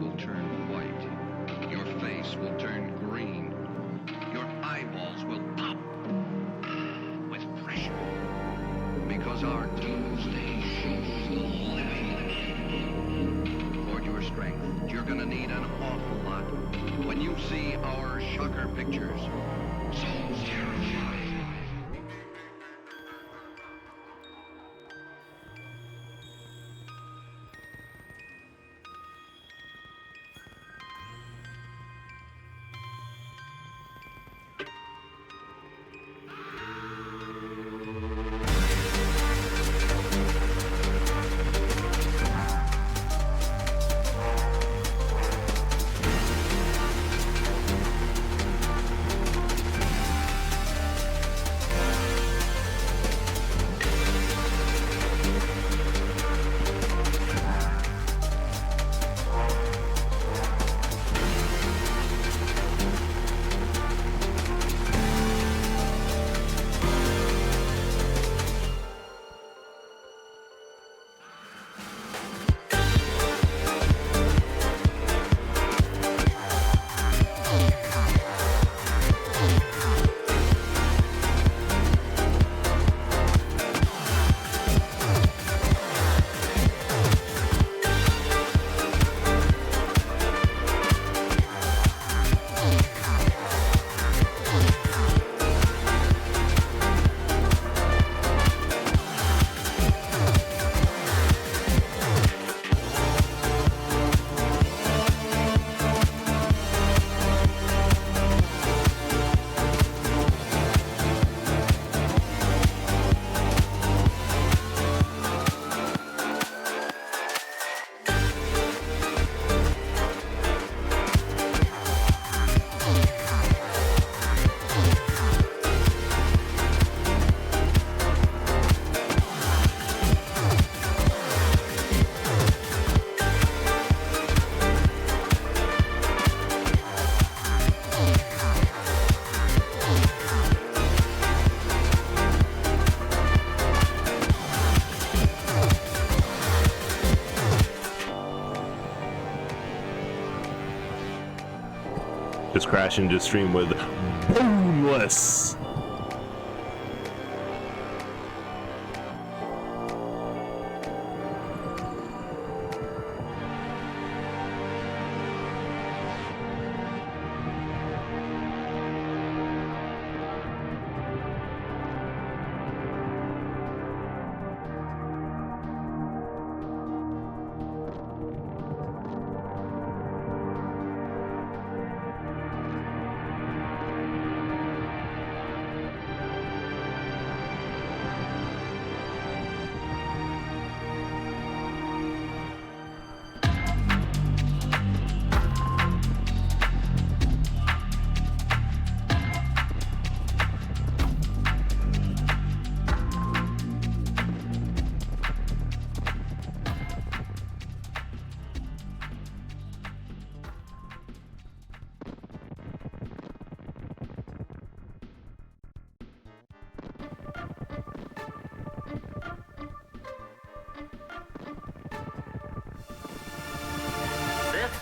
will turn white. Your face will turn green. Your eyeballs will pop with pressure. Because our doomsday shows the living end. For your strength, you're gonna need an awful lot. When you see our shocker pictures, so terrifying. Just crash into stream with Boneless.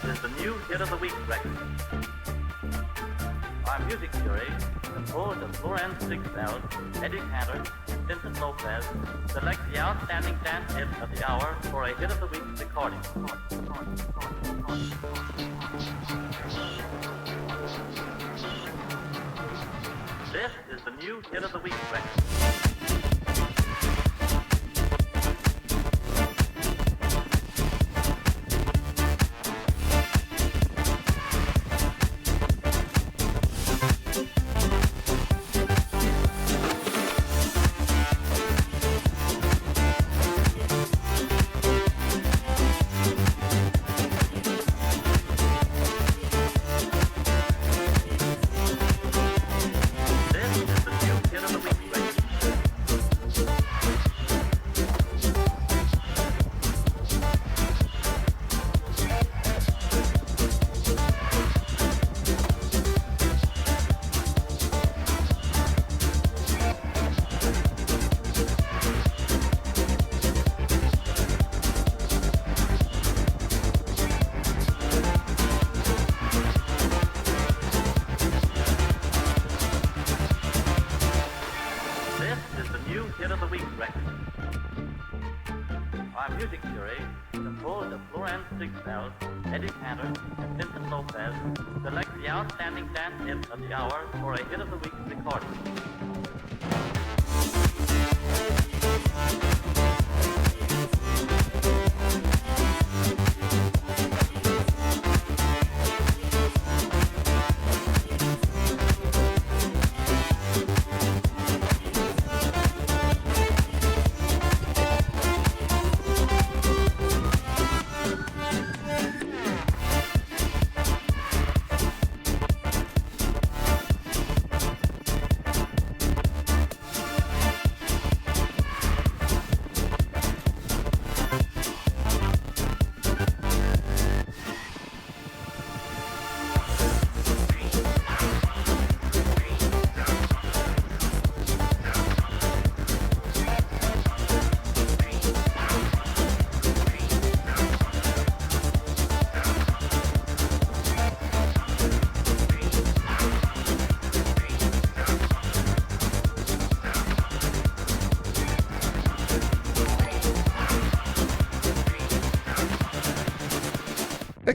This is the new hit of the week record. Our music jury, composed of Florence Sixbell, Eddie Cantor, and Vincent Lopez, selects the outstanding dance hit of the hour for a hit of the week recording. This is the new hit of the week record. This is the new hit of the week. 6000, Eddie Cantor, and Vincent Lopez select the outstanding dance hit of the hour for a hit of the week recording.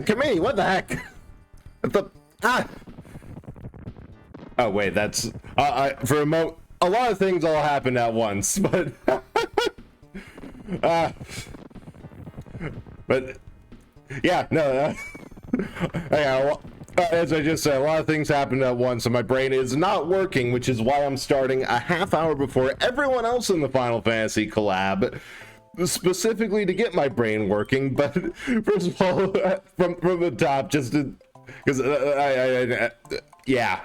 Kamei, what the heck? Oh wait, that's for a moment. A lot of things all happened at once, but but yeah, no. Yeah, well, as I just said, a lot of things happened at once, and my brain is not working, which is why I'm starting a half hour before everyone else in the Final Fantasy collab, specifically to get my brain working. But first of all, from the top, just because yeah,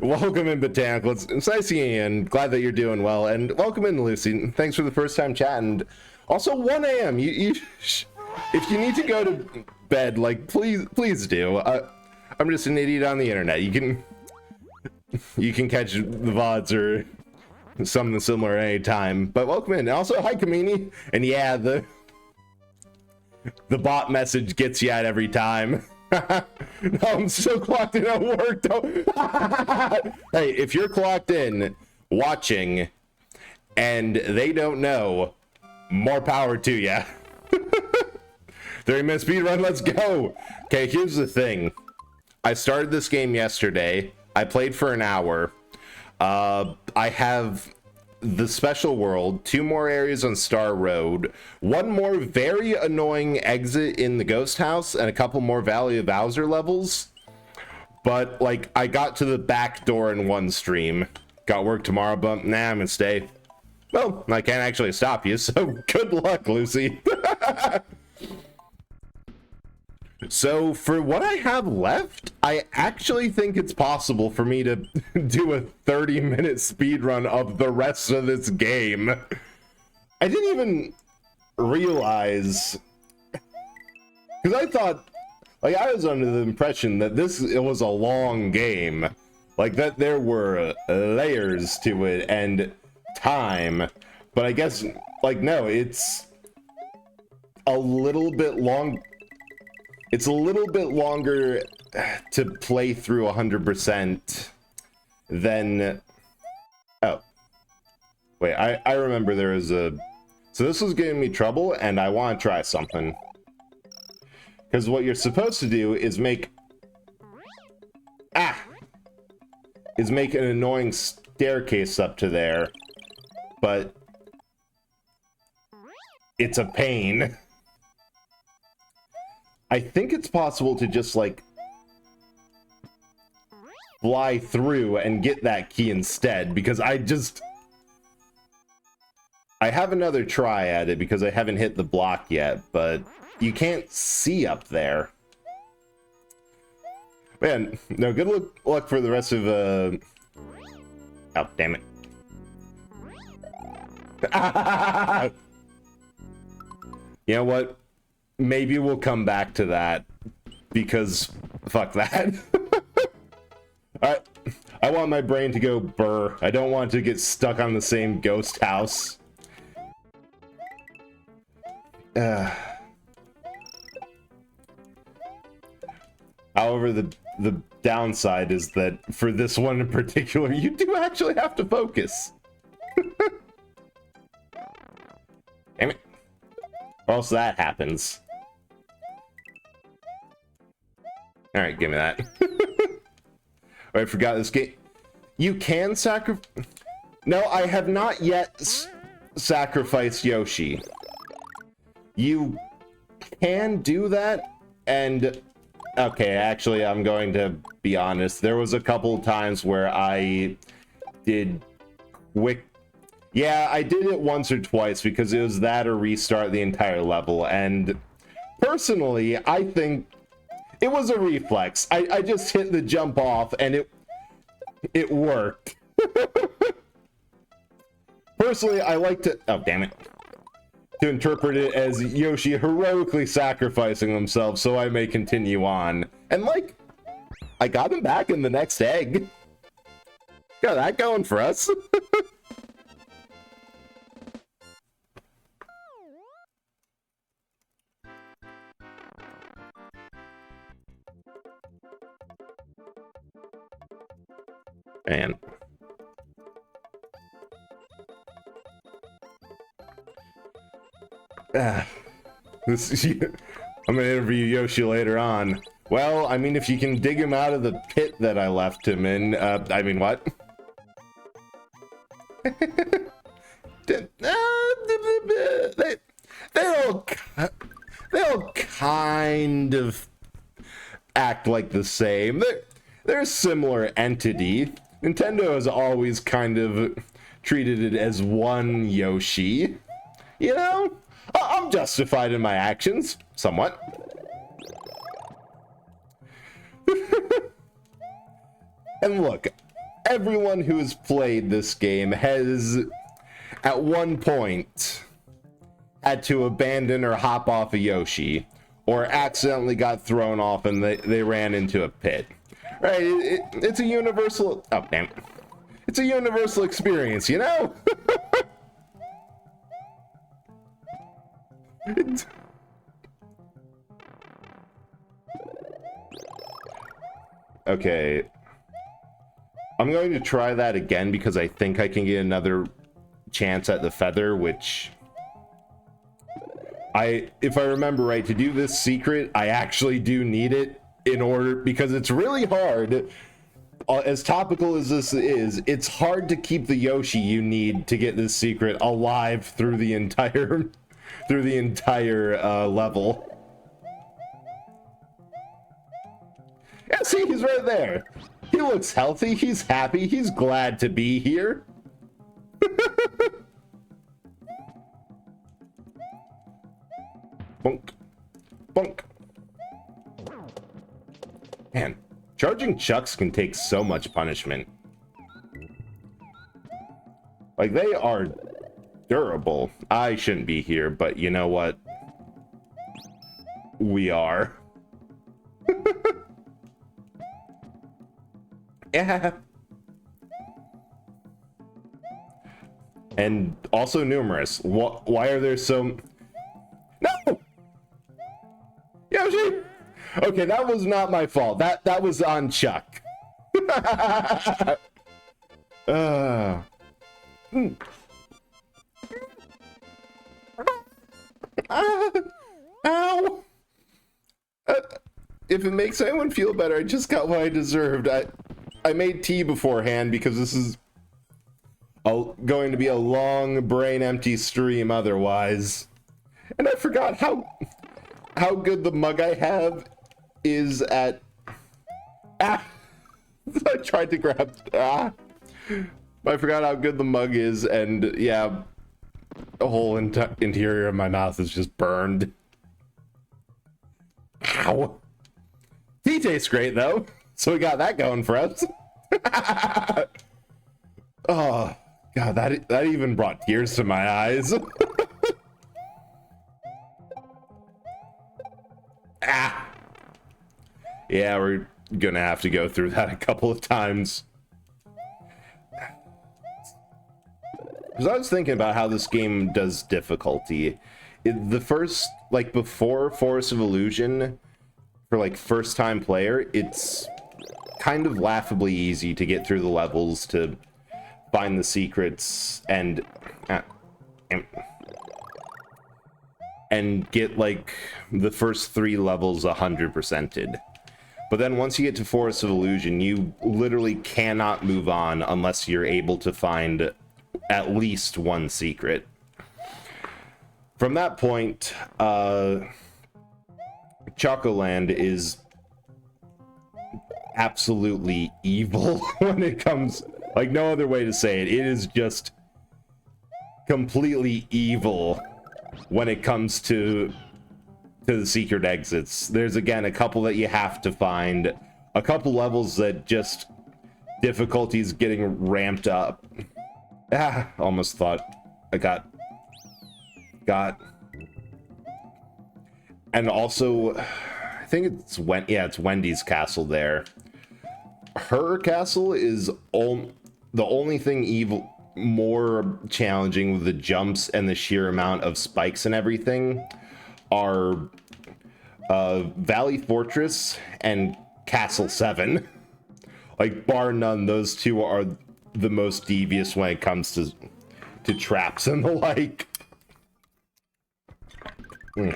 welcome in, Botanical. It's nice seeing you, and glad that you're doing well, and welcome in, Lucy. Thanks for the first time chatting. Also, 1 a.m. You if you need to go to bed, like, please do. I'm just an idiot on the internet. You can catch the VODs or something similar at any time. But welcome in. Also, hi, Kamini. And yeah, the bot message gets you at every time. No, I'm still clocked in at work, though. Hey, if you're clocked in watching and they don't know, more power to you. 30-minute speed run, let's go. Okay, here's the thing. I started this game yesterday. I played for an hour. I have the special world, 2 more areas on Star Road, 1 more very annoying exit in the Ghost House, and a couple more Valley of Bowser levels. But, like, I got to the back door in 1 stream. Got work tomorrow, but nah, I'm gonna stay. Well, I can't actually stop you, so good luck, Lucy. So, for what I have left, I actually think it's possible for me to do a 30-minute speedrun of the rest of this game. I didn't even realize, because I thought, like, I was under the impression that it was a long game. Like, that there were layers to it and time. But I guess, like, no, it's a little bit long. It's a little bit longer to play through 100% than... Oh. Wait, I remember there was a... So this was giving me trouble, and I want to try something. Because what you're supposed to do is make... Is make an annoying staircase up to there. But... it's a pain. I think it's possible to just, like, fly through and get that key instead, because I have another try at it because I haven't hit the block yet, but you can't see up there. Man, no, good luck for the rest of, Oh, damn it. You know what? Maybe we'll come back to that, because fuck that. Alright, I want my brain to go burr. I don't want to get stuck on the same ghost house. However, the downside is that for this one in particular, you do actually have to focus. Damn it. Or else that happens. Alright, give me that. Oh, I forgot this game. You can sacrifice... No, I have not yet sacrificed Yoshi. You can do that, and... Okay, actually, I'm going to be honest. There was a couple times where I did quick... Yeah, I did it once or twice because it was that or restart the entire level, and personally, I think it was a reflex. I just hit the jump off, and it worked. Personally, I like to... Oh, damn it. To interpret it as Yoshi heroically sacrificing himself so I may continue on. And, like, I got him back in the next egg. Got that going for us. Man. This I'm gonna interview Yoshi later on. Well, I mean, if you can dig him out of the pit that I left him in, I mean, what? They all kind of act like the same. They're a similar entity. Nintendo has always kind of treated it as one Yoshi. You know? I'm justified in my actions, somewhat. And look, everyone who has played this game has, at one point, had to abandon or hop off a Yoshi, or accidentally got thrown off and they ran into a pit. Right? It's a universal... Oh, damn. It's a universal experience, you know? Okay. I'm going to try that again because I think I can get another chance at the feather, which... if I remember right, to do this secret, I actually do need it in order... Because it's really hard. As topical as this is, it's hard to keep the Yoshi you need to get this secret alive through the entire... level. Yeah, see, he's right there. He looks healthy, he's happy, he's glad to be here. Bonk. Bonk. Man, charging chucks can take so much punishment. Like, they are durable. I shouldn't be here, but you know what? We are. Yeah. And also numerous. Why are there so... No! Yoshi! Okay, that was not my fault. That was on Chuck. Ow! If it makes anyone feel better, I just got what I deserved. I made tea beforehand because this is going to be a long brain empty stream otherwise. And I forgot how good the mug I have is at... Ah! I tried to grab... Ah! I forgot how good the mug is, and yeah, the whole interior of my mouth is just burned. Ow! Tea tastes great, though, so we got that going for us. Oh, God, that even brought tears to my eyes. Ah! Yeah, we're gonna have to go through that a couple of times. Because I was thinking about how this game does difficulty. The first, like, before Forest of Illusion, for, like, first-time player, it's kind of laughably easy to get through the levels, to find the secrets, and get, like, the first 3 levels 100%ed. But then once you get to Forest of Illusion, you literally cannot move on unless you're able to find at least one secret. From that point, Chocoland is absolutely evil when it comes, like, no other way to say it. It is just completely evil when it comes to the secret exits. There's, again, a couple that you have to find, a couple levels that just difficulties getting ramped up. Almost thought I got. And also, I think it's it's Wendy's castle there. Her castle is the only thing evil, more challenging with the jumps and the sheer amount of spikes and everything are Valley Fortress and Castle 7. Like, bar none, those two are the most devious when it comes to traps and the like. And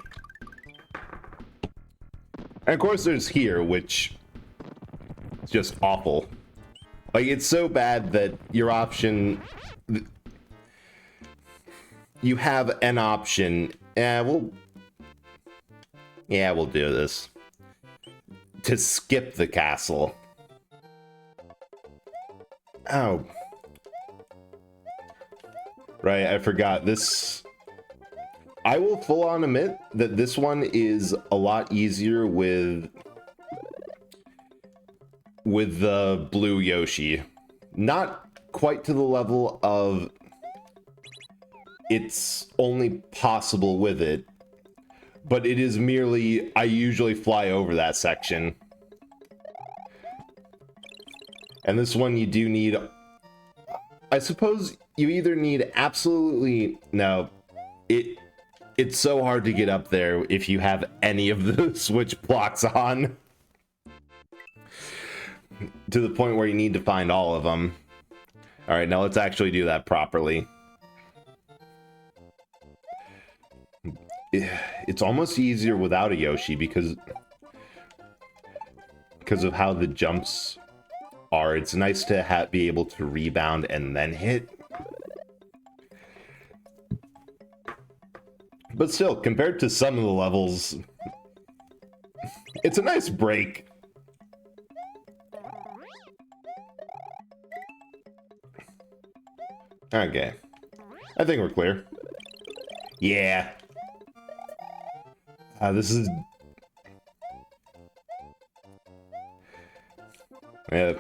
of course there's here, which is just awful. Like, it's so bad that your option... You have an option... we'll do this. To skip the castle. Oh. Right, I forgot. This... I will full on admit that this one is a lot easier with the blue Yoshi. Not quite to the level of it's only possible with it, but it is merely I usually fly over that section. And this one you do need, I suppose you either need absolutely, no, it's so hard to get up there if you have any of the switch blocks on. To the point where you need to find all of them. Alright, now let's actually do that properly. It's almost easier without a Yoshi because of how the jumps are. It's nice to be able to rebound and then hit. But still, compared to some of the levels, it's a nice break. Okay. I think we're clear. Yeah. This is... Yeah.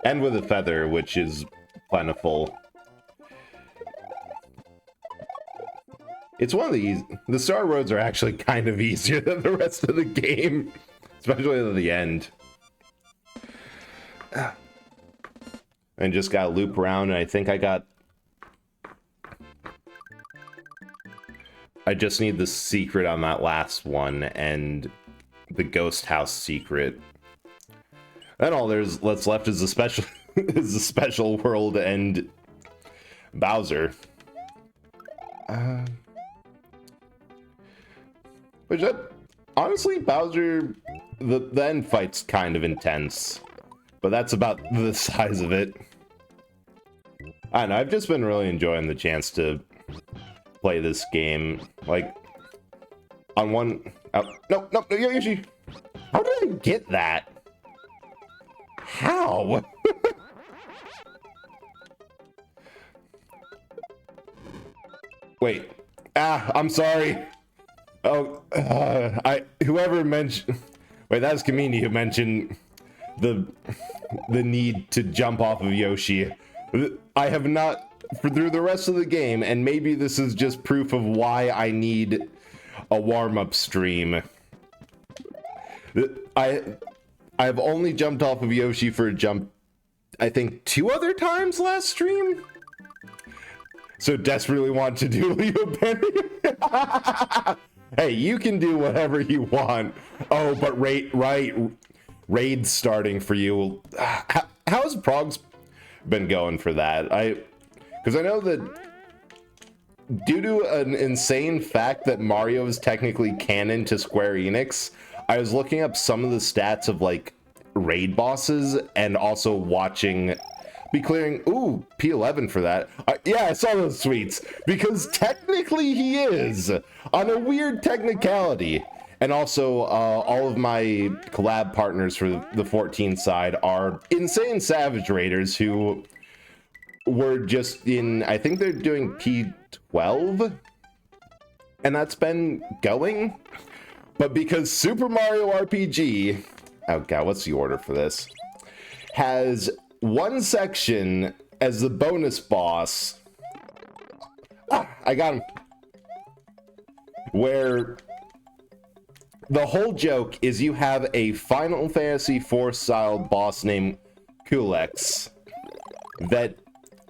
And with a feather, which is plentiful. It's one of the Star Roads are actually kind of easier than the rest of the game, especially at the end. And just gotta loop around, and I think I just need the secret on that last one and the ghost house secret. Then all that's left is the special is the special world and Bowser. Which, honestly, Bowser, the end fight's kind of intense, but that's about the size of it. I don't know, I've just been really enjoying the chance to play this game. Like, on one... Oh, no, Yoshi! How did I get that? How? Wait. I'm sorry. Oh, whoever mentioned... Wait, that was Kamini who mentioned the need to jump off of Yoshi. I have not... through the rest of the game, and maybe this is just proof of why I need a warm-up stream. I've only jumped off of Yoshi for a jump, I think, 2 other times last stream? So desperately want to do Leo Penny? Hey, you can do whatever you want. Oh, but raid's starting for you. How's Prog's been going for that? Because I know that due to an insane fact that Mario is technically canon to Square Enix, I was looking up some of the stats of, like, raid bosses and also be clearing. Ooh, P11 for that. Yeah, I saw those tweets, because technically he is on a weird technicality. And also, all of my collab partners for the 14 side are insane Savage Raiders who were just in, I think they're doing P12, and that's been going. But because Super Mario RPG, oh god, what's the order for this? Has one section as the bonus boss. I got him. Where the whole joke is you have a Final Fantasy IV style boss named Kulex that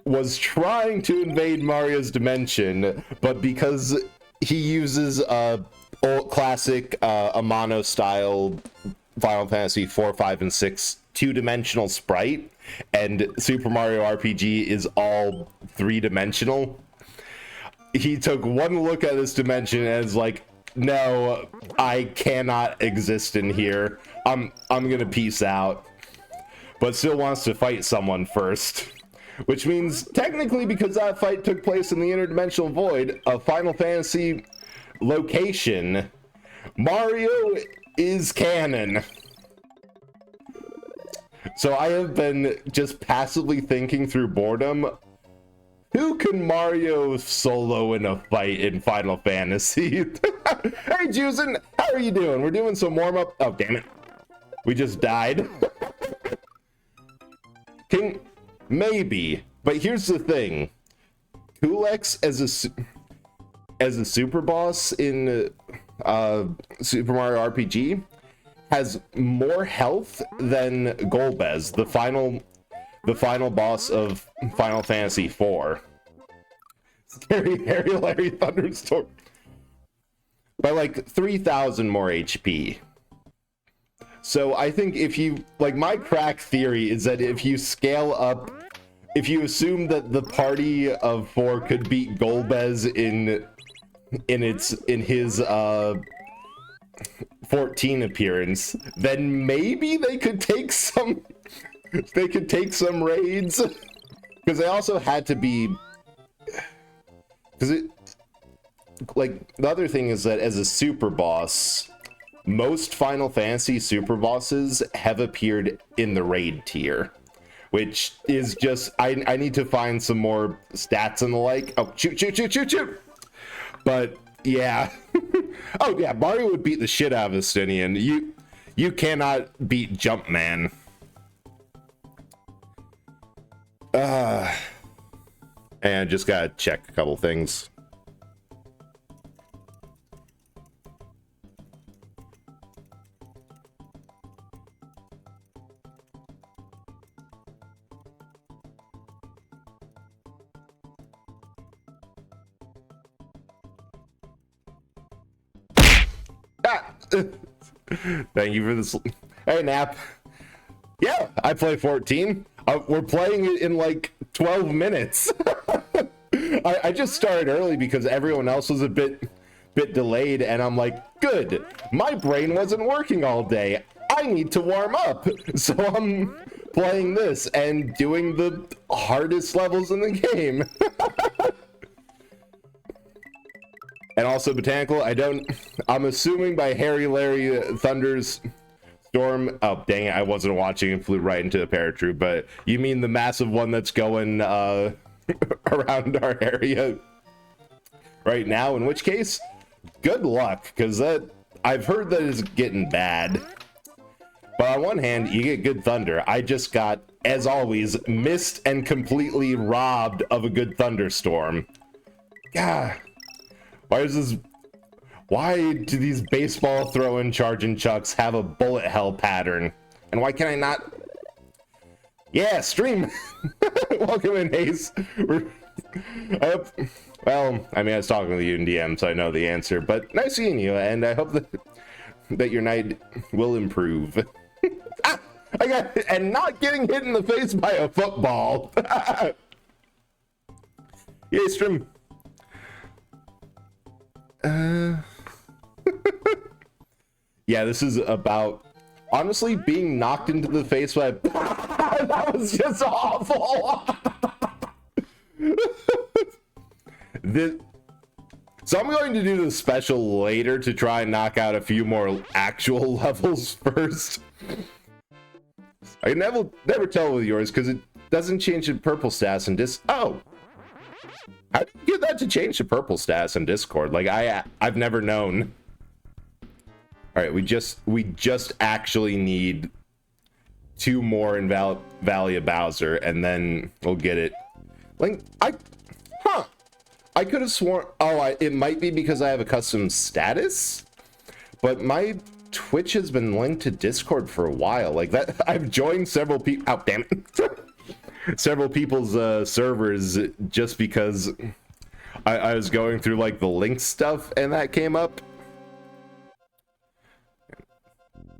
was trying to invade Mario's dimension, but because he uses a old classic Amano style Final Fantasy 4, 5, and 6 two-dimensional sprite, and Super Mario RPG is all three-dimensional, he took one look at this dimension and is like, no, I cannot exist in here. I'm gonna peace out. But still wants to fight someone first. Which means, technically, because that fight took place in the interdimensional void, a Final Fantasy location, Mario is canon. So I have been just passively thinking through boredom, who can Mario solo in a fight in Final Fantasy? Hey, Jusen, how are you doing? We're doing some warm-up. Oh, damn it. We just died. Maybe, but here's the thing. Kulex as a super boss in Super Mario RPG has more health than Golbez, the final boss of Final Fantasy IV. Scary Harry Larry Thunderstorm. By like 3,000 more HP. So I think if you, like, my crack theory is that if you scale up, if you assume that the party of 4 could beat Golbez in his 14 appearance, then maybe they could take some raids, because they also had to be, because it, like, the other thing is that as a super boss, most Final Fantasy super bosses have appeared in the raid tier, which is just, I need to find some more stats and the like. Oh, shoot. But yeah. Oh yeah, Mario would beat the shit out of Estinian. You cannot beat Jumpman. And just gotta check a couple things. Thank you for this. Hey, Nap. Yeah, I play 14. We're playing it in like 12 minutes. I just started early because everyone else was a bit delayed, and I'm like, good. My brain wasn't working all day. I need to warm up. So I'm playing this and doing the hardest levels in the game. And also Botanical, I'm assuming by Harry Larry Thunder's Storm, oh dang it, I wasn't watching and flew right into a paratroop, but you mean the massive one that's going around our area right now, in which case, good luck, because I've heard that it's getting bad. But on one hand, you get good thunder. I just got, as always, missed and completely robbed of a good thunderstorm. God. Why do these baseball throwing charging chucks have a bullet hell pattern? And why can I not? Yeah, stream. Welcome in, Hayes. Well, I mean, I was talking to you in DM, so I know the answer, but nice seeing you, and I hope that your night will improve. And not getting hit in the face by a football. Yay, stream. Yeah, this is about Honestly, being knocked into the face by that was just awful. So I'm going to do the special later to try and knock out a few more actual levels first. I can never tell with yours because it doesn't change the purple stats in Oh, how do you get that to change the purple stats in Discord? Like I've never known. All right, we just actually need 2 more in Valley of Bowser, and then we'll get it. Like I could have sworn. Oh, it might be because I have a custom status, but my Twitch has been linked to Discord for a while. Like that, I've joined several people. Oh, damn it! Several people's servers just because I was going through like the link stuff, and that came up.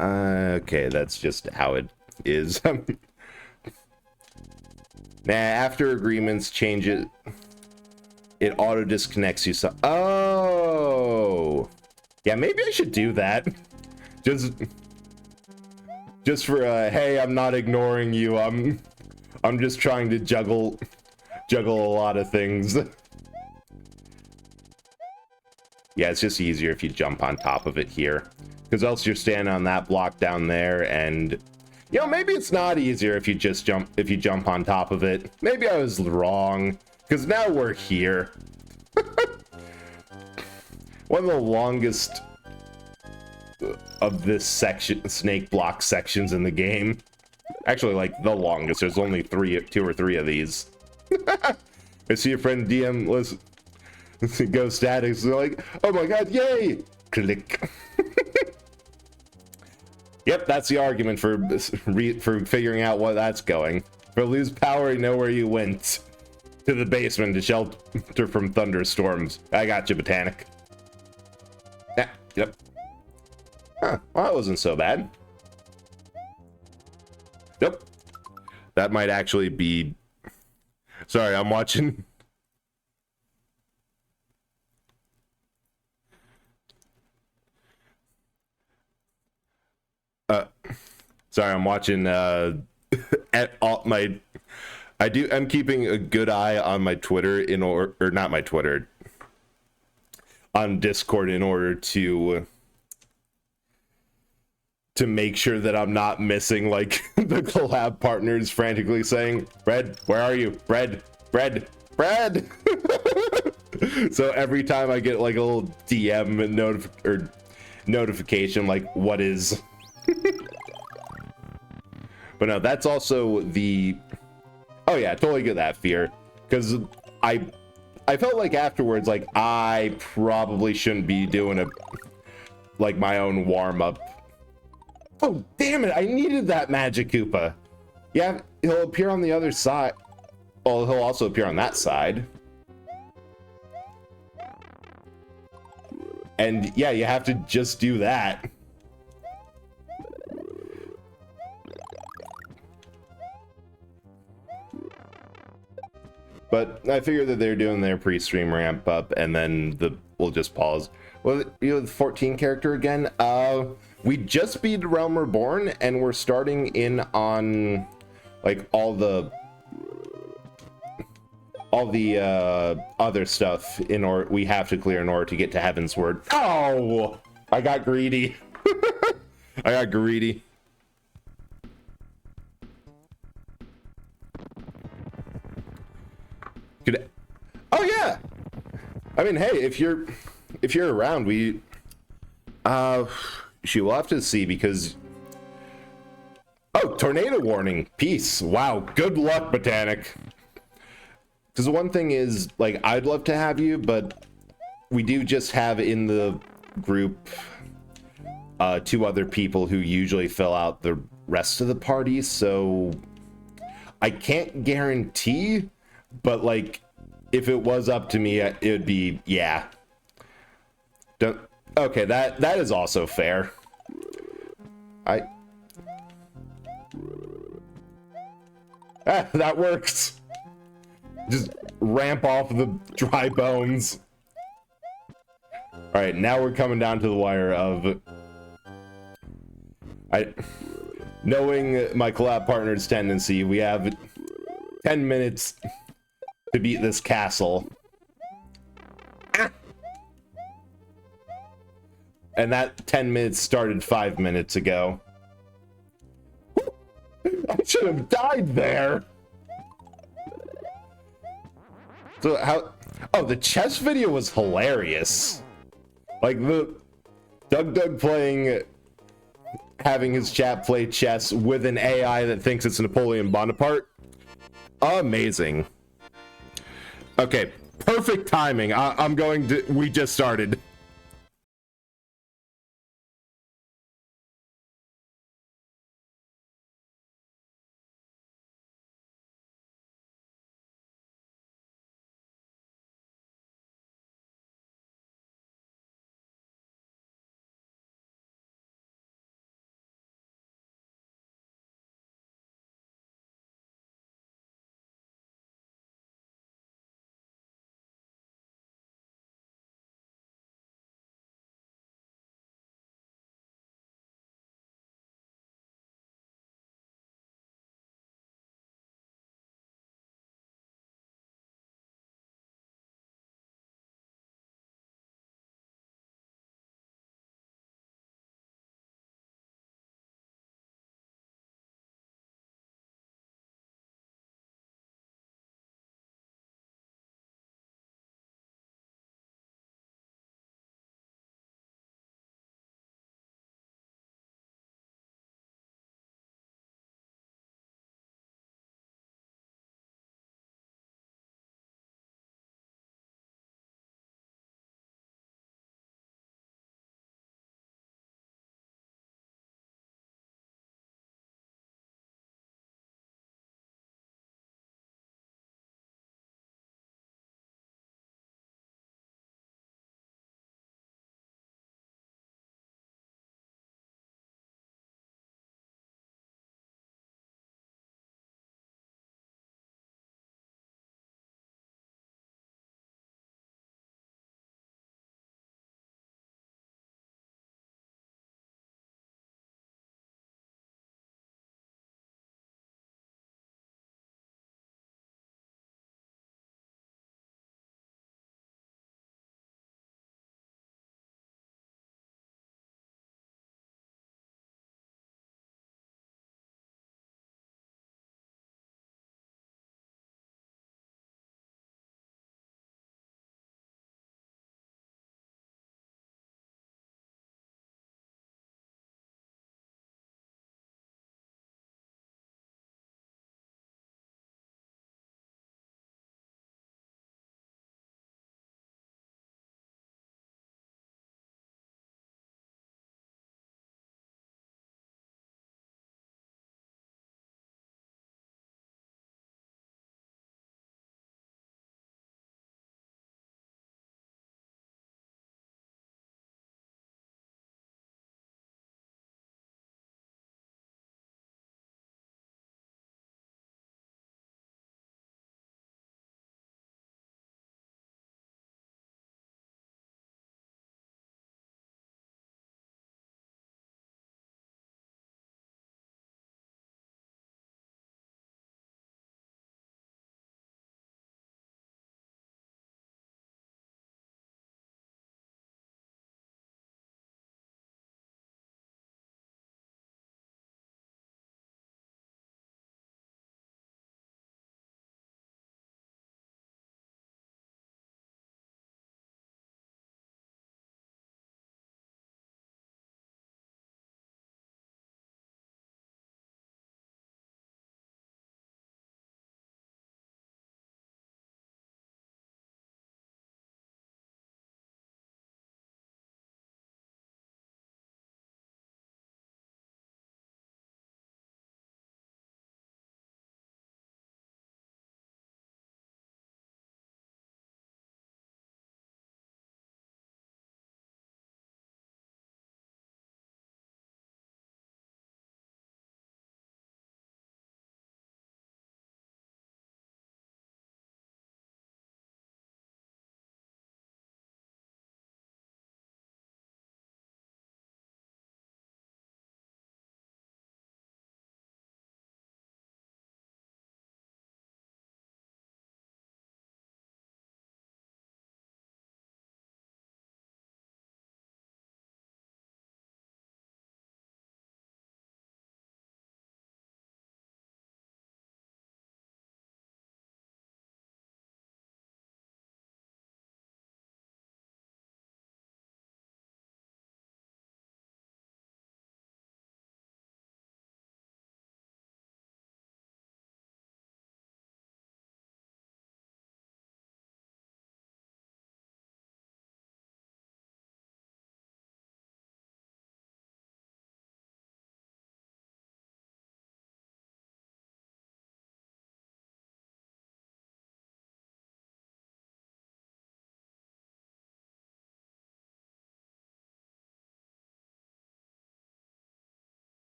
Okay, that's just how it is. Nah, after agreements change it, it auto disconnects you. So, oh, yeah, maybe I should do that. Just for hey, I'm not ignoring you. I'm just trying to juggle a lot of things. Yeah, it's just easier if you jump on top of it here, because else you're standing on that block down there, and you know, maybe it's not easier if you just jump on top of it. Maybe I was wrong, because now we're here. One of the longest of this section, snake block sections in the game. Actually, like the longest. There's only 2 or 3 of these. I see your friend DM listen, go static. So like, oh my god, yay! Click. Yep, that's the argument for figuring out what that's going. For lose power, you know where you went. To the basement to shelter from thunderstorms. I got you, Botanic. Yeah, yep. Huh, well, that wasn't so bad. Nope. That might actually be... Sorry, I'm watching... Sorry, I'm watching at all my... I'm keeping a good eye on my Twitter or not my Twitter, on Discord in order to make sure that I'm not missing like the collab partners frantically saying, "Bread, where are you? Bread, bread, bread." So every time I get like a little DM notification, like, what is? But no, that's also the... Oh yeah, totally get that fear, because I felt like afterwards, like, I probably shouldn't be doing my own warm-up. Oh, damn it, I needed that Magic Koopa. Yeah, he'll appear on the other side. Well, he'll also appear on that side. And yeah, you have to just do that. But I figure that they're doing their pre-stream ramp up, and then we'll just pause. Well, you know, the 14 character again. We just beat Realm Reborn, and we're starting in on like all the other stuff we have to clear in order to get to Heaven's Word. Oh, I got greedy. I got greedy. Oh yeah, I mean, hey, if you're around, she will have to see, because tornado warning, peace. Wow, good luck, Botanic. Because the one thing is, like, I'd love to have you, but we do just have in the group 2 other people who usually fill out the rest of the party, so I can't guarantee, but like, if it was up to me, it would be, yeah. Okay, that is also fair. That works. Just ramp off the dry bones. All right, now we're coming down to the wire of... Knowing my collab partner's tendency, we have 10 minutes to beat this castle. Ah. And that 10 minutes started 5 minutes ago. I should have died there. So how... Oh, the chess video was hilarious. Like the... Doug playing... Having his chat play chess with an AI that thinks it's Napoleon Bonaparte. Amazing. Okay, perfect timing. I'm going to... We just started.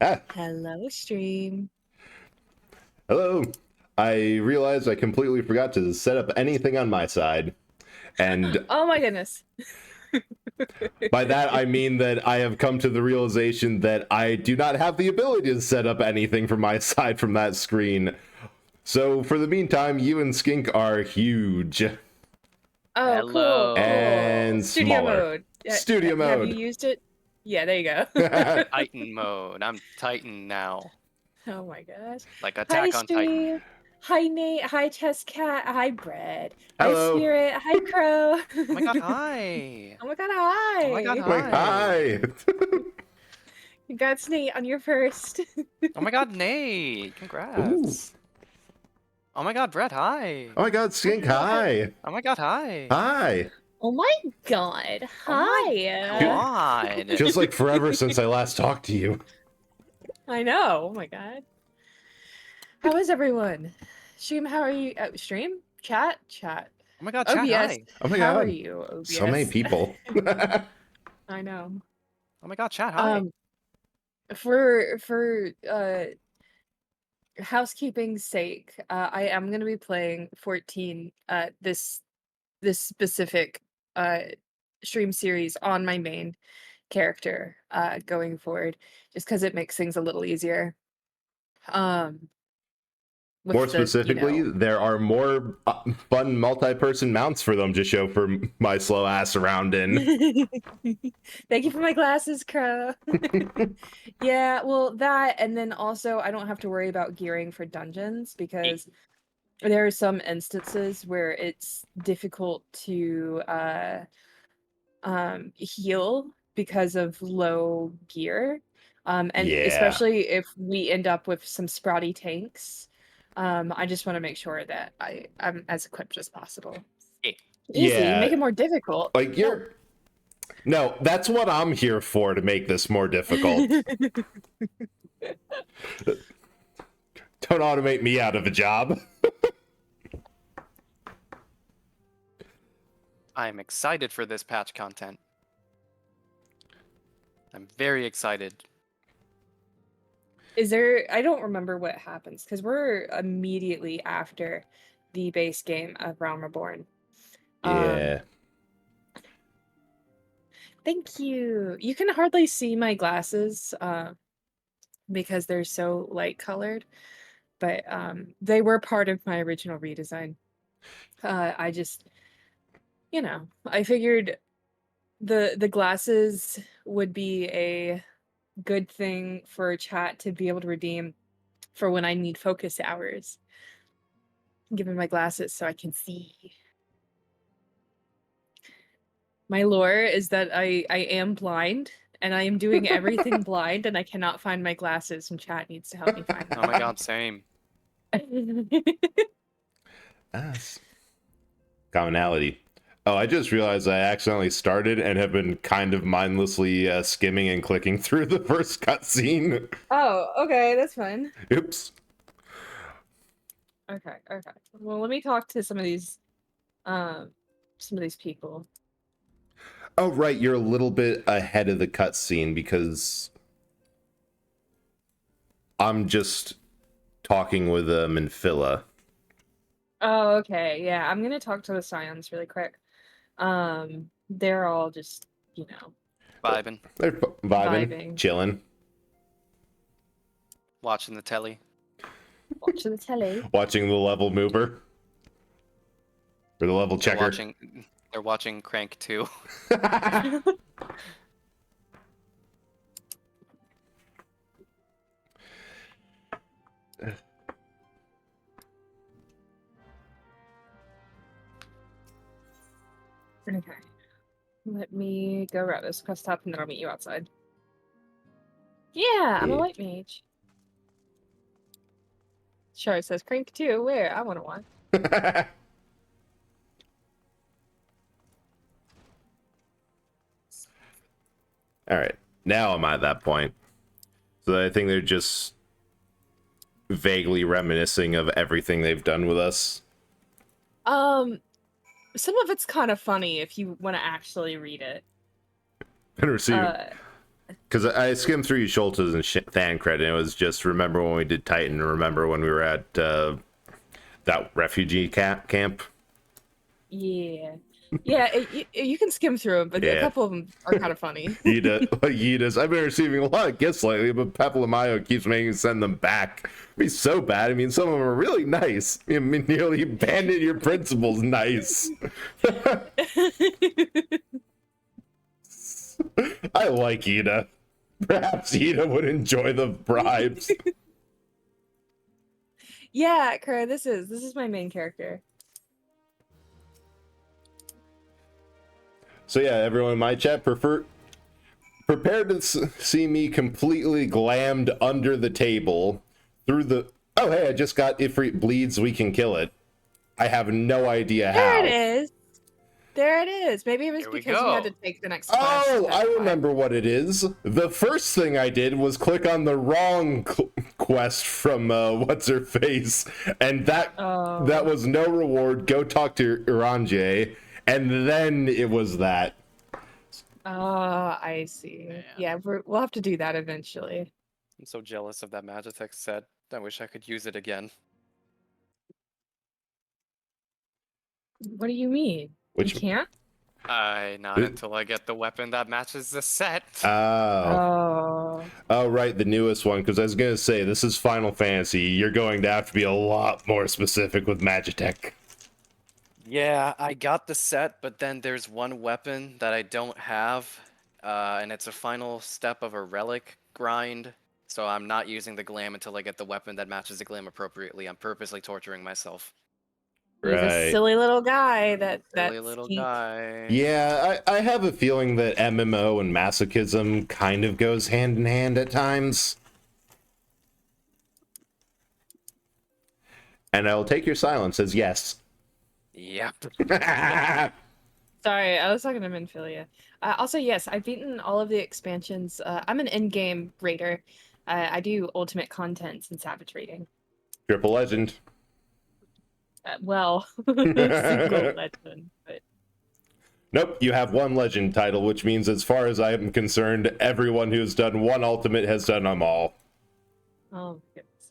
Ah, Hello, stream. hello. I realized I completely forgot to set up anything on my side. And Oh my goodness. by that, I mean that I have come to the realization that I do not have the ability to set up anything from my side from that screen. So for the meantime, you and Skink are huge. Oh, Hello. cool. And Studio smaller. mode. Studio Have you mode. used it? Yeah, there you go. Titan mode. I'm Titan now. Oh my gosh. Like Hi, Attack on Titan. stream. Hi, Nate. Hi, Chess Cat. Hi, Bread. Hi, Hello. Spirit. Hi, Crow. Oh my god, hi. Oh my god, hi. Oh my god, Like, hi. Congrats, Nate, on your first. Oh my god, Nate. Congrats. Oh my god, Brett, hi. Oh my god, Skink, hi. Oh my god, hi. Hi. Oh my god. Hi. God. Feels like forever since I last talked to you. I know. Oh my god. How is everyone? Stream, how are you? Stream? Chat? Chat. Oh my god, chat, OBS. hi. Oh my How god. are you, OBS? So many people. I know. Oh my god, chat, hi. For housekeeping's sake, I am gonna be playing 14 this specific stream series on my main character going forward, just because it makes things a little easier. With More the, specifically, there are more fun multi-person mounts for them to show for my slow ass around in. Thank you for my glasses, Crow. Yeah, well, that, and then also I don't have to worry about gearing for dungeons because there are some instances where it's difficult to heal because of low gear. And Yeah. especially if we end up with some sprouty tanks. I just want to make sure that I'm as equipped as possible. Yeah. Easy, Yeah. make it more difficult. Like, you're... No, that's what I'm here for, to make this more difficult. Don't automate me out of a job. I'm excited for this patch content. I'm very excited. Is there? I don't remember what happens because we're immediately after the base game of Realm Reborn. Yeah. Thank you. You can hardly see my glasses because they're so light colored, but they were part of my original redesign. I just, I figured the glasses would be a good thing for chat to be able to redeem for when I need focus hours. Give me my glasses so I can see. My lore is that I am blind and I am doing everything blind and I cannot find my glasses and chat needs to help me find Oh my god, same. them. Yes. Commonality. Oh, I just realized I accidentally started and have been kind of mindlessly skimming and clicking through the first cutscene. Oh, okay, that's fine. Oops. Okay. Well, let me talk to some of these people. Oh, right, you're a little bit ahead of the cutscene because I'm just talking with Minfilla. Oh, okay. Yeah, I'm gonna talk to the Scions really quick. They're all just, Vibing. They're vibing, Vibing. chilling, Watching the telly. watching the telly. watching the level mover. Or the level checker. They're watching Crank 2. Okay. Let me go route this quest up and then I'll meet you outside. Yeah, I'm a light mage. Sure, it says Crank 2. Where? I want to watch. All right, now I'm at that point. So I think they're just vaguely reminiscing of everything they've done with us. Some of it's kind of funny if you want to actually read it. And receive. Because I skimmed through Schultz's and Thancred, and it was just remember when we did Titan, remember when we were at that refugee camp. Yeah. Yeah, you can skim through them, but a Yeah. couple of them are kind of funny. Yeetus. I've been receiving a lot of gifts lately, but Pepalamayo keeps making me send them back. It'd be so bad. I mean, some of them are really nice. I mean, nearly abandon your principles. Nice. I like Ida. Perhaps Ida would enjoy the bribes. Yeah, Kara, this is my main character. So yeah, everyone in my chat prepared to see me completely glammed under the table through the. Oh hey, I just got Ifrit bleeds. We can kill it. I have no idea how. There it is. There it is. Maybe it was Here we because you had go. to take the next class. Oh, at I 5. remember what it is. The first thing I did was click on the wrong quest from what's her face, and that was no reward. Go talk to Iranje, and then it was that. Oh, I see. Man. Yeah, we'll have to do that eventually. I'm so jealous of that Magitech set. I wish I could use it again. What do you mean? Which You can't? Not until I get the weapon that matches the set. Oh, right, the newest one. Because I was gonna say this is Final Fantasy. You're going to have to be a lot more specific with Magitech. Yeah, I got the set, but then there's one weapon that I don't have, and it's a final step of a relic grind. So I'm not using the glam until I get the weapon that matches the glam appropriately. I'm purposely torturing myself. He's a silly little guy. That Silly little guy. Yeah, I have a feeling that MMO and masochism kind of goes hand in hand at times. And I'll take your silence as yes. Yep. Sorry, I was talking to Minfilia. Also, yes, I've beaten all of the expansions. I'm an in-game raider. I do ultimate contents and savage raiding. Triple legend. Well, single legend, but Nope, you have one legend title, which means as far as I am concerned, everyone who's done one ultimate has done them all. oh goodness.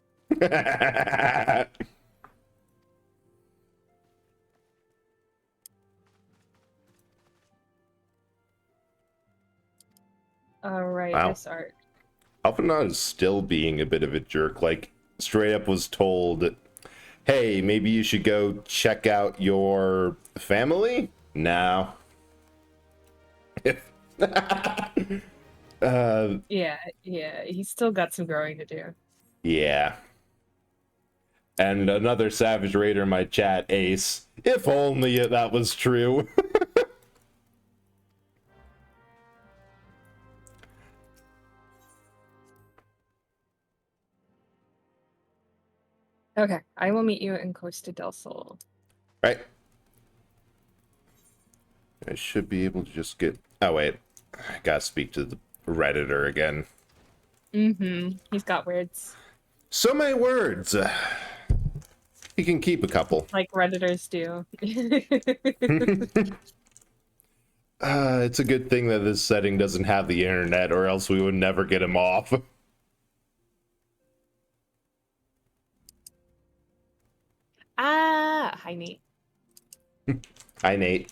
All right, Wow. this art. Alphanot is still being a bit of a jerk. Like, straight up was told, hey, maybe you should go check out your family? No. Yeah, he's still got some growing to do. Yeah. And another Savage Raider in my chat, Ace. If only that was true. Okay, I will meet you in Costa del Sol. Right. I should be able to just get... Oh, wait. I gotta speak to the Redditor again. He's got words. So many words. He can keep a couple. Like Redditors do. It's a good thing that this setting doesn't have the internet, or else we would never get him off. Hi Nate. Hi, Nate.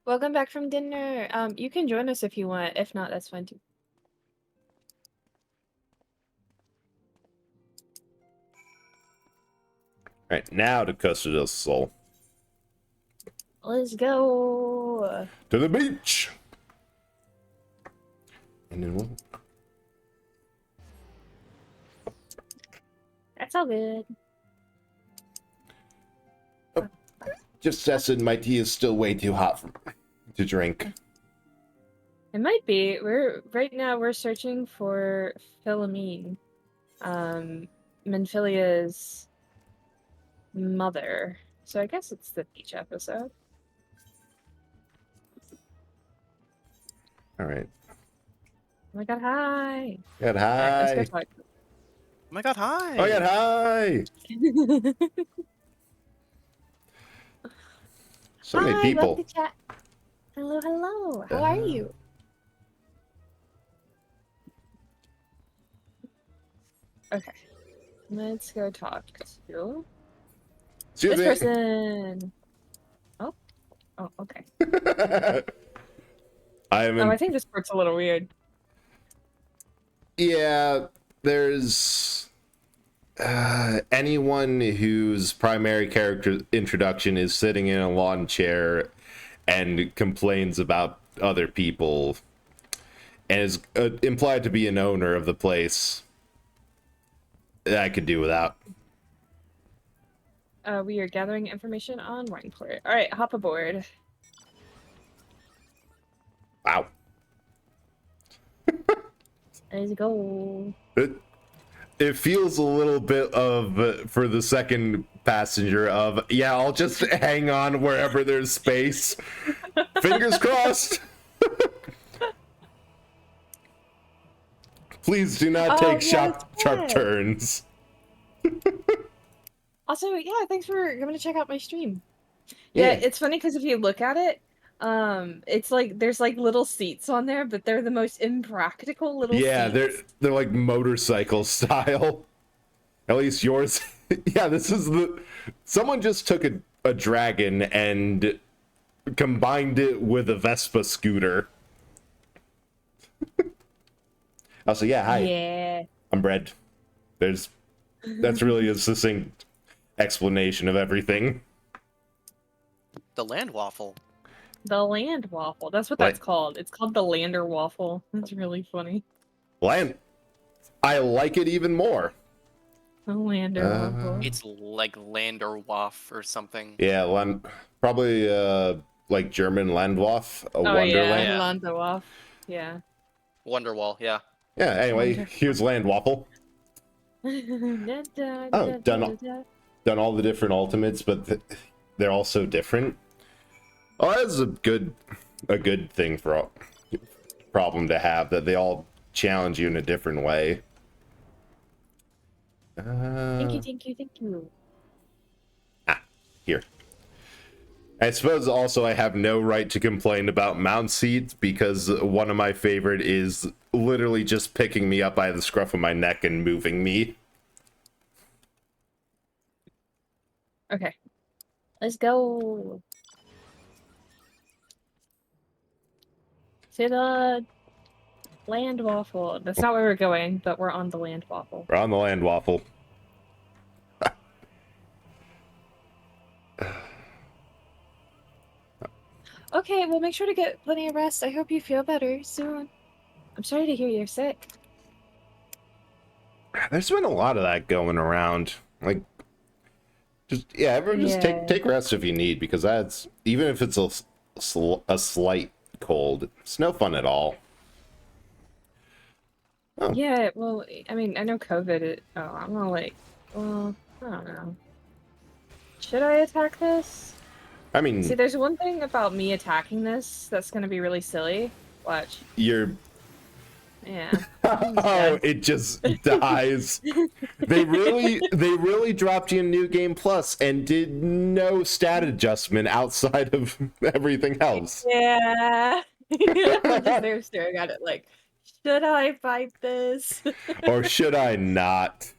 Welcome back from dinner. You can join us if you want. If not, that's fine too. Right, now to Costa del Sol. Let's go. To the beach! And then we'll... That's all good. Just Sessin, my tea is still way too hot to drink. It might be. Right now we're searching for Philomene, Menphilia's mother. So I guess it's the beach episode. All right. Oh my god, hi. God, All right, hi. let's go talk. Oh my god, hi! Oh my god, hi! So many Hi, people. welcome to chat. Hello, hello. How are you? Okay. Let's go talk to Excuse this me. person. Oh. Oh, okay. I am Oh, I in. think this part's a little weird. Yeah, there's anyone whose primary character introduction is sitting in a lawn chair and complains about other people and is implied to be an owner of the place. I could do without. We are gathering information on Wineport. All right, hop aboard. Wow. Let's go. It feels a little bit of, for the second passenger, of, yeah, I'll just hang on wherever there's space. Fingers crossed. Please do not take yeah, sharp that's turns. Also, yeah, thanks for coming to check out my stream. Yeah. Yeah, it's funny because if you look at it, it's like there's like little seats on there, but they're the most impractical little Yeah, seats. they're like motorcycle style. At least yours. Yeah, this is the. Someone just took a dragon and combined it with a Vespa scooter. Also, yeah, hi. Yeah. I'm Brett. That's really a succinct explanation of everything. The land waffle. The land waffle. That's what that's called. It's called the lander waffle. That's really funny. Land. I like it even more. The lander waffle. It's like Lander Waff or something. Yeah, probably like German Landwurf, a Oh Wonderland. yeah, lander waffle. Yeah. Wonderwall, yeah. Yeah, anyway, Wonderful. here's Land Waffle. Oh, done all the different ultimates, but they're all so different. Oh, that's a good thing for a problem to have, that they all challenge you in a different way. Thank you. Here. I suppose also I have no right to complain about mount seats, because one of my favorite is literally just picking me up by the scruff of my neck and moving me. Okay. Let's go. To the land waffle. That's not where we're going, but we're on the land waffle. We're on the Land Waffle. Okay, well, make sure to get plenty of rest. I hope you feel better soon. I'm sorry to hear you're sick. There's been a lot of that going around. Like, everyone just take rest if you need, because that's, even if it's a slight cold, it's no fun at all. Oh. Yeah, well, I mean, I know COVID. I'm gonna I don't know. Should I attack this? I mean, see, there's one thing about me attacking this that's gonna be really silly. Watch. Yeah. Oh, it just dies. They really dropped you in New Game Plus and did no stat adjustment outside of everything else. Yeah. I'm just there staring at it like, should I fight this? Or should I not?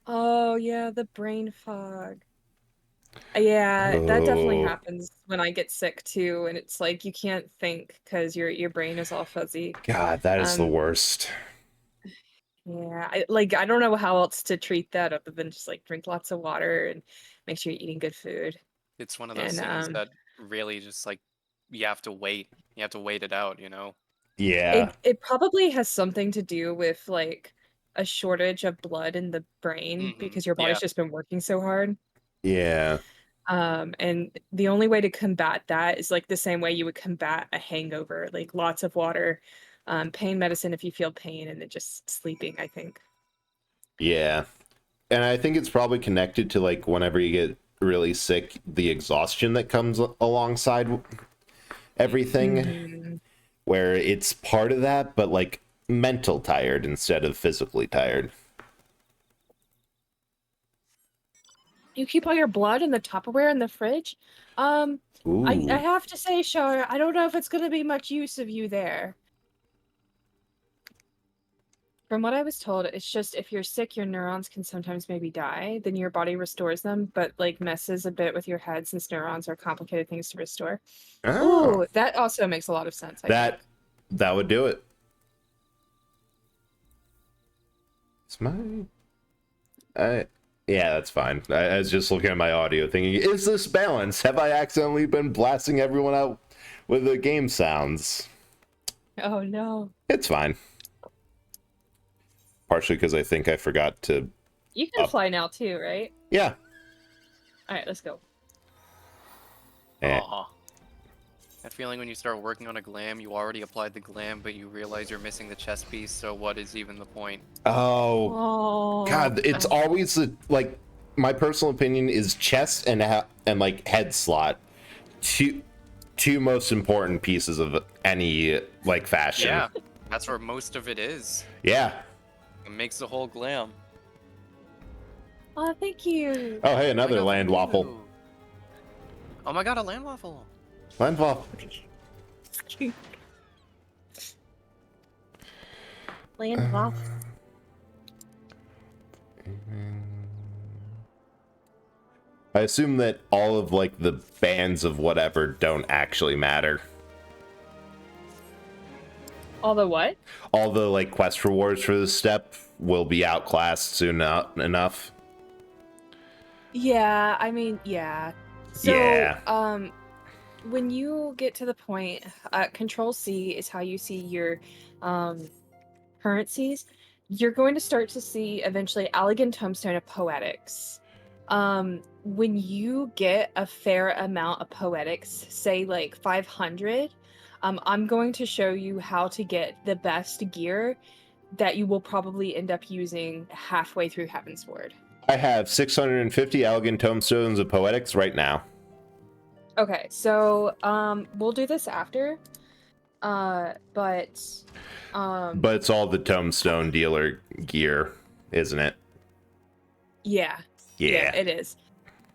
Oh yeah, the brain fog. Yeah, that definitely happens when I get sick too, and it's like you can't think because your brain is all fuzzy. God, that is the worst. Yeah, I don't know how else to treat that other than just like drink lots of water and make sure you're eating good food. It's one of those things that really just like you have to wait. You have to wait it out, you know? Yeah. It probably has something to do with like a shortage of blood in the brain because your body's just been working so hard. Yeah. And the only way to combat that is like the same way you would combat a hangover, like lots of water, pain medicine if you feel pain, and then just sleeping, I think. Yeah. And I think it's probably connected to like whenever you get really sick, the exhaustion that comes alongside everything, where it's part of that, but like mental tired instead of physically tired. You keep all your blood and the Tupperware in the fridge? I Ooh. have to say, Shar, I don't know if it's gonna be much use of you there. From what I was told, it's just if you're sick, your neurons can sometimes maybe die. Then your body restores them, but like messes a bit with your head since neurons are complicated things to restore. Oh, Ooh, that also makes a lot of sense. I that think. that would do it. It's my. Yeah, that's fine. I was just looking at my audio thinking, is this balanced? Have I accidentally been blasting everyone out with the game sounds? Oh no. It's fine. Partially because I think I forgot to... You can fly now too, right? Yeah. Alright, let's go. Eh. Aw. That feeling when you start working on a glam, you already applied the glam, but you realize you're missing the chest piece, so what is even the point? Oh, Oh God, it's always like, my personal opinion is chest and like head slot. Two most important pieces of any like fashion. Yeah, that's where most of it is. Yeah. It makes the whole glam. Oh, thank you. Oh, hey, another Oh my God, land thank waffle. you. Oh my God, a land waffle. Land waffle. Land waffle. I assume that all of like the bands of whatever don't actually matter. All the what? All the like quest rewards for this step will be outclassed soon enough. Yeah, I mean, yeah. So, Yeah. when you get to the point, Control C is how you see your currencies. You're going to start to see eventually Elegant Tombstone of Poetics. When you get a fair amount of Poetics, say like 500, I'm going to show you how to get the best gear that you will probably end up using halfway through Heavensward. I have 650 Elegant Tombstones of Poetics right now. Okay, so we'll do this after. But it's all the Tombstone dealer gear, isn't it? yeah. Yeah. It is.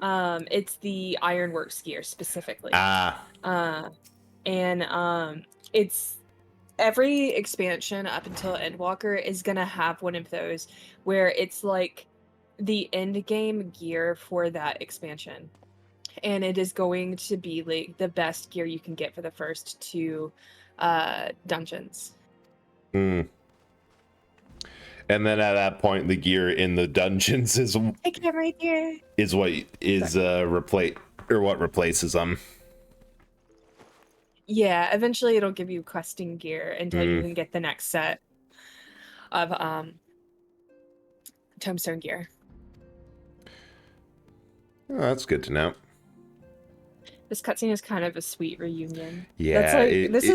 It's the Ironworks gear specifically. It's every expansion up until Endwalker is gonna have one of those where it's like the end game gear for that expansion. And it is going to be like the best gear you can get for the first two dungeons. And then at that point, the gear in the dungeons is I came right here. is what is what replaces them. Yeah, eventually it'll give you questing gear until you can get the next set of Tombstone gear. Oh, that's good to know. This cutscene is kind of a sweet reunion. Yeah, That's like this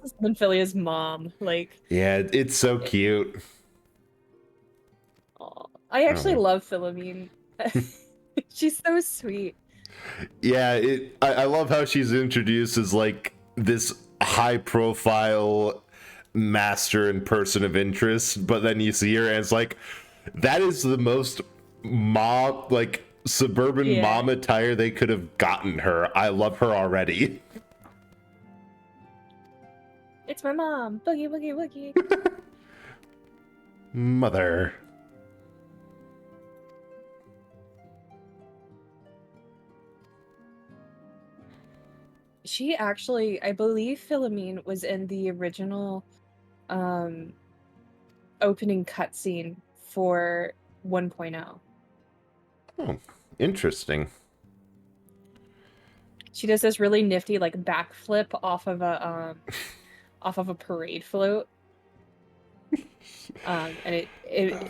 is Minfilia's mom. Like, yeah, it's so cute. aw. I actually love Philomene. She's so sweet. Yeah, I love how she's introduced as like this high profile master and person of interest, but then you see her and it's like, that is the most suburban mom attire they could have gotten her. I love her already. It's my mom. Boogie, boogie, boogie. Mother. She actually, I believe Philomene was in the original opening cutscene for 1.0. Oh, interesting. She does this really nifty like backflip off of a parade float. And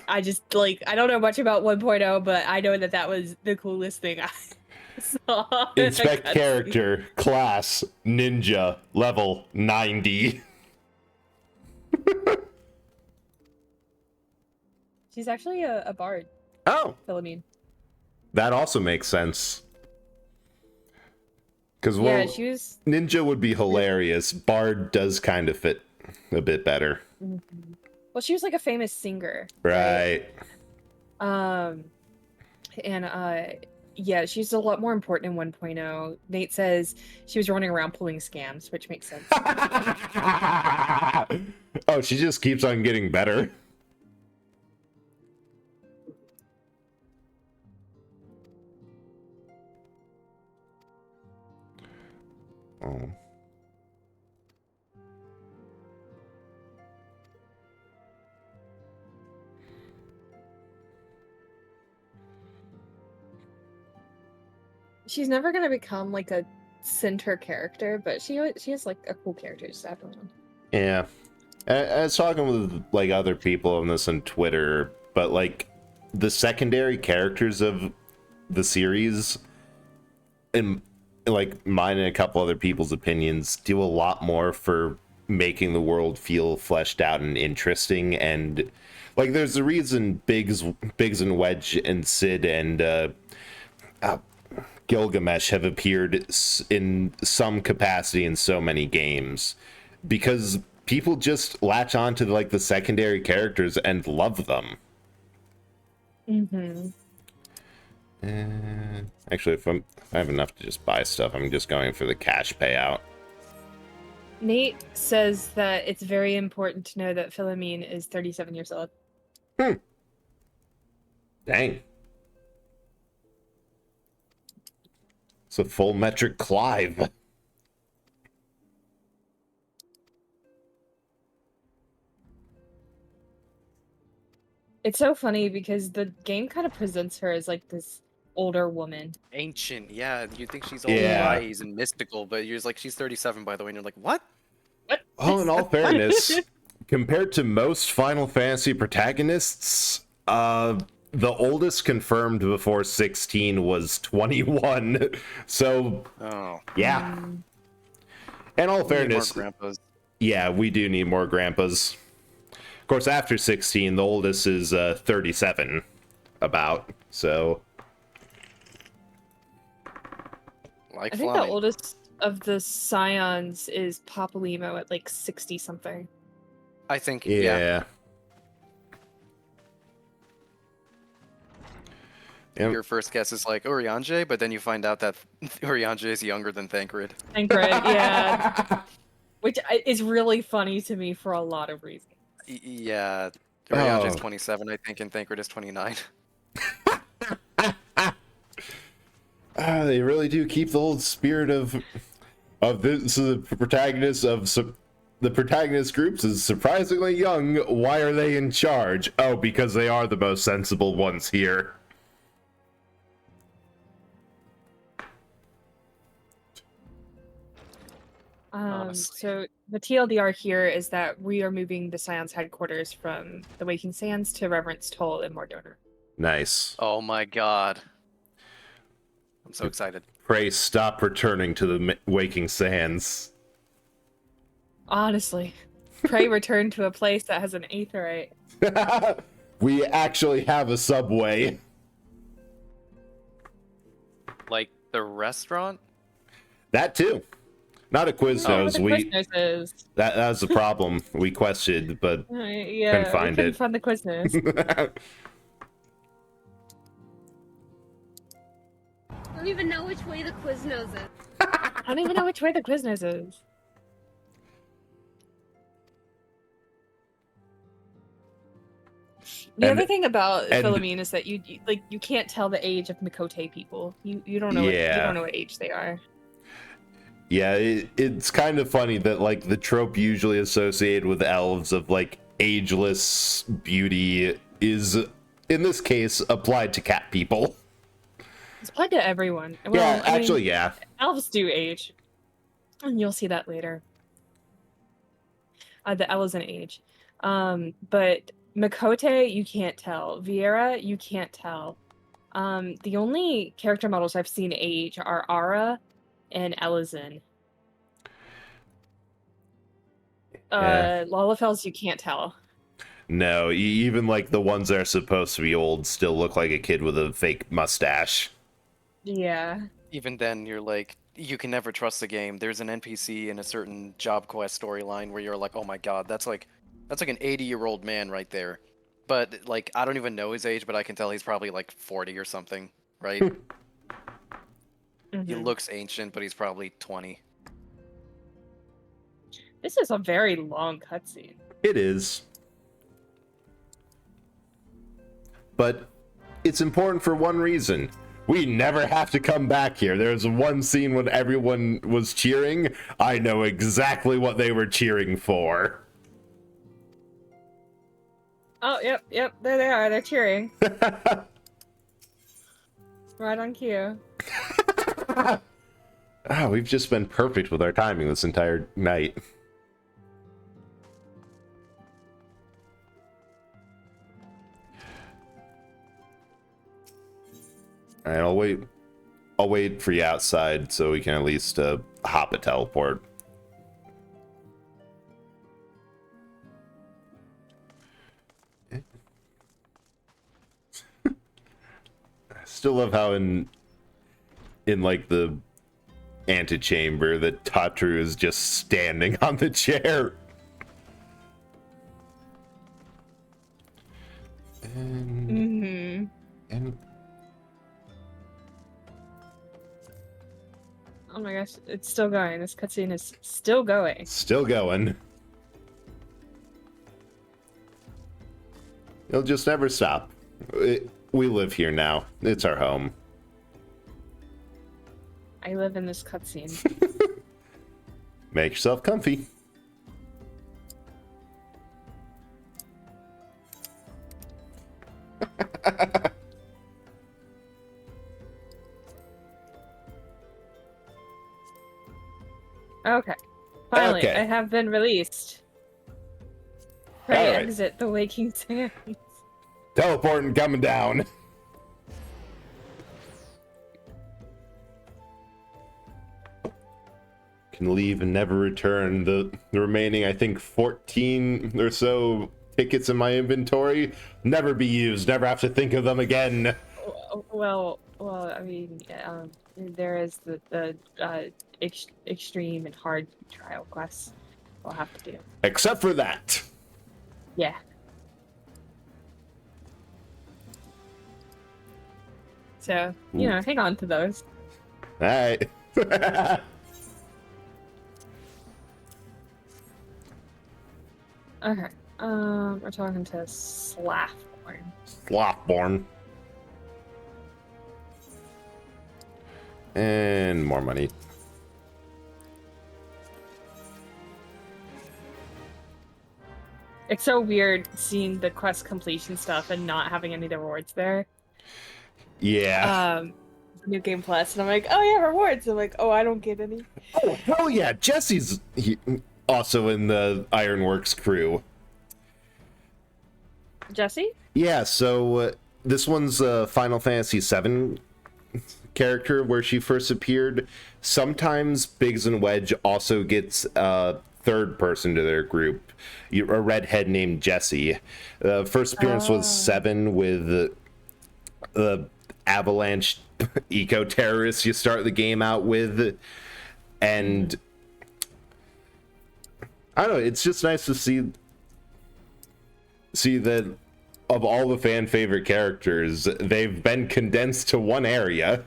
I just like, I don't know much about 1.0, but I know that was the coolest thing I saw. Inspect character, class, ninja, level 90. She's actually a bard. Oh, Philomene. that also makes sense. Because, Yeah, she was... ninja would be hilarious. Bard does kind of fit a bit better. Mm-hmm. Well, she was like a famous singer. Right. And Yeah, she's a lot more important in 1.0. Nate says she was running around pulling scams, which makes sense. Oh, she just keeps on getting better. Oh. She's never gonna become like a center character, but she has like a cool character just to have around. Yeah. I was talking with like other people on this on Twitter, but like the secondary characters of the series, and like mine and a couple other people's opinions, do a lot more for making the world feel fleshed out and interesting. And like there's a reason Biggs and Wedge and Sid and Gilgamesh have appeared in some capacity in so many games, because people just latch on to like the secondary characters and love them. Mm-hmm. Actually, if I have enough to just buy stuff, I'm just going for the cash payout. Nate says that it's very important to know that Philomene is 37 years old. Dang. It's a full metric Clive. It's so funny because the game kind of presents her as like this older woman. Ancient, yeah. You think she's all Yeah. wise and mystical, but you're just like, she's 37, by the way, and you're like, what? What? Oh, in all fairness, compared to most Final Fantasy protagonists, the oldest confirmed before 16 was 21. So, Oh. yeah. In all We need more fairness, grandpas. yeah, we do need more grandpas. Of course, after 16, the oldest is 37, about. So, Like I think Flying. the oldest of the Scions is Papalymo at like 60 something. I think, yeah. yeah. Yep. Your first guess is like Urianger, but then you find out that Urianger is younger than Thancred. Thancred, yeah. Which is really funny to me for a lot of reasons. Yeah. Urianger is Oh. 27, I think, and Thancred is 29. They really do keep the old spirit of this. The protagonist of the protagonist groups is surprisingly young. Why are they in charge? Oh, because they are the most sensible ones here. Honestly. So the TLDR here is that we are moving the Scion's headquarters from the Waking Sands to Reverence Toll in Mordor. Nice. Oh my god. I'm so excited. Pray stop returning to the Waking Sands. Honestly, pray return to a place that has an aetheryte. We actually have a subway. Like the restaurant? That too. Not a Quiznos. That was the problem. We questioned, but yeah, couldn't find we couldn't it. find the Quiznos. I don't even know which way the Quiznos is. I don't even know which way the Quiznos is. The other thing about Philomene is that you can't tell the age of Mikote people. You don't know you don't know what age they are. Yeah, it's kind of funny that like the trope usually associated with elves of like ageless beauty is in this case applied to cat people. It's applied to everyone. Well, Yeah, I actually, mean, yeah. Elves do age, and you'll see that later. The elves age, but Mikote you can't tell. Viera you can't tell. The only character models I've seen age are Ara and Elizin. Lalafels you can't tell. No, even like the ones that are supposed to be old still look like a kid with a fake mustache. Yeah. Even then, you're like, you can never trust the game. There's an NPC in a certain job quest storyline where you're like, oh my god, that's like an 80-year-old man right there. But like, I don't even know his age, but I can tell he's probably like 40 or something, right? He Mhm. looks ancient, but he's probably 20. This is a very long cutscene. It is. But it's important for one reason. We never have to come back here. There's one scene when everyone was cheering. I know exactly what they were cheering for. Oh, yep. There they are. They're cheering. Right on cue. We've just been perfect with our timing this entire night. Alright, I'll wait for you outside so we can at least hop a teleport. I still love how in like the antechamber that Tatru is just standing on the chair. And Oh my gosh, it's still going. This cutscene is still going. Still going. It'll just never stop. We live here now. It's our home. I live in this cutscene. Make yourself comfy. Okay. Finally, Okay. I have been released. Pray All right. exit the waking sands. Teleporting coming down. Can leave and never return. The remaining, I think, 14 or so tickets in my inventory never be used. Never have to think of them again. Well, I mean, there is the extreme and hard trial quests we'll have to do. Except for that. Yeah. So, you know, hang on to those. All right. Okay. We're talking to Slathborn. Slothborn. And more money. It's so weird seeing the quest completion stuff and not having any of the rewards there. Yeah. New Game Plus, and I'm like, oh yeah, rewards. I'm like, oh, I don't get any. Oh, hell yeah. Jesse's also in the Ironworks crew. Jesse? Yeah, so this one's a Final Fantasy VII character where she first appeared. Sometimes Biggs and Wedge also gets a third person to their group, a redhead named Jessie. First appearance was 7 with the Avalanche eco-terrorists you start the game out with. And I don't know, it's just nice to see that of all the fan favorite characters, they've been condensed to one area.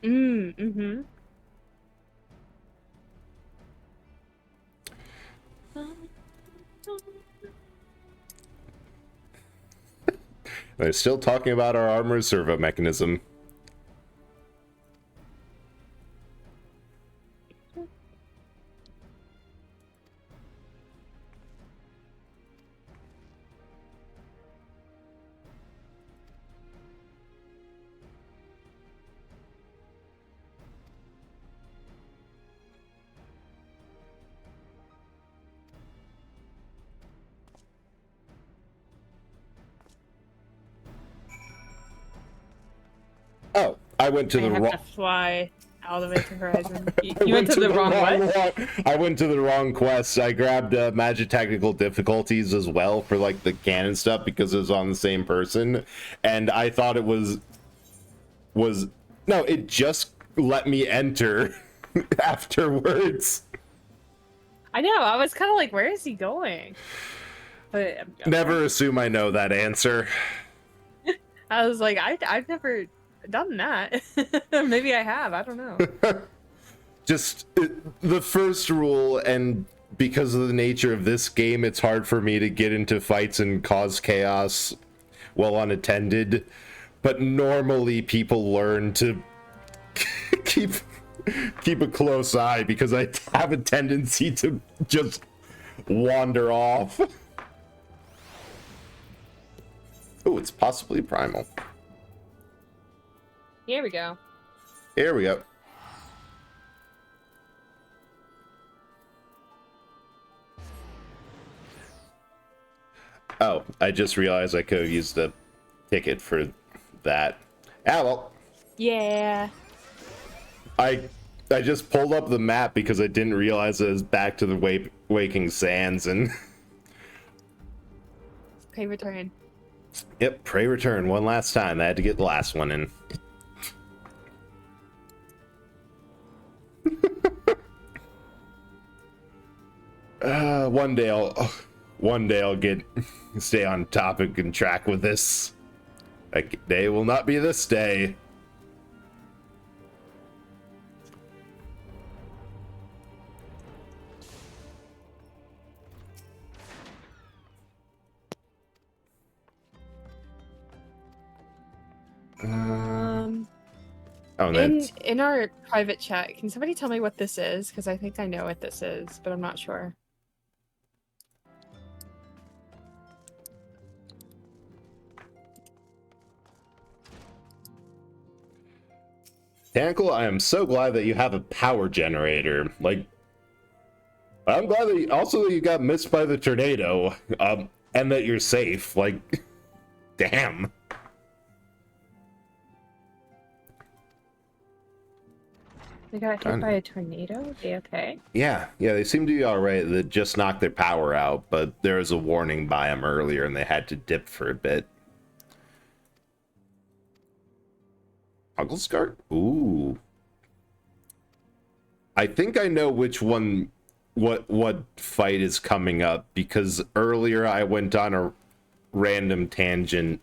Mm-hmm. They're still talking about our armor servo mechanism. Oh, I went to I the have wrong. to fly all the way to Horizon. You went to the wrong one? I went to the wrong quest. I grabbed Magic Technical Difficulties as well for like the canon stuff because it was on the same person, and I thought it was no. It just let me enter afterwards. I know. I was kind of like, where is he going? But Never assume I know that answer. I was like, I've never done that. Maybe I have. I don't know. Just the first rule, and because of the nature of this game, it's hard for me to get into fights and cause chaos well unattended. But normally people learn to keep a close eye because I have a tendency to just wander off. Oh, it's possibly primal. Here we go. Here we go. Oh, I just realized I could have used the ticket for that. Ah, well. Yeah. I just pulled up the map because I didn't realize it was back to the Waking Sands, and Okay, return. yep, pray return one last time. I had to get the last one in. One day I'll stay on topic and track with this. Like, day will not be this day. Oh, In our private chat, can somebody tell me what this is? Because I think I know what this is, but I'm not sure. Tanacle, I am so glad that you have a power generator. Like, I'm glad that that you got missed by the tornado, and that you're safe. Like, damn. They got hit by a tornado? They okay? Yeah, they seem to be alright. They just knocked their power out, but there was a warning by them earlier and they had to dip for a bit. Uncle Scar? Ooh. I think I know which one, what fight is coming up, because earlier I went on a random tangent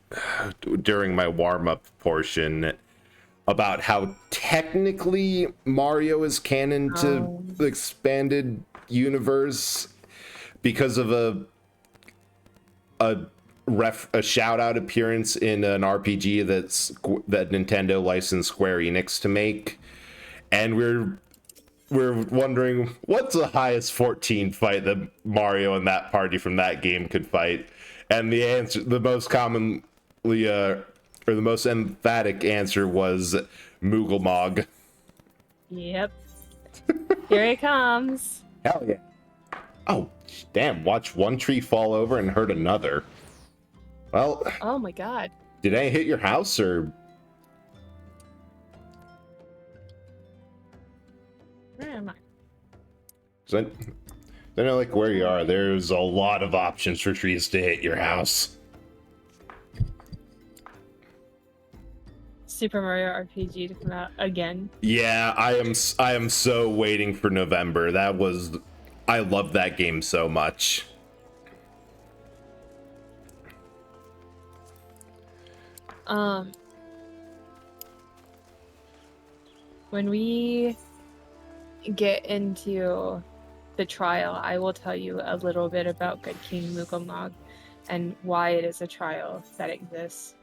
during my warm-up portion about how technically Mario is canon to the expanded universe because of a shout-out appearance in an RPG that Nintendo licensed Square Enix to make, and we're wondering what's the highest 14 fight that Mario and that party from that game could fight, and the answer, the most commonly or the most emphatic answer was Moogle Yep. Here it comes. Hell yeah. Oh, damn, watch one tree fall over and hurt another. Well, Oh my god. did I hit your house, or... Where am I? I know, like, where you are, there's a lot of options for trees to hit your house. Super Mario RPG to come out again. Yeah, I am so waiting for November. I love that game so much. When we get into the trial, I will tell you a little bit about Good King Moogle and why it is a trial that exists.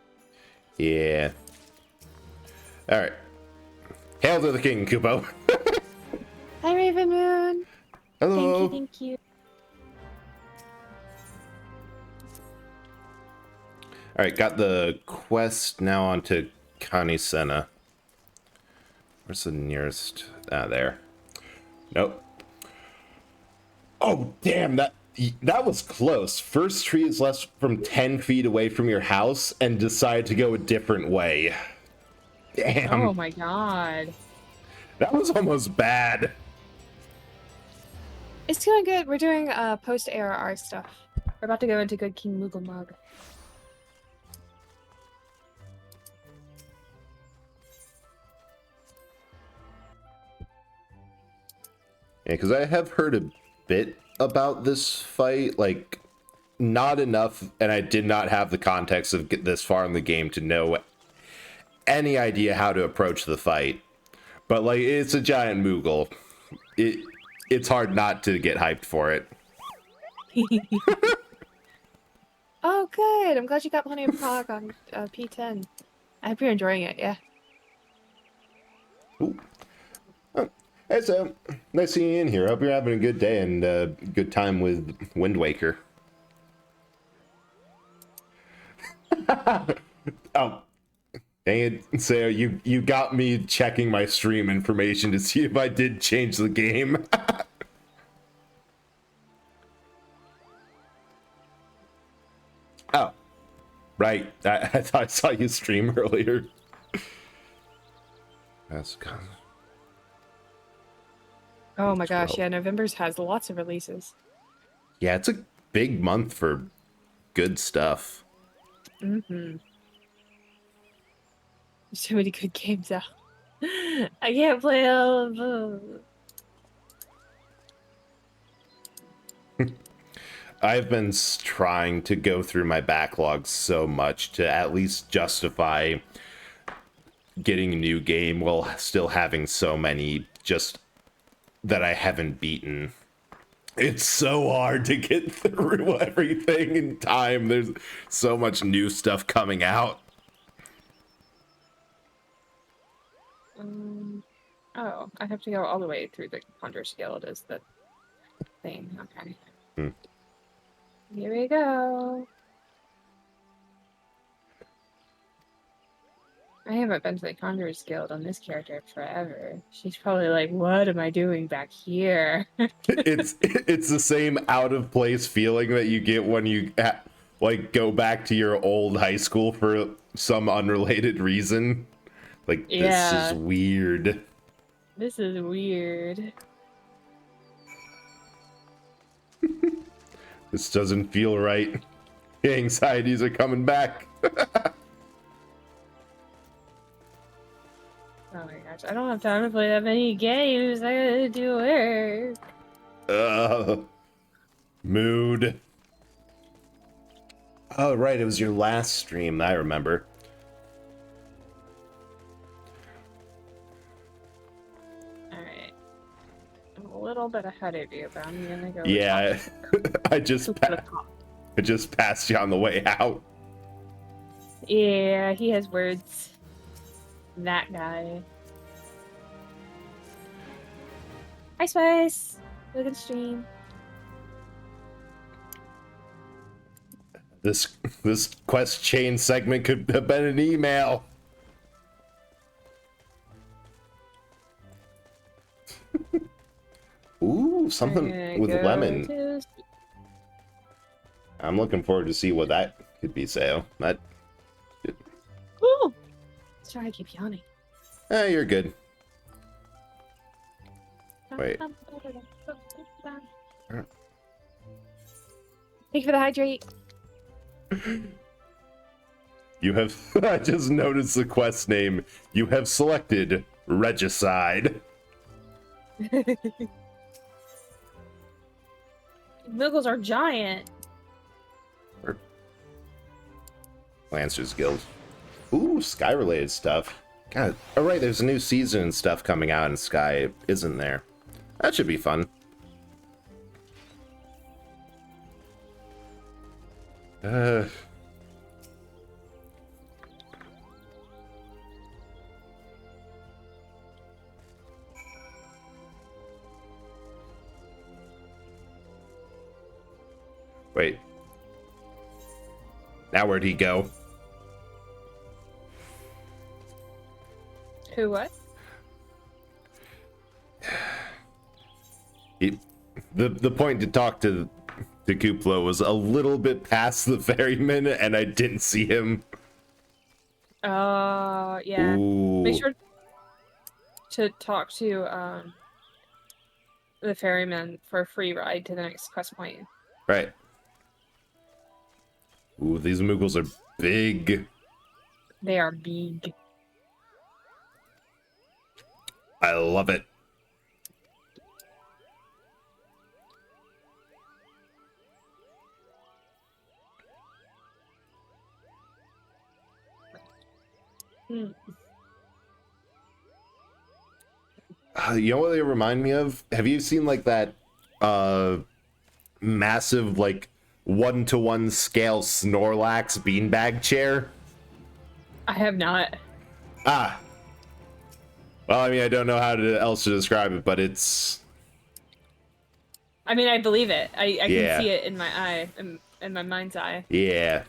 Yeah. Alright. Hail to the king, Kupo. Hi, Raven Moon. Hello. Thank you. Alright, got the quest now onto Kanisena. Where's the nearest? Ah, there. Nope. Oh, damn, that was close. First tree is less from 10 feet away from your house and decide to go a different way. Damn. Oh my god. That was almost bad. It's doing good. We're doing post ARR stuff. We're about to go into Good King Moogle. Yeah, because I have heard a bit about this fight, like, not enough, and I did not have the context of get this far in the game to know any idea how to approach the fight. But like, it's a giant Moogle. It's hard not to get hyped for it. Oh, good. I'm glad you got plenty of prog on P10. I hope you're enjoying it. Yeah. Ooh. Oh, hey, so nice seeing you in here. Hope you're having a good day and good time with Wind Waker. Oh, dang it, so you got me checking my stream information to see if I did change the game. Oh, right. I thought I saw you stream earlier. That's kind of... Oh my gosh, yeah, November's has lots of releases. Yeah, it's a big month for good stuff. Mm-hmm. So many good games out. I can't play all of them. I've been trying to go through my backlog so much to at least justify getting a new game while still having so many just that I haven't beaten. It's so hard to get through everything in time. There's so much new stuff coming out. Oh, I have to go all the way through the Conjurer's Guild is the thing. Okay. Here we go. I haven't been to the Conjurer's Guild on this character forever. She's probably like, what am I doing back here? It's the same out of place feeling that you get when you like go back to your old high school for some unrelated reason. Like, Yeah. this is weird. This is weird. This doesn't feel right. The anxieties are coming back. Oh my gosh, I don't have time to play that many games. I gotta do work. Mood. Oh, right, it was your last stream, I remember. Alright. I'm a little bit ahead of you, but I'm gonna go. Yeah, I just passed you on the way out. Yeah, he has words. That guy. Hi, Spice. Look at the stream. This quest chain segment could have been an email. Ooh, something with lemon. I'm looking forward to see what that could be, Sayo. That. Ooh! Sorry, I keep yawning. You're good. Wait. Thank you for the hydrate. You have. I just noticed the quest name. You have selected Regicide. Muggles are giant. Lancer's Guild. Ooh, Sky related stuff. God, oh right, there's a new season and stuff coming out in Sky, isn't there? That should be fun. Wait. Now where'd he go? Who, what? The point to talk to Kuplo was a little bit past the ferryman, and I didn't see him. Yeah. Ooh. Make sure to talk to the ferryman for a free ride to the next quest point. Right. Ooh, these Moogles are big. They are big. I love it. Mm. You know what they remind me of? Have you seen like that massive like 1-to-1 scale Snorlax beanbag chair? I have not. Ah. Well, I mean, I don't know how else to describe it, but it's... I mean, I believe it. I can Yeah. see it in my eye, in my mind's eye. Yeah.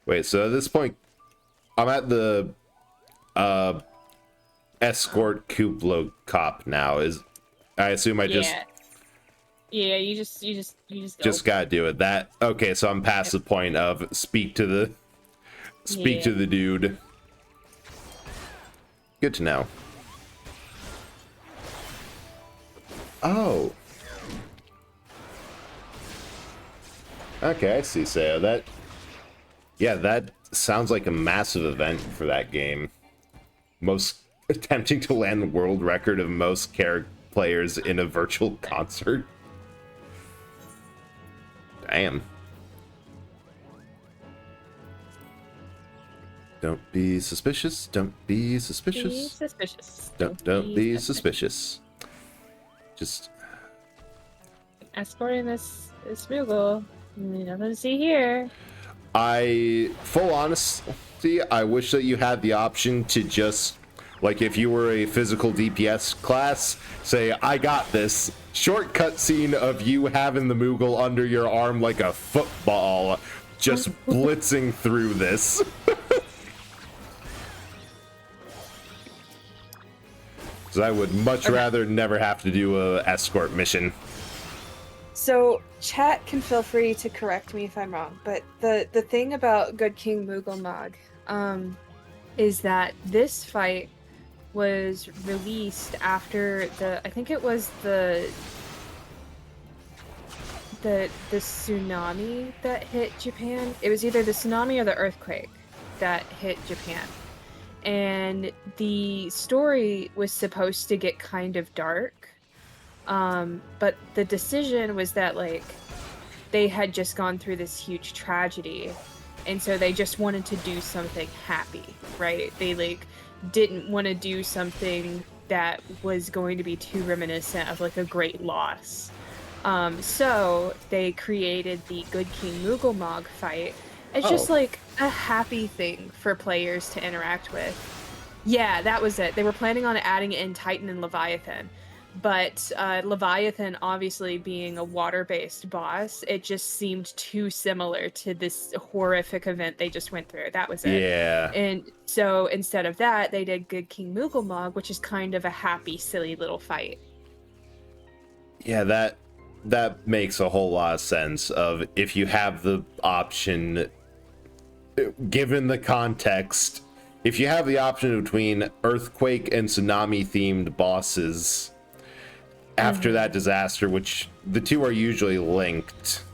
Wait, so at this point, I'm at the escort Kuplo cop now. I assume I just Yeah, you just go. gotta do it. That okay, so I'm past the point of speak to the dude. Good to know. Oh. Okay, I see, Sayo. That sounds like a massive event for that game. Most attempting to land the world record of most character players in a virtual concert. Damn. Don't be suspicious. Don't be suspicious. Be suspicious. Don't be suspicious. Just escorting this Moogle. Nothing to see here. full honesty, I wish that you had the option to just, like, if you were a physical DPS class, say, I got this. Shortcut scene of you having the Moogle under your arm like a football, just blitzing through this. Because I would much rather never have to do a escort mission. So, chat can feel free to correct me if I'm wrong, but the thing about Good King Moogle Mog is that this fight was released after I think it was the tsunami that hit Japan. It was either the tsunami or the earthquake that hit Japan. And the story was supposed to get kind of dark. But the decision was that, like, they had just gone through this huge tragedy, and so they just wanted to do something happy, right? They, like, didn't want to do something that was going to be too reminiscent of, like, a great loss. So they created the Good King Moogle Mog fight as just, like, a happy thing for players to interact with. Yeah, that was it. They were planning on adding in Titan and Leviathan. But Leviathan, obviously being a water-based boss, it just seemed too similar to this horrific event they just went through. That was it. Yeah. And so instead of that, they did Good King Moogle Mog, which is kind of a happy, silly little fight. Yeah, that makes a whole lot of sense. Of if you have the option, given the context, if you have the option between earthquake and tsunami themed bosses after that disaster, which the two are usually linked,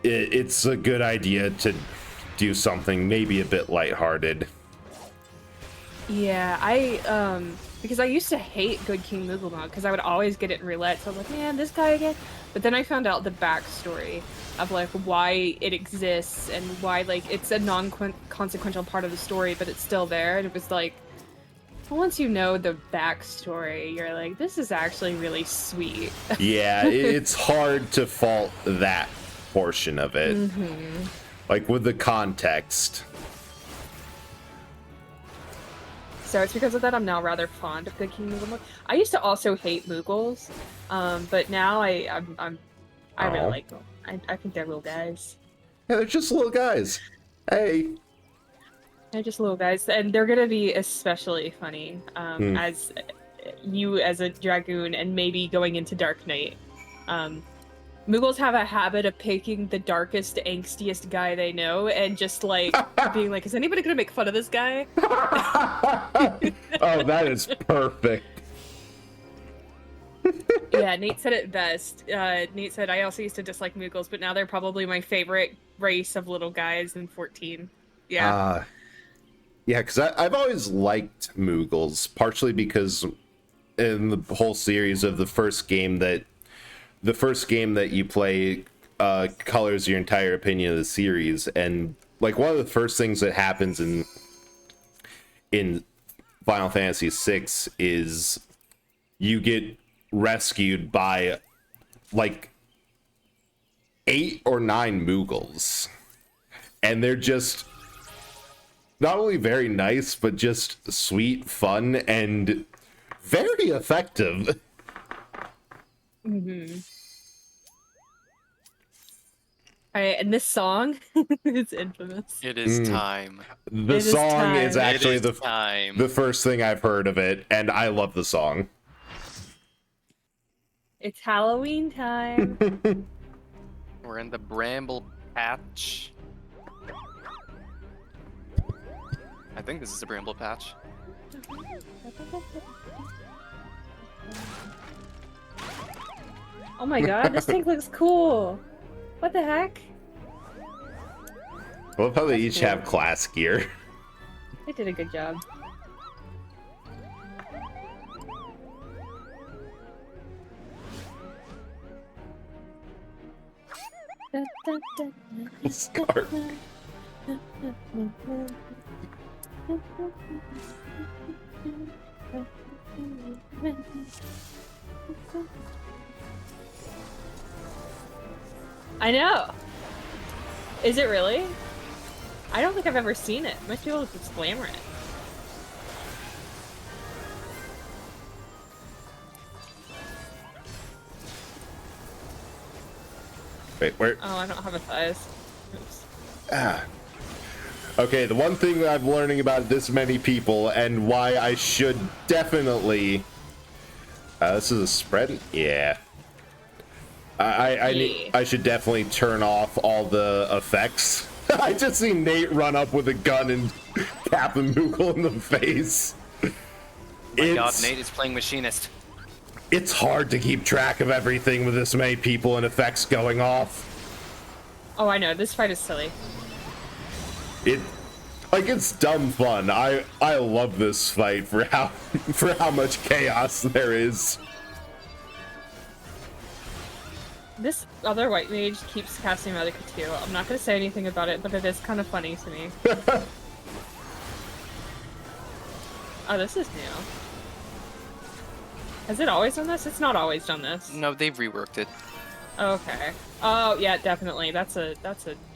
it's a good idea to do something maybe a bit lighthearted. Yeah, because I used to hate Good King Moogle Mog because I would always get it in roulette. So I was like, man, this guy again. But then I found out the backstory of, like, why it exists and why, like, it's a non-consequential part of the story, but it's still there. And it was like, once you know the backstory, you're like, this is actually really sweet. Yeah, it's hard to fault that portion of it. Like, with the context. So it's because of that I'm now rather fond of Good King Moogle Mog. I used to also hate Moogles, but now I really like them. I think they're little guys. Yeah, they're just little guys. Hey. They're just little guys, and they're gonna be especially funny as you as a dragoon, and maybe going into Dark Knight. Moogles have a habit of picking the darkest, angstiest guy they know, and just like being like, "Is anybody gonna make fun of this guy?" Oh, that is perfect. Yeah, Nate said it best. Nate said, I also used to dislike Moogles, but now they're probably my favorite race of little guys in 14. Yeah. Yeah, because I've always liked Moogles, partially because in the whole series of the first game that you play colors your entire opinion of the series, and like one of the first things that happens in Final Fantasy VI is you get rescued by like 8 or 9 Moogles, and they're just not only very nice but just sweet, fun, and very effective. Mm-hmm. All right, and this song is infamous. It is time. The It is song is time. actually It is time. the first thing I've heard of it, and I love the song. It's Halloween time. We're in the bramble patch. I think this is a bramble patch. Oh my god, this tank looks cool. What the heck? I love how they each cool. have class gear. They did a good job. Scarf. I know. Is it really? I don't think I've ever seen it. Most people just glamour it. Wait, where? Oh, I don't have a size. Oops. Okay, the one thing that I'm learning about this many people and why I should definitely... this is a spread? Yeah. I should definitely turn off all the effects. I just see Nate run up with a gun and cap a Moogle in the face. My god, Nate is playing Machinist. It's hard to keep track of everything with this many people and effects going off. Oh, I know. This fight is silly. It's dumb fun. I love this fight for how much chaos there is. This other white mage keeps casting Medica too. I'm not going to say anything about it, but it is kind of funny to me. Oh, this is new. Has it always done this? It's not always done this. No, they've reworked it. Okay. Oh, yeah, definitely. That's a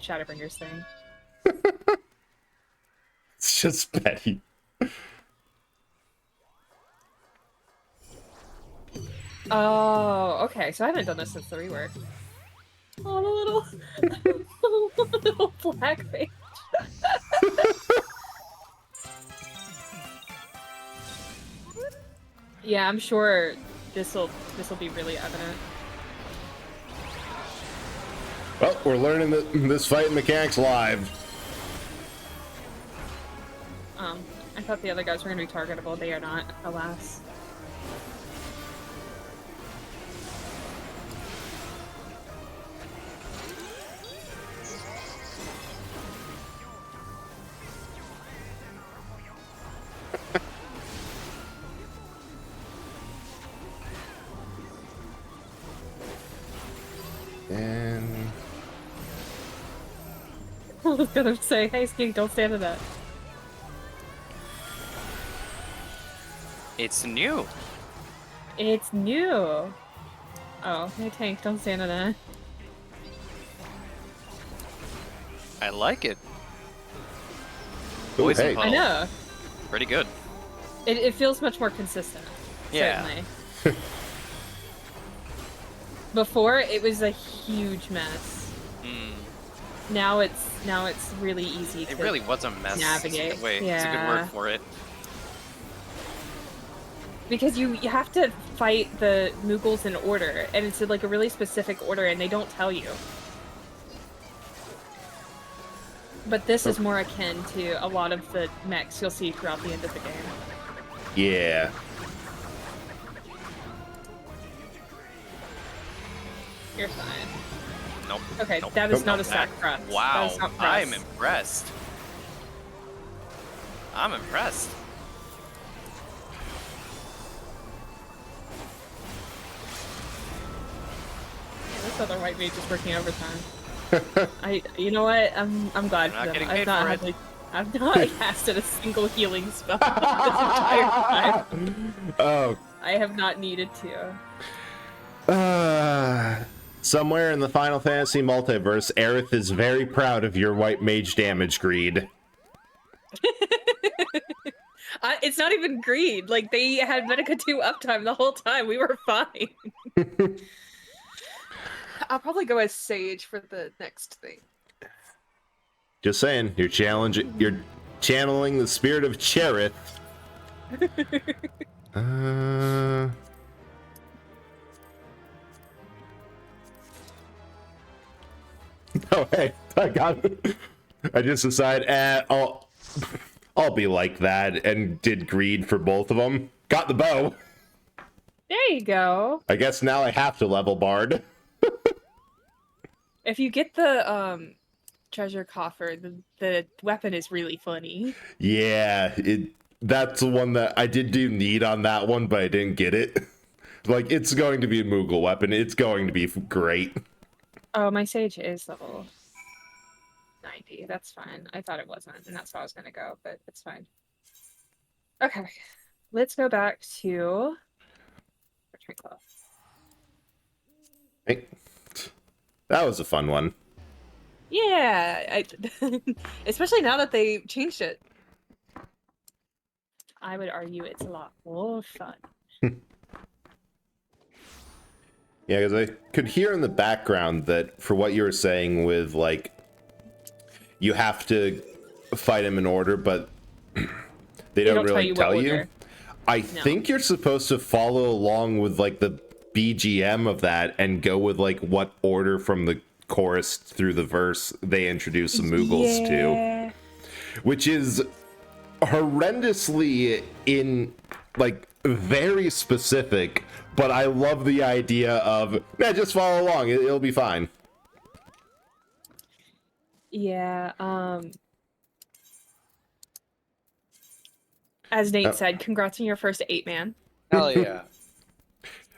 Shadowbringers thing. It's just petty. Oh, okay. So I haven't done this since the rework. Oh, the little black face. Yeah, I'm sure this'll be really evident. Well, we're learning this fight mechanics live. I thought the other guys were gonna be targetable. They are not, alas. And I was gonna say, hey, Skink, don't stand in that. It's new. It's new. Oh, hey, Tank, don't stand in that. I like it. Ooh, Voice hey. involved. I know. Pretty good. It feels much more consistent. Yeah. Certainly. Before, it was a huge mess. Mm. Now it's really easy to It really was a mess. navigate. It's a good way. It's a good Yeah. word for it. Because you have to fight the Moogles in order, and it's like a really specific order, and they don't tell you. But this is more akin to a lot of the mechs you'll see throughout the end of the game. yeah. You're fine. Nope. Okay, Nope. that is Nope. not a That- stack press. Wow. That is not press. I'm impressed. I'm impressed. Yeah, this other white mage is working overtime. You know what? I'm glad You're for not them. getting I've paid not for had it. like I've not casted a single healing spell this entire time. Oh. I have not needed to. Somewhere in the Final Fantasy multiverse, Aerith is very proud of your white mage damage greed. It's not even greed. Like, they had Medica 2 uptime the whole time. We were fine. I'll probably go as Sage for the next thing. Just saying, you're channeling the spirit of Cherith. Oh, hey, I just decided, I'll be like that, and did greed for both of them. Got the bow. There you go. I guess now I have to level Bard. If you get the treasure coffer, the weapon is really funny. Yeah, that's the one that I did do need on that one, but I didn't get it. Like, it's going to be a Moogle weapon. It's going to be great. Oh, my Sage is level 90. That's fine. I thought it wasn't, and that's how I was gonna go, but it's fine. Okay, let's go back to Return Club. Hey, that was a fun one. Yeah, especially now that they changed it. I would argue it's a lot more fun. Yeah, because I could hear in the background that for what you were saying with, like, you have to fight him in order, but they don't really tell you. I think you're supposed to follow along with, like, the BGM of that and go with, like, what order from the chorus through the verse they introduce the Moogles to. Which is horrendously very specific, but I love the idea of, just follow along, it'll be fine. Yeah, as Nate said, congrats on your first 8-man. Hell yeah.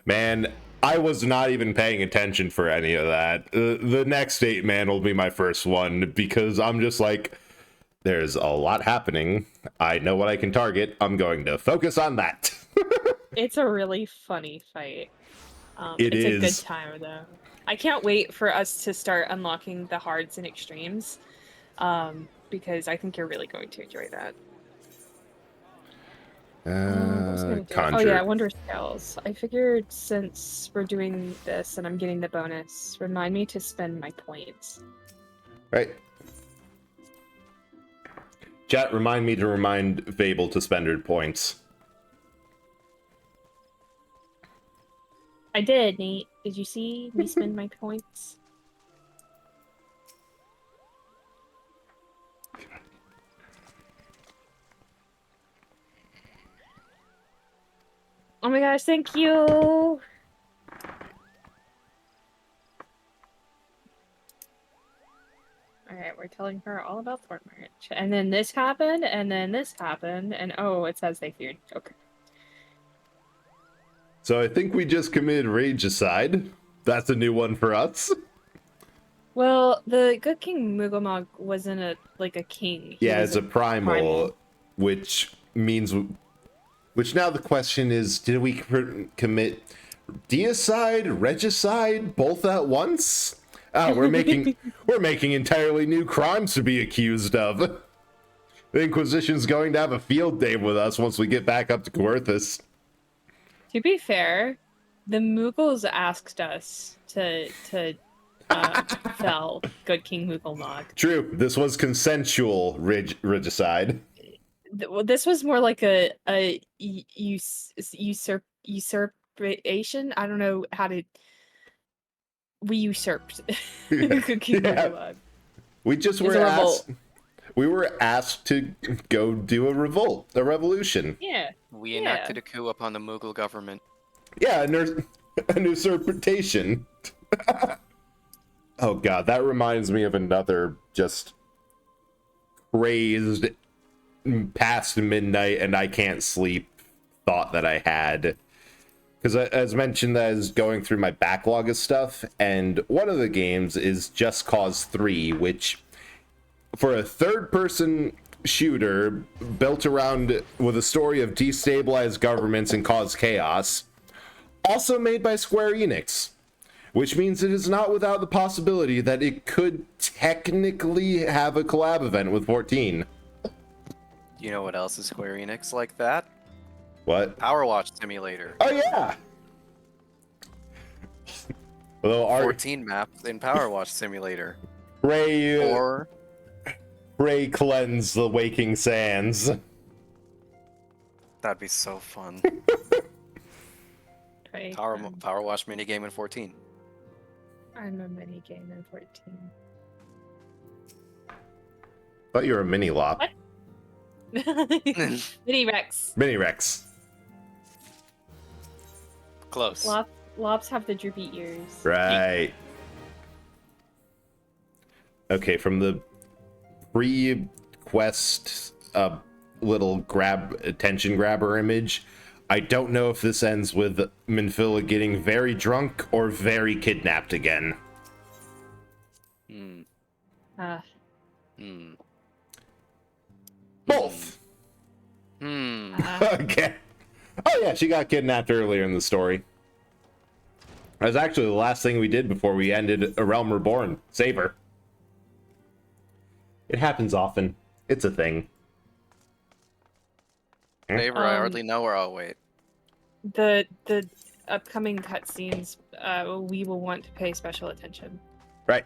Man, I was not even paying attention for any of that. The next 8-man will be my first one, because I'm just like, there's a lot happening. I know what I can target. I'm going to focus on that. It's a really funny fight. It it's is. a good time, though. I can't wait for us to start unlocking the hards and extremes, because I think you're really going to enjoy that. What was I gonna do? Conjure. Oh yeah, Wonder Scales. I figured since we're doing this and I'm getting the bonus, remind me to spend my points. Right. Chat, remind me to remind Fable to spend her points. I did, Nate. Did you see me spend my points? Oh my gosh, thank you! Alright, we're telling her all about Fort March. And then this happened, and then this happened, and oh, it says they feared. Okay. So I think we just committed Regicide. That's a new one for us. Well, the Good King Mugglemog wasn't a king. He Yeah, was it's a primal, which means... Which now the question is, did we commit deicide, regicide, both at once? Oh, we're making entirely new crimes to be accused of. The Inquisition's going to have a field day with us once we get back up to Coerthas. To be fair, the Muggles asked us to fell Good King Mugglemog. True, this was consensual regicide. This was more like a usurpation. I don't know how to. We usurped Good King Mugglemog. We just were asked. We were asked to go do a revolution. Yeah. We enacted a coup upon the Mughal government. Yeah, an usurpation. Oh god, that reminds me of another just crazed past midnight and I can't sleep thought that I had. because as mentioned, I was going through my backlog of stuff, and one of the games is Just Cause 3, which, for a third-person shooter built around with a story of destabilized governments and cause chaos, also made by Square Enix, which means it is not without the possibility that it could technically have a collab event with 14. You know what else is Square Enix like that? What? Power Watch Simulator. Oh yeah. Although 14 maps in Power Watch Simulator. Ray Or cleanse the waking sands. that'd be so fun. Right. Power Watch minigame in 14. I'm a mini game in 14. Thought you were a mini lop. What? Mini Rex. Mini Rex. Close. Lobs have the droopy ears. Right. Okay, from the pre-quest little attention grabber image, I don't know if this ends with Minfilla getting very drunk or very kidnapped again. Hmm. Hmm. Both. Hmm. Okay. Oh yeah, she got kidnapped earlier in the story. That was actually the last thing we did before we ended A Realm Reborn. Save her. It happens often. It's a thing. Favor, I hardly know her. I'll wait. The upcoming cutscenes, we will want to pay special attention. Right.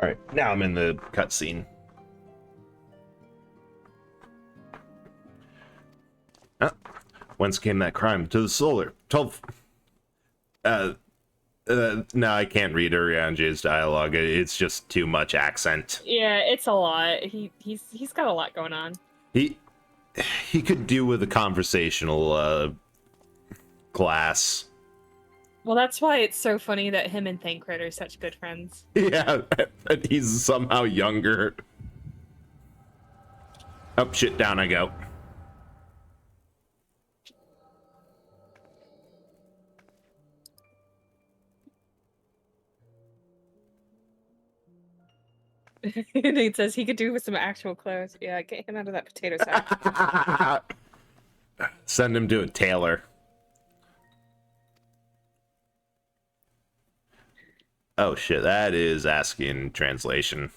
All right, now I'm in the cutscene. Whence came that crime? To the solar. 12. No, I can't read Uriange's dialogue. It's just too much accent. Yeah, it's a lot. He's got a lot going on. He could do with a conversational class. Well, that's why it's so funny that him and Thancred are such good friends. Yeah, and he's somehow younger. Oh, shit, down I go. Nate says he could do with some actual clothes. Yeah, get him out of that potato sack. Send him to a tailor. Oh shit, that is ASCII in translation.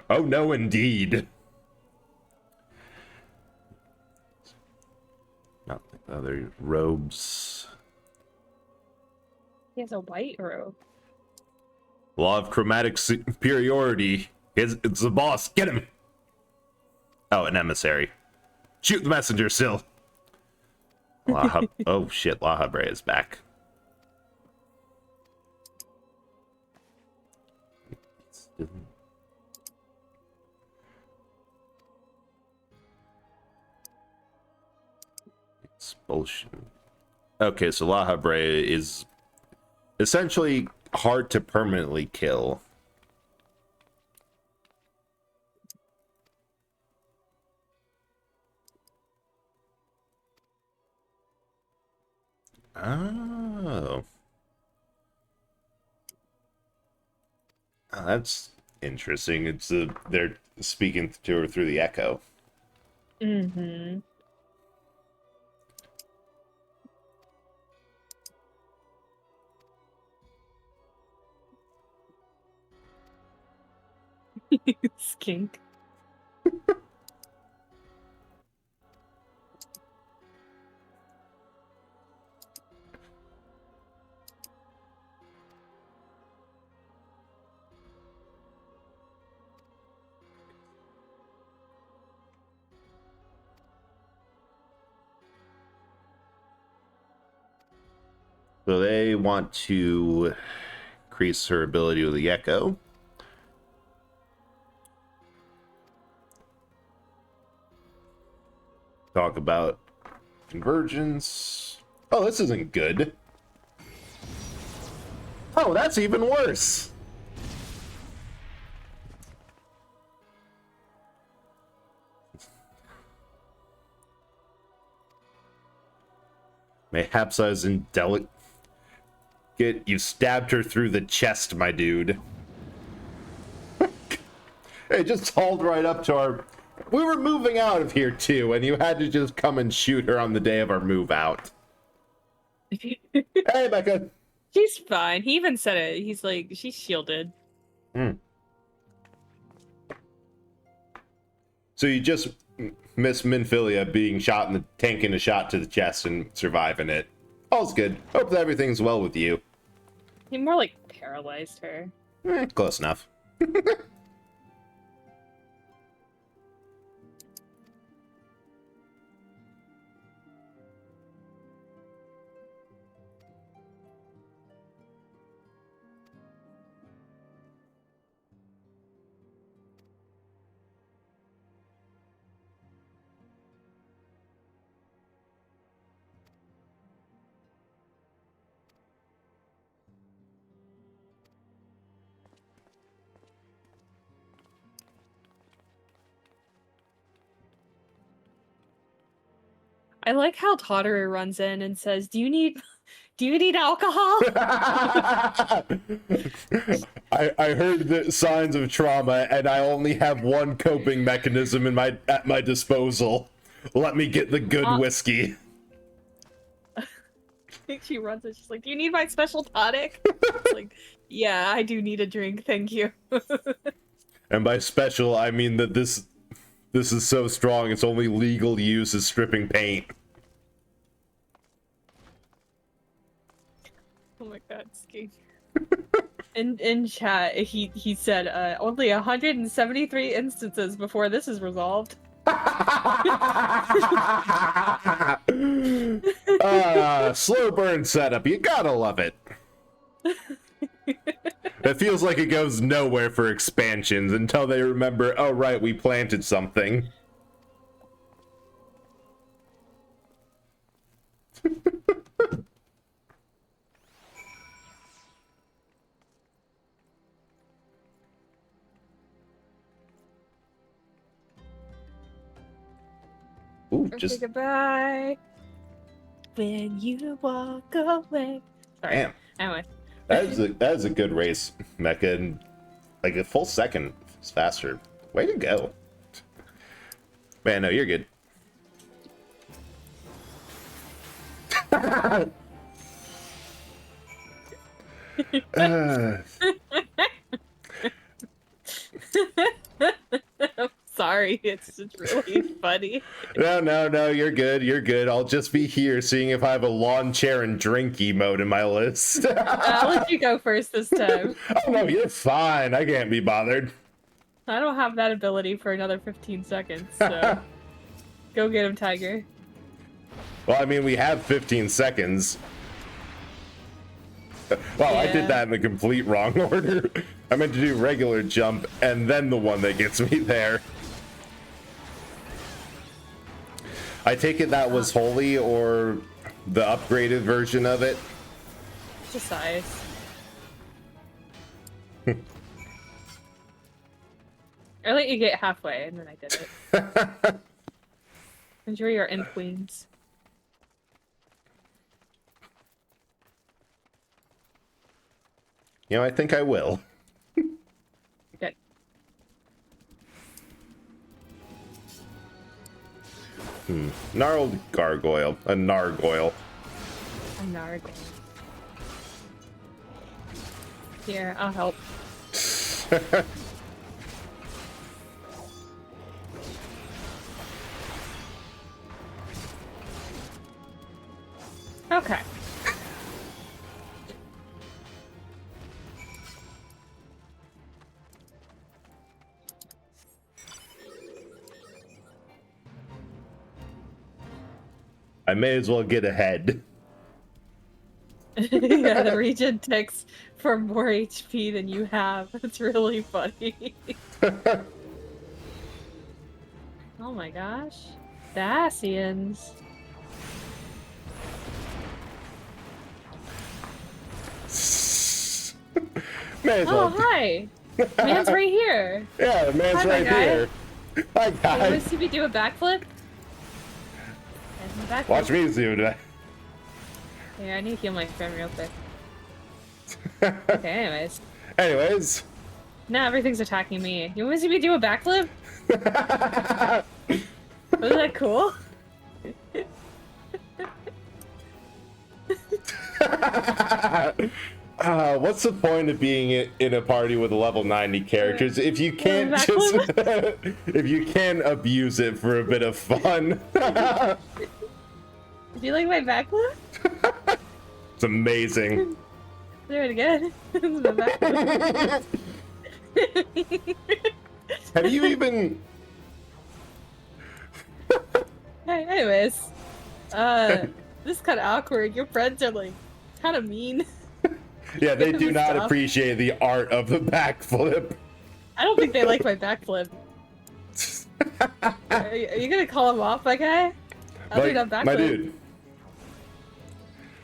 Oh no, indeed. Not the other robes. He has a white robe. Law of chromatic superiority. It's the boss. Get him. Oh, an emissary. Shoot the messenger, Sil. Oh shit, La Habre is back. Expulsion. Okay, so La Habre is essentially hard to permanently kill. Oh. Oh, that's interesting. It's they're speaking to her through the echo. Mm-hmm. Skink. So they want to increase her ability with the Echo. Talk about convergence. Oh, this isn't good. Oh, that's even worse. Mayhaps I was indelicate. You stabbed her through the chest, my dude. It just hauled right up to our... We were moving out of here, too, and you had to just come and shoot her on the day of our move out. Hey, Becca. She's fine. He even said it. He's like, she's shielded. So you just miss Minfilia being shot in the... tanking a shot to the chest and surviving it. All's good. Hope that everything's well with you. He more like paralyzed her. Close enough. I like how Totterer runs in and says, do you need alcohol? I heard the signs of trauma, and I only have one coping mechanism at my disposal. Let me get the good whiskey. I think she runs in, she's like, do you need my special tonic? It's like, yeah, I do need a drink, thank you. And by special, I mean that this is so strong, its only legal use is stripping paint. Oh my god, Ski. In chat, he said, only 173 instances before this is resolved. Slow burn setup, you gotta love it. It feels like it goes nowhere for expansions until they remember, oh right, we planted something. Ooh, just Goodbye. When you walk away. Sorry. damn. Anyway. That is a good race, Mecha, and like a full second is faster. Way to go. Man, no, you're good. I'm sorry, it's just really funny. No, you're good. You're good. I'll just be here seeing if I have a lawn chair and drink emote in my list. I'll let you go first this time. Oh no, you're fine. I can't be bothered. I don't have that ability for another 15 seconds, so go get him, Tiger. Well, I mean, we have 15 seconds. Well, I did that in the complete wrong order. I meant to do regular jump and then the one that gets me there. I take it that was Holy or the upgraded version of it. It's a size. I let you get halfway, and then I did it. Enjoy your end queens. You know, I think I will. Good. Gnarled gargoyle. A nargoyle. A narg. Here, I'll help. Okay. I may as well get ahead. Yeah, the region ticks for more HP than you have. It's really funny. Oh my gosh. The Asians. May as well. Oh, hi. Man's right here. Yeah, the man's Hi, my right guy. here. Hi, Hey, you want guys. to see me do a backflip? There's my backflip. Watch me do that. Yeah, I need to heal my friend real quick. Okay, anyways. Anyways. Now everything's attacking me. You want to see me do a backflip? Wasn't that cool? What's the point of being in a party with level 90 characters if you can't just if you can't abuse it for a bit of fun? Do you like my backflip? It's amazing. Do it again. The backflip. Have you even? Hey, anyways, this is kind of awkward. Your friends are like kind of mean. Yeah, they do not Stop. appreciate the art of the backflip. I don't think they like my backflip. Are you gonna call him off, my guy? I'll do that backflip. My dude.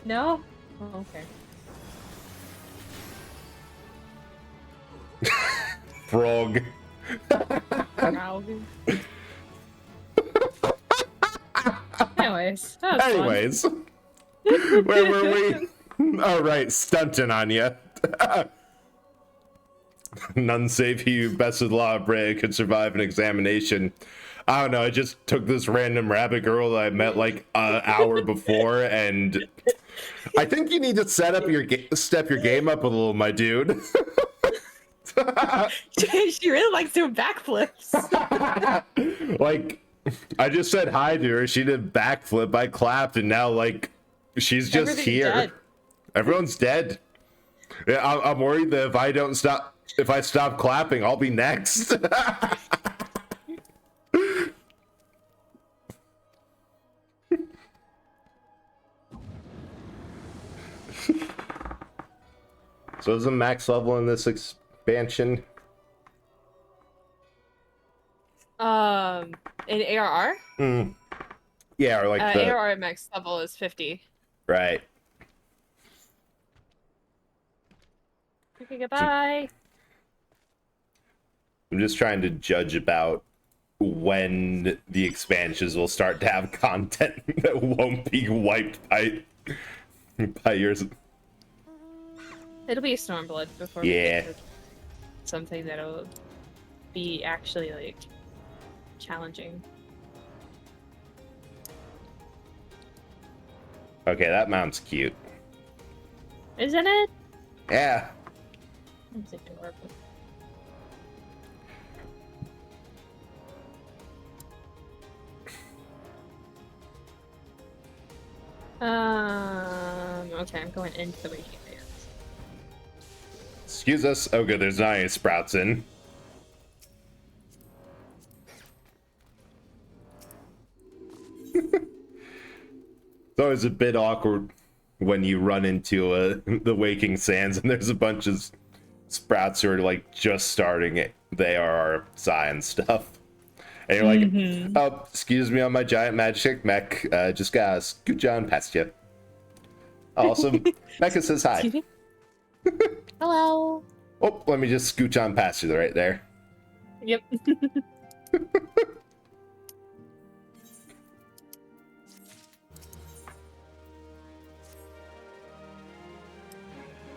No? Oh, okay. Frog. Wow. Anyways, that was fun. Anyways, where were we? Oh, right, stunting on you. None save he who bested law of Brea could survive an examination. I don't know, I just took this random rabbit girl that I met like an hour before, and I think you need to step your game up a little, my dude. She really likes doing backflips. Like, I just said hi to her, she did backflip, I clapped, and now, like, she's just Everything's here. dead. Everyone's dead. Yeah, I'm worried that if I stop clapping, I'll be next. So is the max level in this expansion? In ARR? Yeah, or like the ARR max level is 50. right. Okay, goodbye. I'm just trying to judge about when the expansions will start to have content that won't be wiped by yours. It'll be a Stormblood before Yeah. we get to something that'll be actually like challenging. Okay, that mount's cute. Isn't it? Yeah. It's adorable. Okay, I'm going into the waking dance. Excuse us. Oh, good. There's not any sprouts in. It's always a bit awkward when you run into the Waking Sands and there's a bunch of sprouts who are like just starting it. They are science stuff. And you're like, oh, excuse me on my giant magic mech. Just gotta scooch on past you. Awesome. Mecha says hi. Excuse me? Hello. Oh, let me just scooch on past you right there. Yep.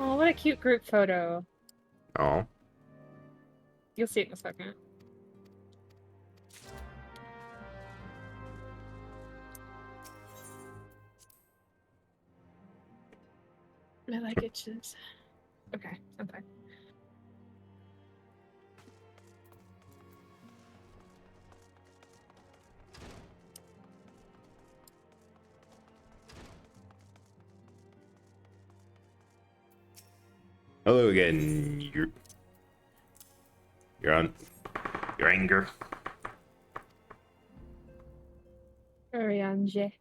Oh, what a cute group photo. Oh. You'll see it in a second. I like itches. Okay, I'm fine. Hello again. You're on your anger. Oriange.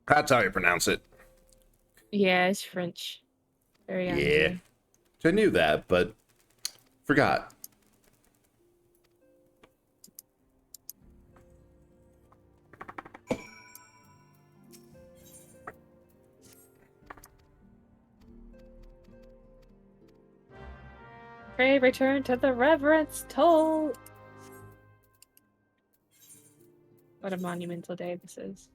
That's how you pronounce it. Yeah, it's French. Very Yeah. angry. I knew that, but forgot. Pray return to the reverence toll. What a monumental day this is.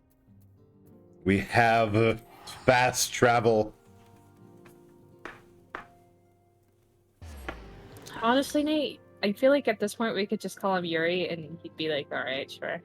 We have fast travel. Honestly, Nate, I feel like at this point we could just call him Yuri and he'd be like, alright, sure.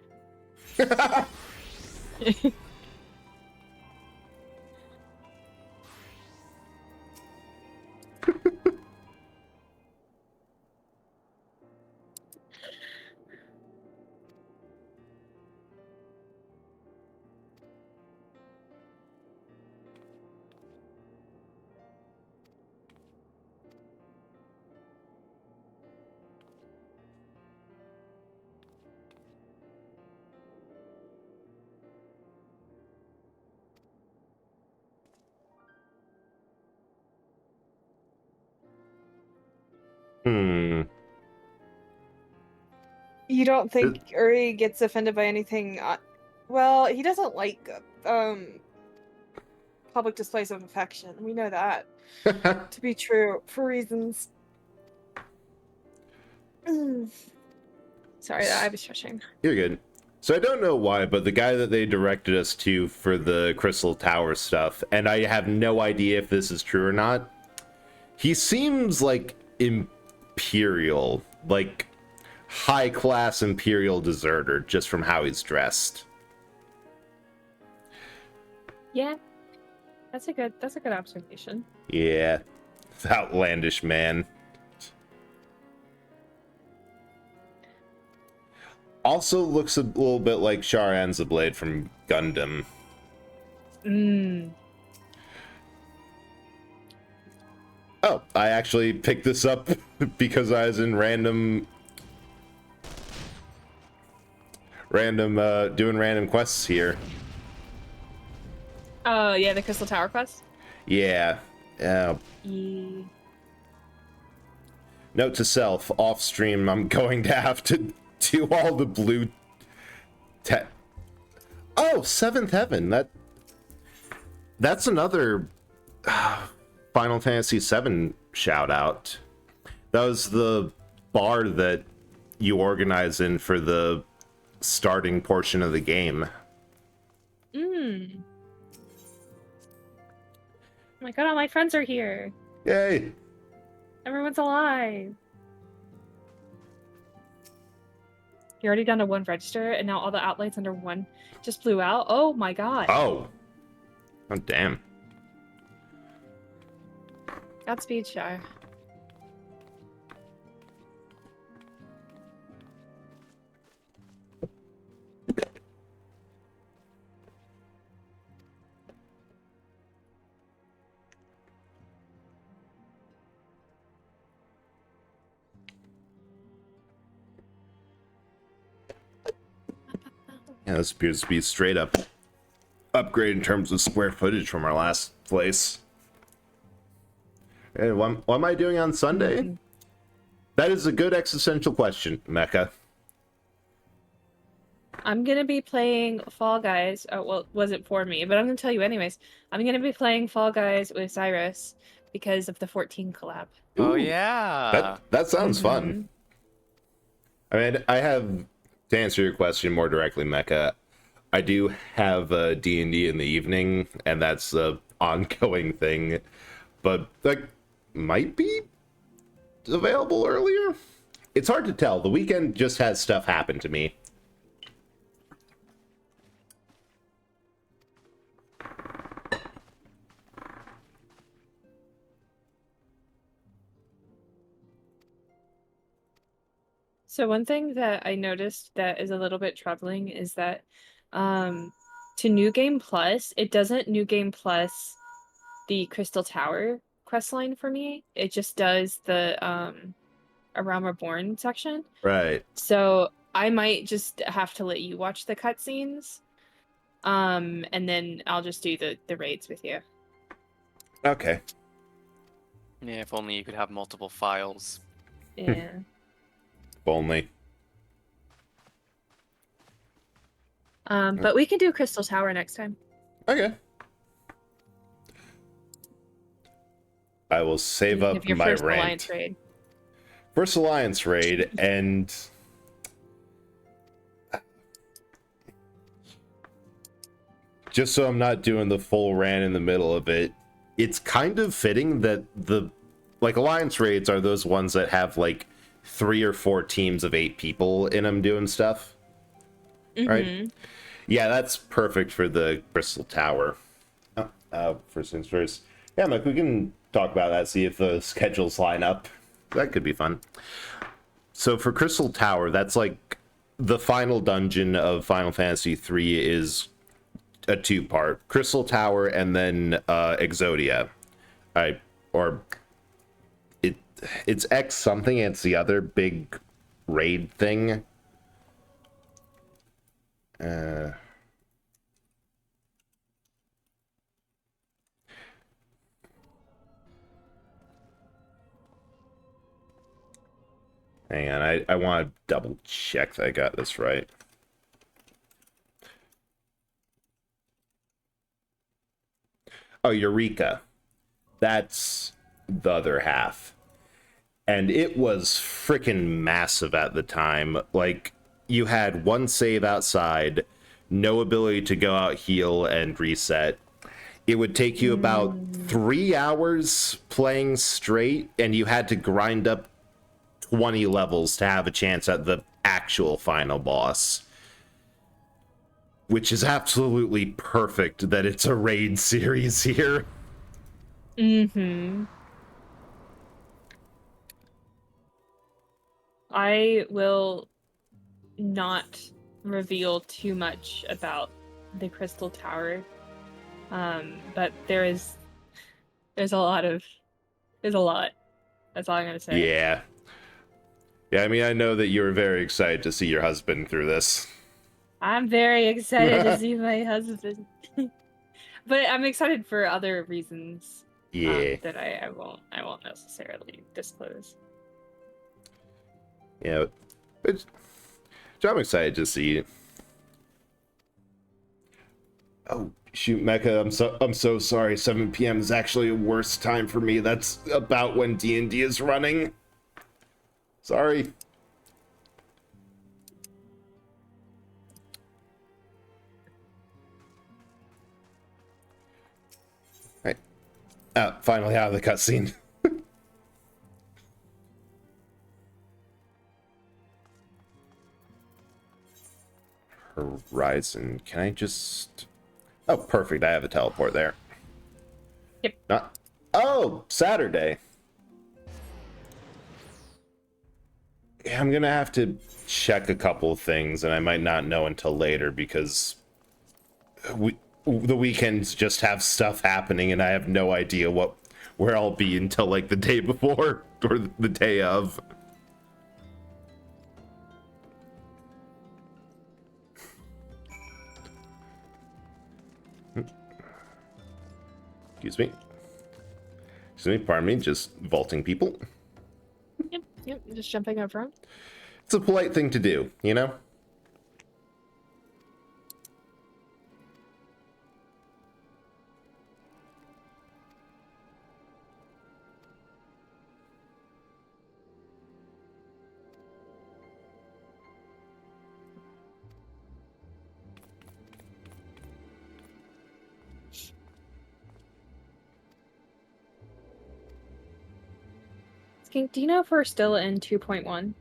Hmm. You don't think Uri gets offended by anything? Well, he doesn't like public displays of affection. We know that to be true for reasons. Sorry, I was stretching. You're good. So I don't know why, but the guy that they directed us to for the Crystal Tower stuff, and I have no idea if this is true or not, he seems like Imperial, like high-class Imperial deserter, just from how he's dressed. Yeah, that's a good observation. Yeah, outlandish man. Also looks a little bit like Char Anzablade from Gundam. Oh, I actually picked this up because I was in random doing random quests here. Oh, yeah, the Crystal Tower quest? Yeah. Yeah. Note to self, off stream, I'm going to have to do all the blue Oh, Seventh Heaven. That's another Final Fantasy VII shout out. That was the bar that you organize in for the starting portion of the game. Oh my god, all my friends are here. Yay! Everyone's alive. You're already down to one register, and now all the outlights under one just blew out. Oh my god. Oh damn. Godspeed, Shire. Yeah, this appears to be straight up upgrade in terms of square footage from our last place. Hey, what am I doing on Sunday? That is a good existential question, Mecca. I'm gonna be playing Fall Guys. Oh, well, it wasn't for me, but I'm gonna tell you anyways. I'm gonna be playing Fall Guys with Cyrus because of the 14 collab. Oh Ooh, yeah. that sounds fun. I mean, I have, to answer your question more directly, Mecca, I do have a D&D in the evening, and that's a ongoing thing, but like might be available earlier. It's hard to tell. The weekend just has stuff happen to me. So one thing that I noticed that is a little bit troubling is that to New Game Plus, it doesn't New Game Plus the Crystal Tower questline for me. It just does the A Realm Reborn section. Right. So I might just have to let you watch the cutscenes. And then I'll just do the raids with you. Okay. Yeah, if only you could have multiple files. Yeah. If only. But we can do Crystal Tower next time. Okay. I will save up If your my first rant. Alliance raid. First Alliance raid, and just so I'm not doing the full rant in the middle of it, it's kind of fitting that the Alliance raids are those ones that have like 3 or 4 teams of 8 people in them doing stuff. Right? Yeah, that's perfect for the Crystal Tower. First things first. Yeah, Mike, we can talk about that, see if the schedules line up. That could be fun. So for Crystal Tower, that's like the final dungeon of Final Fantasy III is a 2-part. Crystal Tower and then Exodia. It's X something, it's the other big raid thing. Hang on, I want to double check that I got this right. Oh, Eureka. That's the other half. And it was freaking massive at the time. Like, you had one save outside, no ability to go out, heal, and reset. It would take you about 3 hours playing straight, and you had to grind up 20 levels to have a chance at the actual final boss. Which is absolutely perfect that it's a raid series here. I will not reveal too much about the Crystal Tower. But there's a lot. That's all I'm gonna say. Yeah. Yeah, I mean, I know that you were very excited to see your husband through this. I'm very excited to see my husband. But I'm excited for other reasons. Yeah. That I won't necessarily disclose. Yeah. Which I'm excited to see. Oh, shoot, Mecha, I'm so sorry. 7 p.m. is actually a worse time for me. That's about when D&D is running. Sorry. Right. Finally out of the cutscene. Horizon. Can I just... Oh, perfect. I have a teleport there. Yep. Not... Oh, Saturday. Yeah, I'm gonna have to check a couple of things, and I might not know until later because the weekends just have stuff happening, and I have no idea where I'll be until like the day before or the day of. Excuse me, pardon me, just vaulting people. Yep, just jumping up front. It's a polite thing to do, you know? Skink, do you know if we're still in 2.1?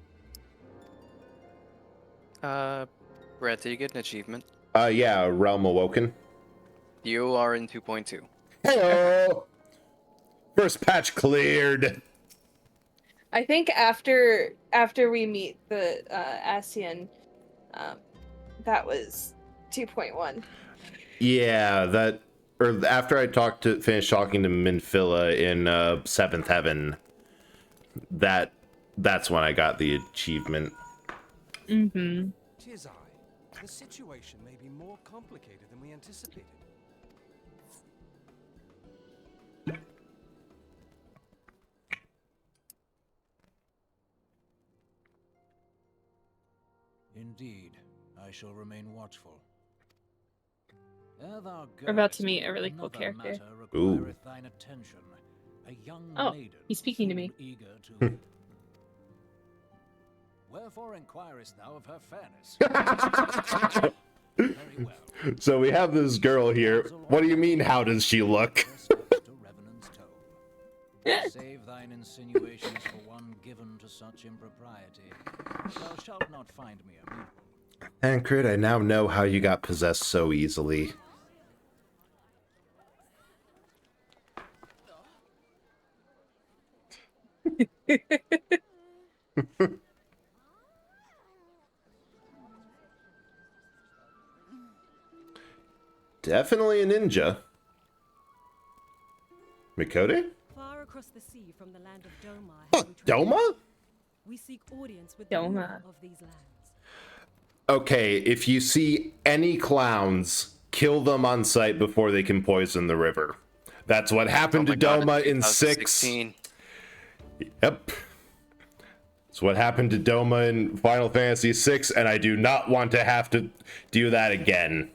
Brett, did you get an achievement? Yeah, Realm Awoken. You are in 2.2. Heyo! First patch cleared. I think after we meet the Asian, that was 2.1. Yeah, after I finished talking to Minfilla in 7th Heaven, that's when I got the achievement. Mm-hmm. The situation may be more complicated than we anticipated. Indeed, I shall remain watchful. Ere thou We're about to goest, meet a really cool another character. matter Ooh. requireth thine attention. A young Oh, maiden he's speaking to me. full eager to. Wherefore inquirest thou of her fairness? Very well. So we have this girl here. What do you mean, how does she look? Her steps to Revenant's Toe. Save thine insinuations for one given to such impropriety. Thou shalt not find me amenable. Tancred, I now know how you got possessed so easily. Definitely a ninja. Mikote? Far across the sea from the land of Doma. Oh, have we traveled. Doma? We seek audience with Doma. the ruler of these lands. Okay, if you see any clowns, kill them on sight before they can poison the river. That's what happened Oh to my God, Doma it's in 6. 2016. Yep. It's what happened to Doma in Final Fantasy VI, and I do not want to have to do that again.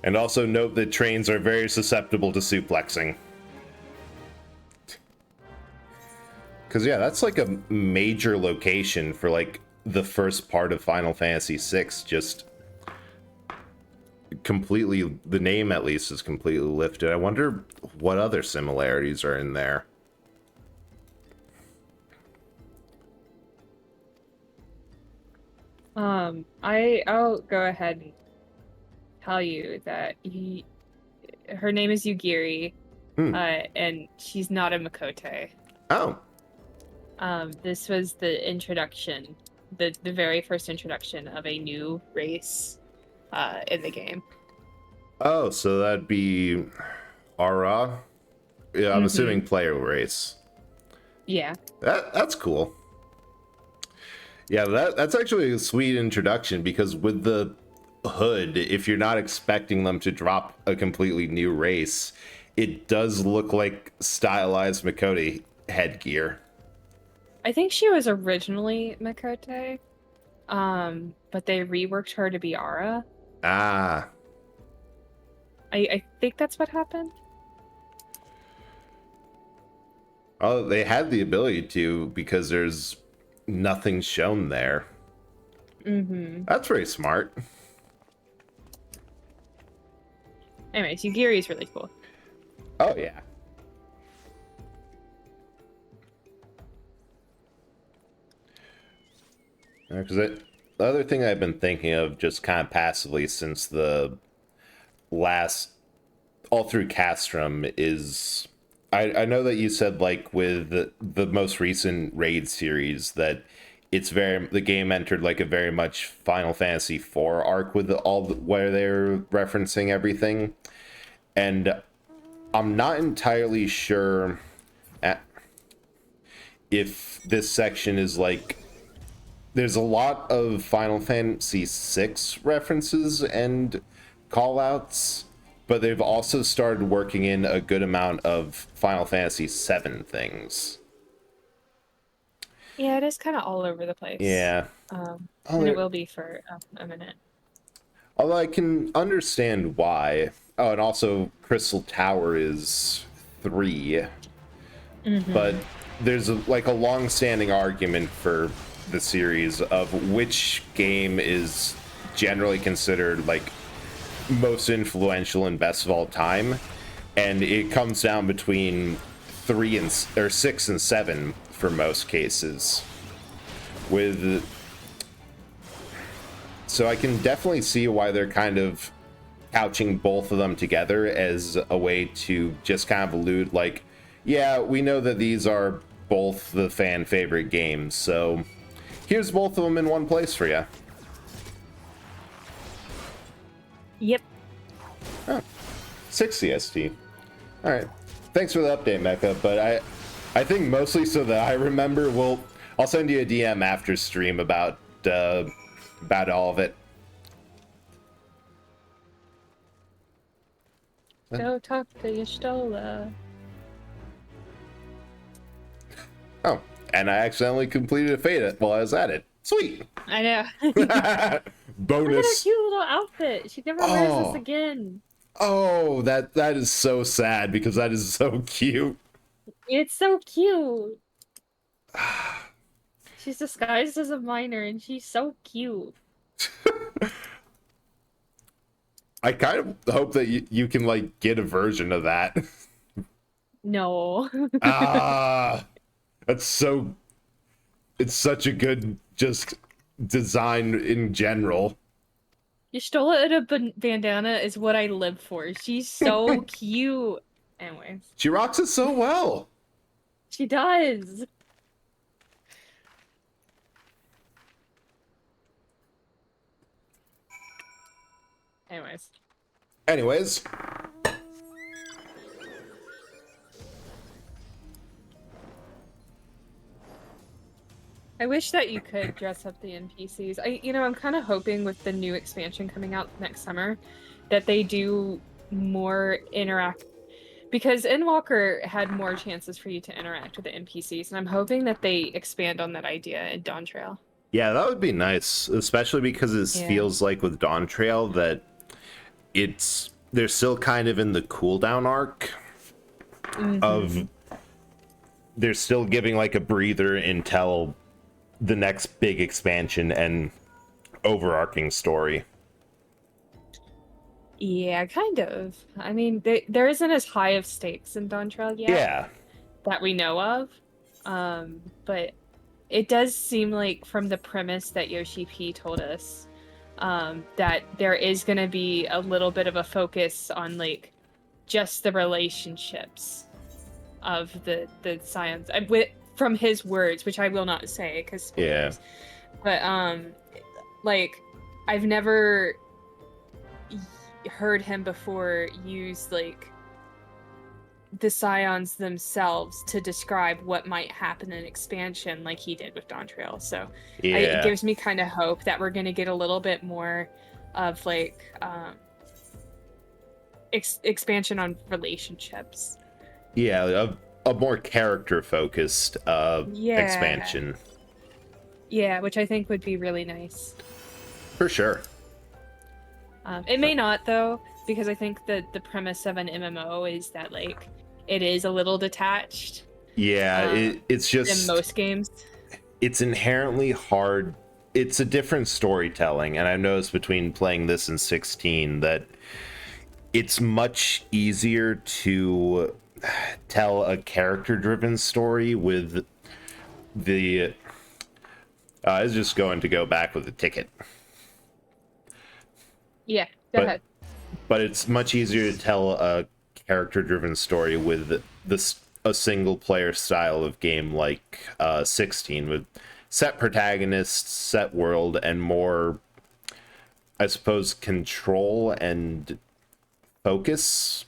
And also note that trains are very susceptible to suplexing. Because, yeah, that's like a major location for, like, the first part of Final Fantasy VI. Just completely, the name at least is completely lifted. I wonder what other similarities are in there. I'll go ahead and tell you that her name is Yugiri, and she's not a Mikote. Oh. This was the introduction, the very first introduction of a new race in the game. Oh, so that'd be Ara? Yeah, I'm assuming player race. Yeah. That's cool. Yeah, that's actually a sweet introduction, because with the hood, if you're not expecting them to drop a completely new race, it does look like stylized Mikote headgear. I think she was originally Mikote, but they reworked her to be Ara. Ah. I think that's what happened. Oh, they had the ability to, because there's nothing shown there. That's very smart. Anyways, Yugiri is really cool. Oh, yeah. Because the other thing I've been thinking of just kind of passively since the last, all through Castrum, is I know that you said, like, with the most recent raid series that it's the game entered like a very much Final Fantasy IV arc with where they're referencing everything, and I'm not entirely sure if this section is like, there's a lot of Final Fantasy VI references and callouts, but they've also started working in a good amount of Final Fantasy VII things. Yeah, it is kind of all over the place. Yeah. And it will be for a minute. Although I can understand why. Oh, and also Crystal Tower is 3. But there's a long-standing argument for the series of which game is generally considered like most influential and best of all time, and it comes down between 6 and 7 for most cases. So I can definitely see why they're kind of couching both of them together as a way to just kind of allude, like, yeah, we know that these are both the fan favorite games, so here's both of them in one place for you. Yep. Oh, 6 CST. All right. Thanks for the update, Mecha, but I think mostly so that I remember, I'll send you a DM after stream about all of it. Go talk to Y'shtola. Oh, and I accidentally completed a fate while I was at it. Sweet. I know. Look at her Bonus. cute little outfit. She never wears Oh. this again. Oh, that is so sad because that is so cute. It's so cute. She's disguised as a miner and she's so cute. I kind of hope that you can like get a version of that. No. That's so. It's such a good just design in general. Y'shtola in a bandana is what I live for. She's so cute. Anyways. She rocks it so well. She does. Anyways. I wish that you could dress up the NPCs. I'm kind of hoping with the new expansion coming out next summer that they do more because Endwalker had more chances for you to interact with the NPCs, and I'm hoping that they expand on that idea in Dawn Trail. Yeah, that would be nice, especially because it feels like with Dawn Trail that they're still kind of in the cooldown arc of they're still giving like a breather until the next big expansion and overarching story. Yeah, kind of. I mean, there isn't as high of stakes in Dawn Trail yet. Yeah. That we know of. But it does seem like from the premise that Yoshi P told us, that there is going to be a little bit of a focus on like just the relationships of the scions. From his words, which I will not say because but like I've never heard him before use like the scions themselves to describe what might happen in expansion like he did with Dawn Trail. So it gives me kind of hope that we're going to get a little bit more of like expansion on relationships. Yeah, a more character focused expansion. Yeah, which I think would be really nice. For sure. It may not though, because I think that the premise of an MMO is that like it is a little detached. Yeah, it's just in most games. It's inherently hard. It's a different storytelling, and I've noticed between playing this and 16 that it's much easier to tell a character-driven story with the. I was just going to go back with the ticket. Yeah, go ahead. But it's much easier to tell a character-driven story with a single-player style of game like 16, with set protagonists, set world, and more, I suppose, control and focus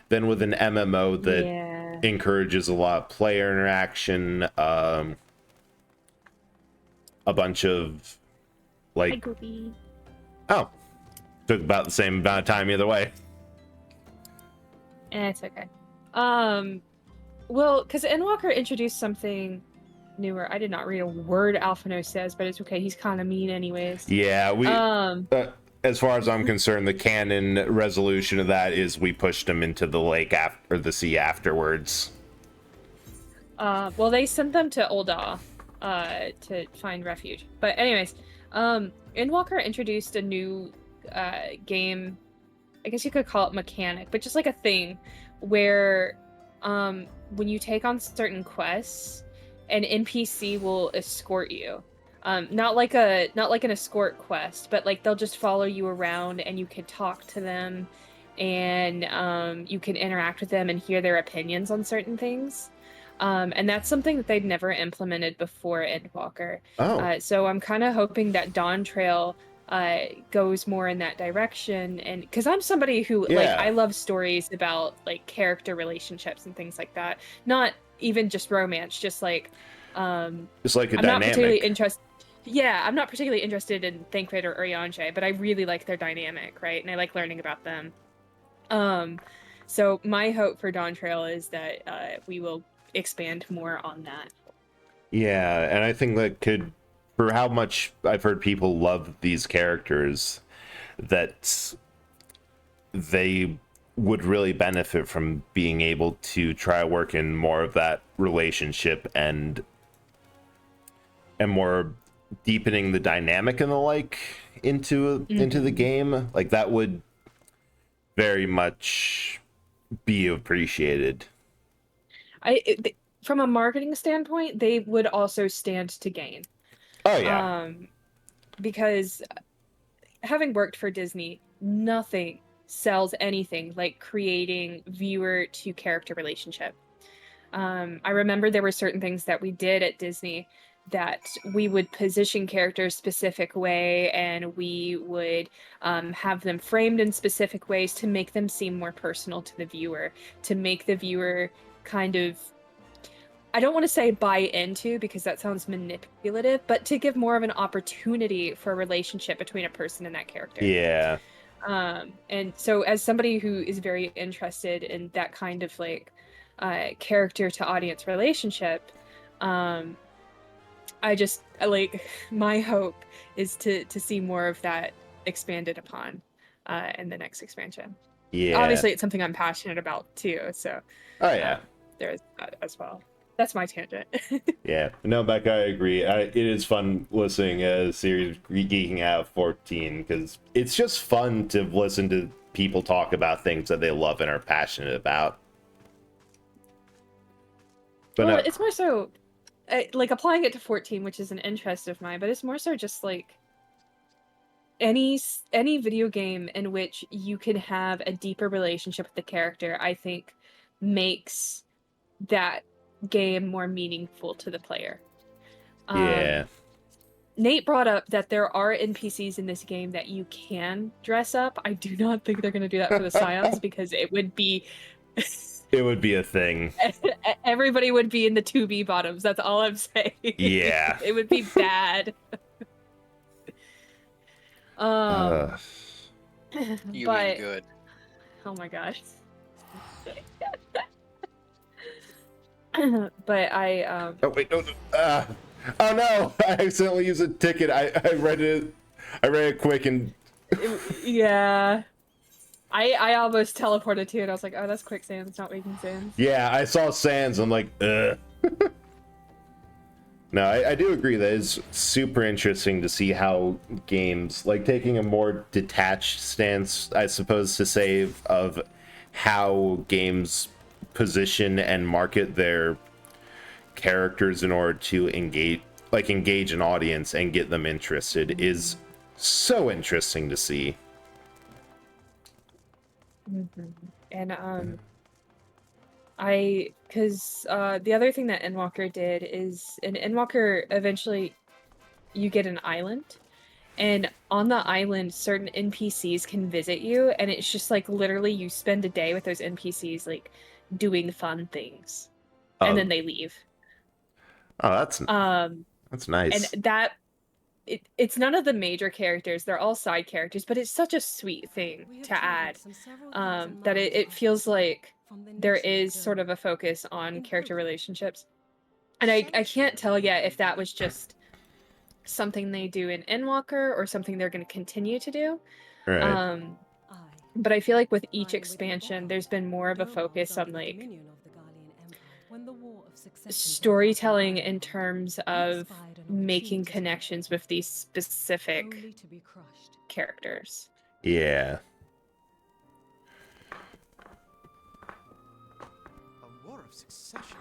than with an MMO that encourages a lot of player interaction, a bunch of like. Oh. Took about the same amount of time either way. It's okay. Well, because Endwalker introduced something newer. I did not read a word Alphino says, but it's okay. He's kind of mean anyways. Yeah, we... as far as I'm concerned, the canon resolution of that is we pushed him into the lake or the sea afterwards. Well, they sent them to Ul'dah to find refuge. But anyways, Endwalker introduced a new game, I guess you could call it mechanic, but just like a thing where when you take on certain quests, an NPC will escort you. Not like an escort quest, but like they'll just follow you around and you can talk to them and you can interact with them and hear their opinions on certain things. And that's something that they'd never implemented before Endwalker. So I'm kind of hoping that Dawn Trail goes more in that direction, and because I'm somebody who like I love stories about like character relationships and things like that, not even just romance, just like It's like a I'm not particularly dynamic. interested. Yeah, I'm not particularly interested in Thancred or Urianger, but I really like their dynamic, right? And I like learning about them. So my hope for Dawn Trail is that we will expand more on that. Yeah, and I think that could, for how much I've heard people love these characters, that they would really benefit from being able to try work in more of that relationship and more deepening the dynamic and the like into the game. Like that would very much be appreciated. From a marketing standpoint, they would also stand to gain. Oh yeah. Because having worked for Disney, nothing sells anything like creating viewer to character relationship. I remember there were certain things that we did at Disney that we would position characters specific way, and we would have them framed in specific ways to make them seem more personal to the viewer, to make the viewer kind of, I don't want to say buy into because that sounds manipulative, but to give more of an opportunity for a relationship between a person and that character. Yeah. And so as somebody who is very interested in that kind of like character to audience relationship, I just like, my hope is to see more of that expanded upon in the next expansion. Yeah. Obviously it's something I'm passionate about too, so Oh yeah. there's that as well. That's my tangent. Yeah, no, Becca, I agree. It is fun listening a series geeking out 14 because it's just fun to listen to people talk about things that they love and are passionate about. But well, no, it's more so like applying it to 14, which is an interest of mine, but it's more so just like any video game in which you can have a deeper relationship with the character, I think makes that game more meaningful to the player. yeah. Nate brought up that there are NPCs in this game that you can dress up. I do not think they're going to do that for the Scions because it would be It would be a thing. everybody would be in the 2B bottoms. That's all I'm saying. Yeah. It would be bad. You but mean good. oh my gosh. But I Oh wait, no. Oh no! I accidentally used a ticket. I read it. I read it quick and. yeah. I almost teleported to it. I was like, oh, that's quicksand. It's not waking sands. Yeah, I saw sands. I'm like, ugh. No, I do agree that it's super interesting to see how games, like taking a more detached stance, I suppose to say, of how games position and market their characters in order to engage an audience and get them interested is so interesting to see. And because the other thing that Endwalker did is, in Endwalker, eventually you get an island, and on the island, certain NPCs can visit you, and it's just like literally you spend a day with those NPCs, like doing fun things, and then they leave. Oh, that's nice. And that it's none of the major characters; they're all side characters, but it's such a sweet thing to add that it feels like there is sort of a focus on character relationships. And I can't tell yet if that was just something they do in Endwalker or something they're going to continue to do. Right. But I feel like with each expansion, there's been more of a focus on like storytelling in terms of making connections with these specific characters. Yeah. A war of succession.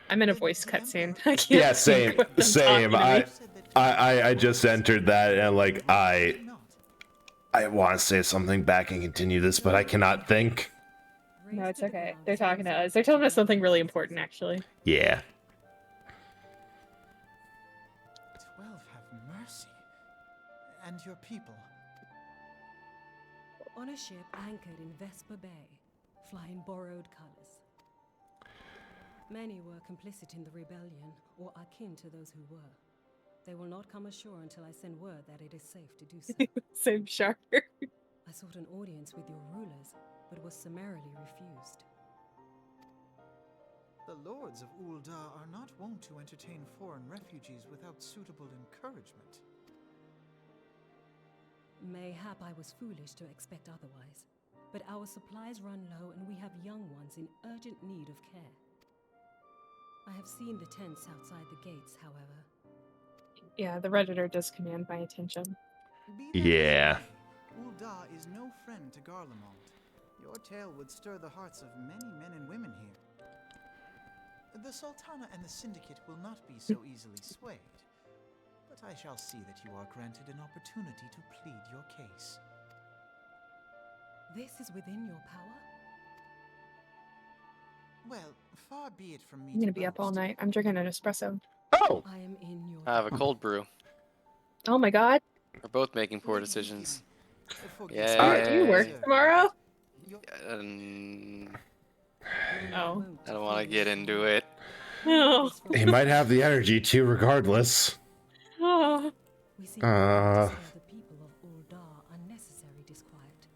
I'm in a voice cutscene. I can't. Yeah, same. think with them Same. talking to me. I just entered that and like I want to say something back and continue this, but I cannot think. No, it's okay. They're talking to us. They're telling us something really important, actually. Yeah. 12 have mercy. And your people. On a ship anchored in Vesper Bay, flying borrowed colors. Many were complicit in the rebellion, or akin to those who were. They will not come ashore until I send word that it is safe to do so. Same shark. I sought an audience with your rulers, but was summarily refused. The lords of Ul'dah are not wont to entertain foreign refugees without suitable encouragement. Mayhap I was foolish to expect otherwise, but our supplies run low and we have young ones in urgent need of care. I have seen the tents outside the gates, however. Yeah, the Redditor does command my attention. Be that as Yeah. it may, Ul'dah is no friend to Garlemald. Your tale would stir the hearts of many men and women here. The Sultana and the Syndicate will not be so easily swayed, but I shall see that you are granted an opportunity to plead your case. This is within your power? Well, far be it from me I'm gonna be up all boast. night. I'm drinking an espresso. Oh, I am in your I have a power. cold brew. Oh my god. We're both making poor Lady decisions. Yukimi, forgive Yeah. me. Do you work Yay. tomorrow? Your- Oh. I don't want to get into it. No. he might have the energy to, regardless. Oh. We seek to spare the people of Ul'dah unnecessary disquiet.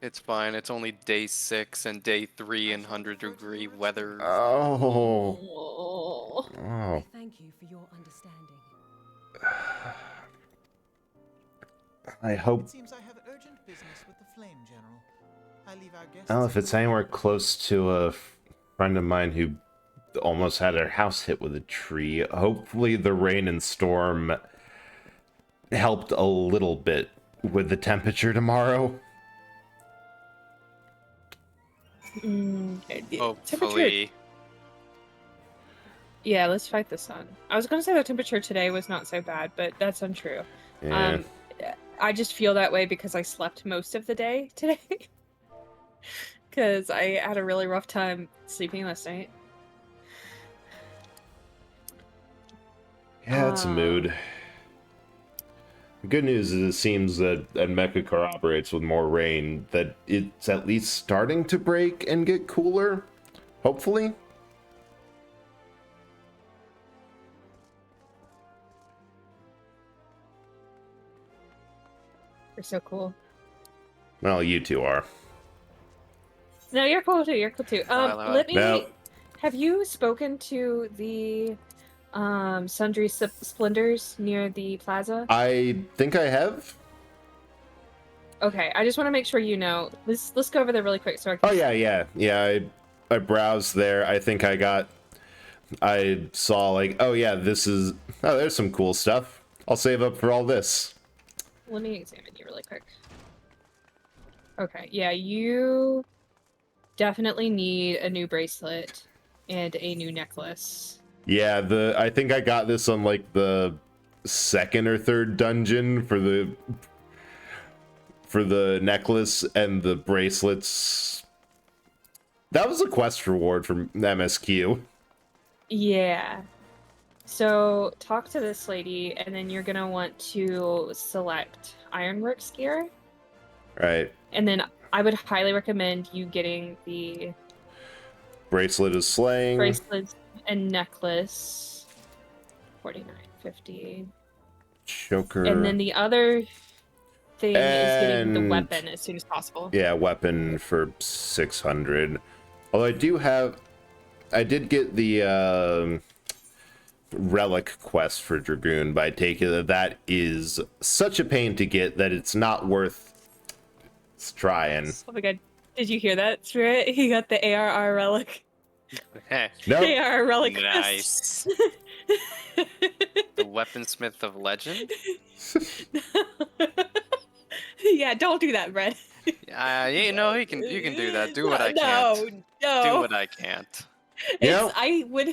It's fine. It's only day 6 and day 3 in 100-degree weather. Oh. Oh. Oh. I thank you for your understanding. I hope. It seems I have urgent business with the Flame General. I leave our guests. Well, if it's anywhere close to a friend of mine who almost had her house hit with a tree, hopefully the rain and storm helped a little bit with the temperature tomorrow. Temperature. Hopefully. Yeah, let's fight the sun. I was gonna say the temperature today was not so bad, but that's untrue. Yeah. I just feel that way because I slept most of the day today. Because I had a really rough time sleeping last night. Yeah, it's a mood. The good news is it seems that Mecca corroborates with more rain that it's at least starting to break and get cooler. Hopefully. You're so cool. Well, you two are. No, you're cool too. You're cool too. Let me. Now- Have you spoken to the Sundry Splendors near the plaza? I think I have. Okay, I just want to make sure you know. Let's go over there really quick so I can. Oh yeah. I browsed there. I think I saw like, oh yeah, there's some cool stuff. I'll save up for all this. Let me examine you really quick. Okay, yeah, you definitely need a new bracelet and a new necklace. Yeah, I think I got this on like the second or third dungeon for the necklace and the bracelets. That was a quest reward from MSQ. Yeah. So talk to this lady, and then you're gonna want to select Ironworks gear. Right. And then I would highly recommend you getting the Bracelet of Slaying. bracelets and necklace. $49.50. Choker. And then the other thing is getting the And- weapon as soon as possible. Yeah, weapon for 600. Although I did get the relic quest for Dragoon, but I take it that is such a pain to get that it's not worth trying. Oh my god. Did you hear that, Spirit? He got the ARR relic. Nope. ARR relic. Nice. The weaponsmith of legend? Yeah, don't do that, Brett. You can do that. Do what I No, can't. no. Do what I can't. You know, I would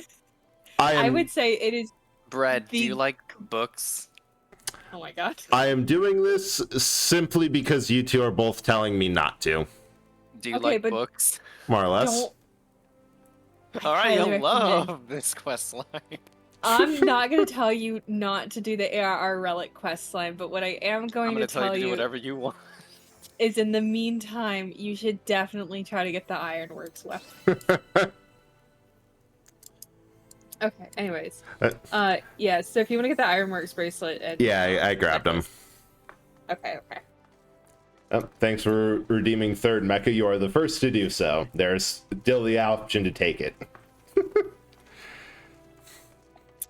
I would say it is. Brett, do The- you like books? Oh my god. I am doing this simply because you two are both telling me not to, Do you Okay, like but books? more or less. Don't. All right, highly you'll love recommend- this quest line. I'm not gonna tell you not to do the ARR relic quest line, but what I am I'm going gonna to tell you tell to do you whatever you want. is, in the meantime, you should definitely try to get the Ironworks weapon. Okay. Anyways, Uh, yeah. So if you want to get the Ironworks bracelet, and yeah, I grabbed them. Okay. Okay. Oh, thanks for redeeming third mecha. You are the first to do so. There's still the option to take it.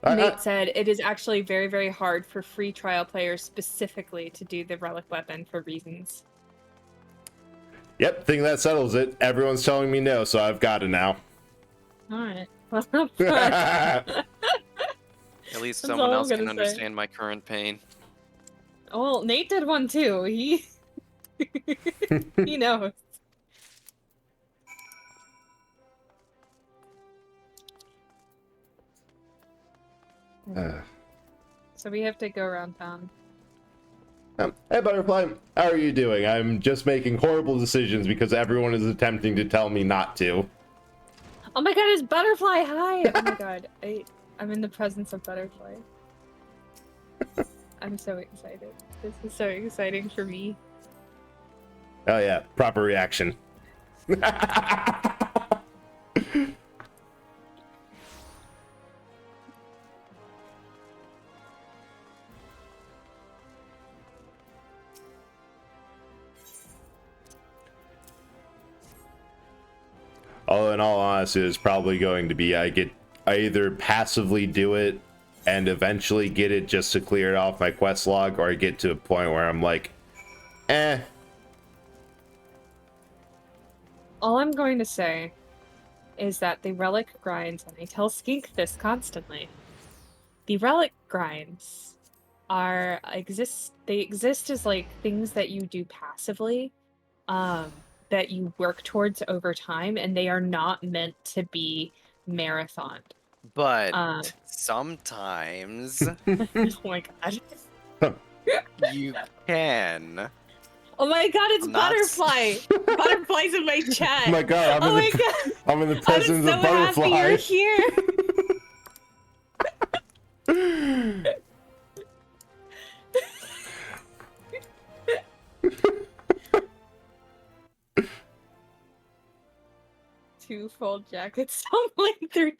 Nate said it is actually very, very hard for free trial players specifically to do the relic weapon for reasons. Yep, think that settles it. Everyone's telling me no, so I've got it now. All right. At least That's someone all I'm else can gonna say. understand my current pain. Well, Nate did one too. He he knows. So we have to go around town. Hey, Butterfly, how are you doing? I'm just making horrible decisions because everyone is attempting to tell me not to. Oh my god, it's Butterfly! Hi! Oh my god, I'm in the presence of Butterfly. I'm so excited. This is so exciting for me. Oh yeah, proper reaction. Oh, in all honesty, it's probably going to be I either passively do it and eventually get it just to clear it off my quest log, or I get to a point where I'm like, eh. All I'm going to say is that the relic grinds, and I tell Skink this constantly, the relic grinds they exist as like things that you do passively, that you work towards over time, and they are not meant to be marathoned. But sometimes Oh my god. you can. Oh my god, it's Not- Butterfly! Butterfly's in my chat! Oh my god, Oh my god! I'm in the I'm presence so of Butterfly. happy you're here! Two full jackets stumbling through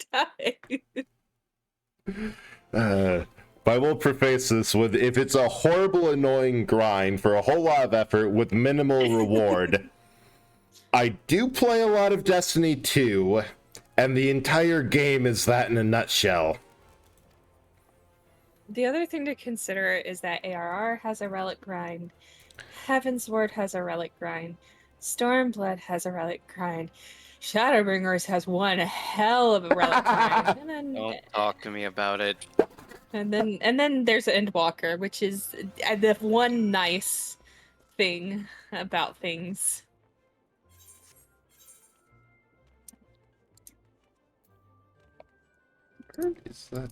time. But I will preface this with, if it's a horrible, annoying grind for a whole lot of effort with minimal reward, I do play a lot of Destiny 2, and the entire game is that in a nutshell. The other thing to consider is that ARR has a relic grind, Heavensward has a relic grind, Stormblood has a relic grind, Shadowbringers has one hell of a relic grind, and then Don't talk to me about it. and then there's Endwalker, which is the one nice thing about things. Is that... Of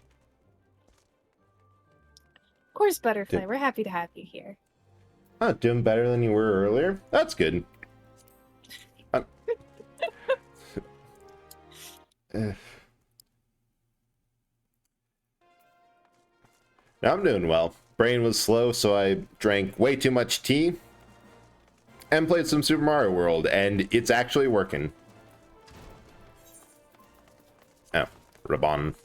course, Butterfly, we're happy to have you here. Oh, doing better than you were earlier? That's good. Now I'm doing well. Brain was slow, so I drank way too much tea and played some Super Mario World, and it's actually working. Oh, Rabon.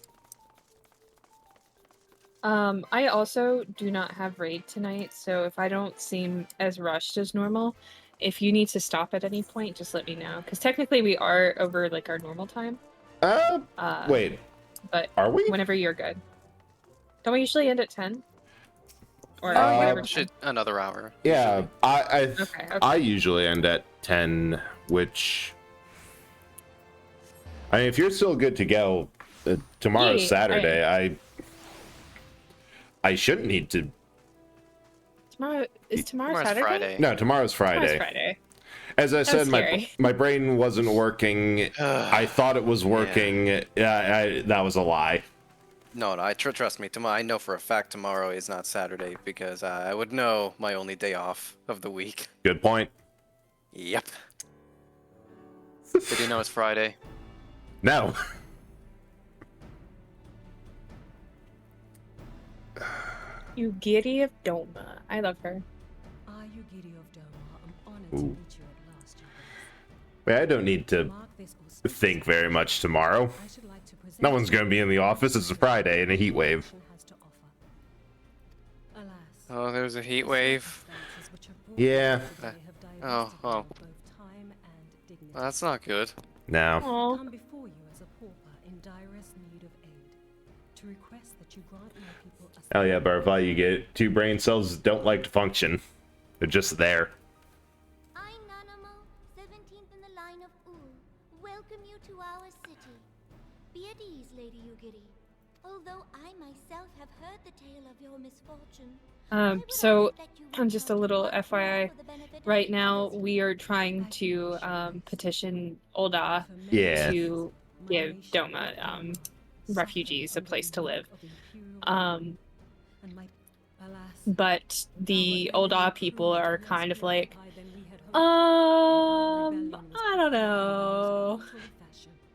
I also do not have raid tonight, so if I don't seem as rushed as normal, if you need to stop at any point, just let me know. Because technically we are over like our normal time. Wait. But are we? Whenever you're good. Don't we usually end at 10? Or Uh, whatever. Shit, another hour. Yeah, Okay. I usually end at 10, which... I mean, if you're still good to go, tomorrow's Yeah, Saturday, I shouldn't need to... Tomorrow Tomorrow's Saturday? Friday. No, tomorrow's Friday. Tomorrow's Friday. As I said, scary. my brain wasn't working. I thought it was working. Yeah, that was a lie. No, trust me. Tomorrow, I know for a fact tomorrow is not Saturday because I would know my only day off of the week. Good point. Yep. Did you know it's Friday? No. You giddy of Doma. I love her. Are you Giddy of Doma? I'm honored Ooh. to meet you at last, Jabez. Wait, I don't need to Mark this auspicious think very much tomorrow. I should like to No one's gonna be in the office. It's a Friday and a heat wave. Oh, there's a heat wave. Yeah. Oh, well, that's not good. No. Aw. Come before you as a pauper in direst need of aid, to request that you grant my people a Hell yeah, Butterfly, you get it. 2 brain cells that don't like to function. They're just there. I'm Nanamo, 17th in the line of Ul. Welcome you to our city. Be at ease, Lady Yugiri. Although I myself have heard the tale of your misfortune. So just a little FYI, right now we are trying to petition Olda Yeah. to give Doma refugees a place to live. But the Olda people are kind of like, I don't know.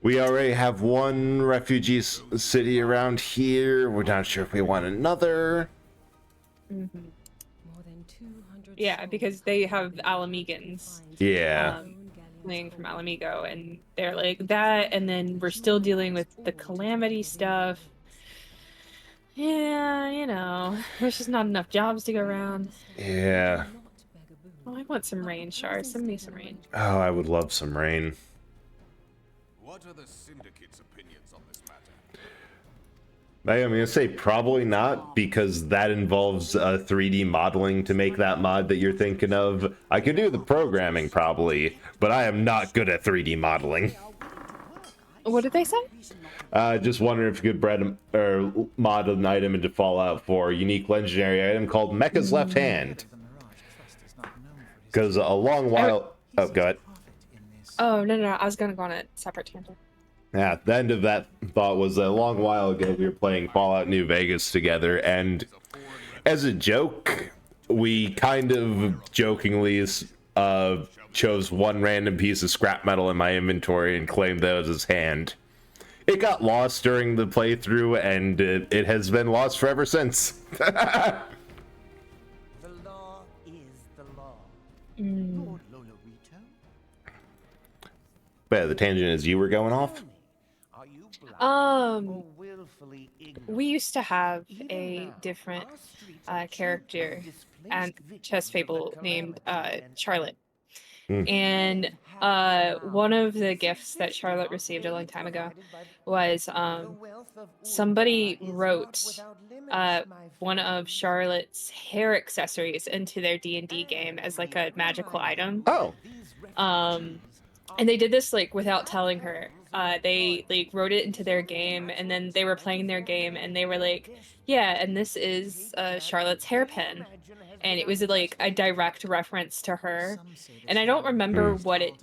We already have one refugee city around here. We're not sure if we want another. Mm-hmm. Yeah, because they have Alamegans. Yeah. Fleeing from Alamigo, and they're like that, and then we're still dealing with the calamity stuff. Yeah, you know, there's just not enough jobs to go around. Yeah. Oh, I want some rain, Shar. Send me some rain. Oh, I would love some rain. What are the Syndicate's opinions on this matter? I'm gonna say probably not, because that involves 3D modeling to make that mod that you're thinking of. I could do the programming probably, but I am not good at 3D modeling. What did they say? Just wondering if you could mod an item into Fallout 4, unique legendary item called Mecha's Left Hand. Because a long while... Oh, go ahead. Oh, no, I was gonna go on a separate tangent. Yeah, the end of that thought was a long while ago we were playing Fallout New Vegas together, and as a joke, we kind of jokingly chose one random piece of scrap metal in my inventory and claimed that as his hand. It got lost during the playthrough, and it has been lost forever since. The law is the law. Lord Lolorito? But the tangent is you were going off? Are you blind Um, or willfully ignorant? we used to have Even a now, different our streets are character choked with and displaced chess victims fable of the named calamity and Charlotte. Hmm. And one of the gifts that Charlotte received a long time ago was somebody wrote one of Charlotte's hair accessories into their D&D game as like a magical item. Oh. And they did this like without telling her. They like wrote it into their game, and then they were playing their game, and they were like, yeah, and this is Charlotte's hairpin. And it was like a direct reference to her. And I don't remember what it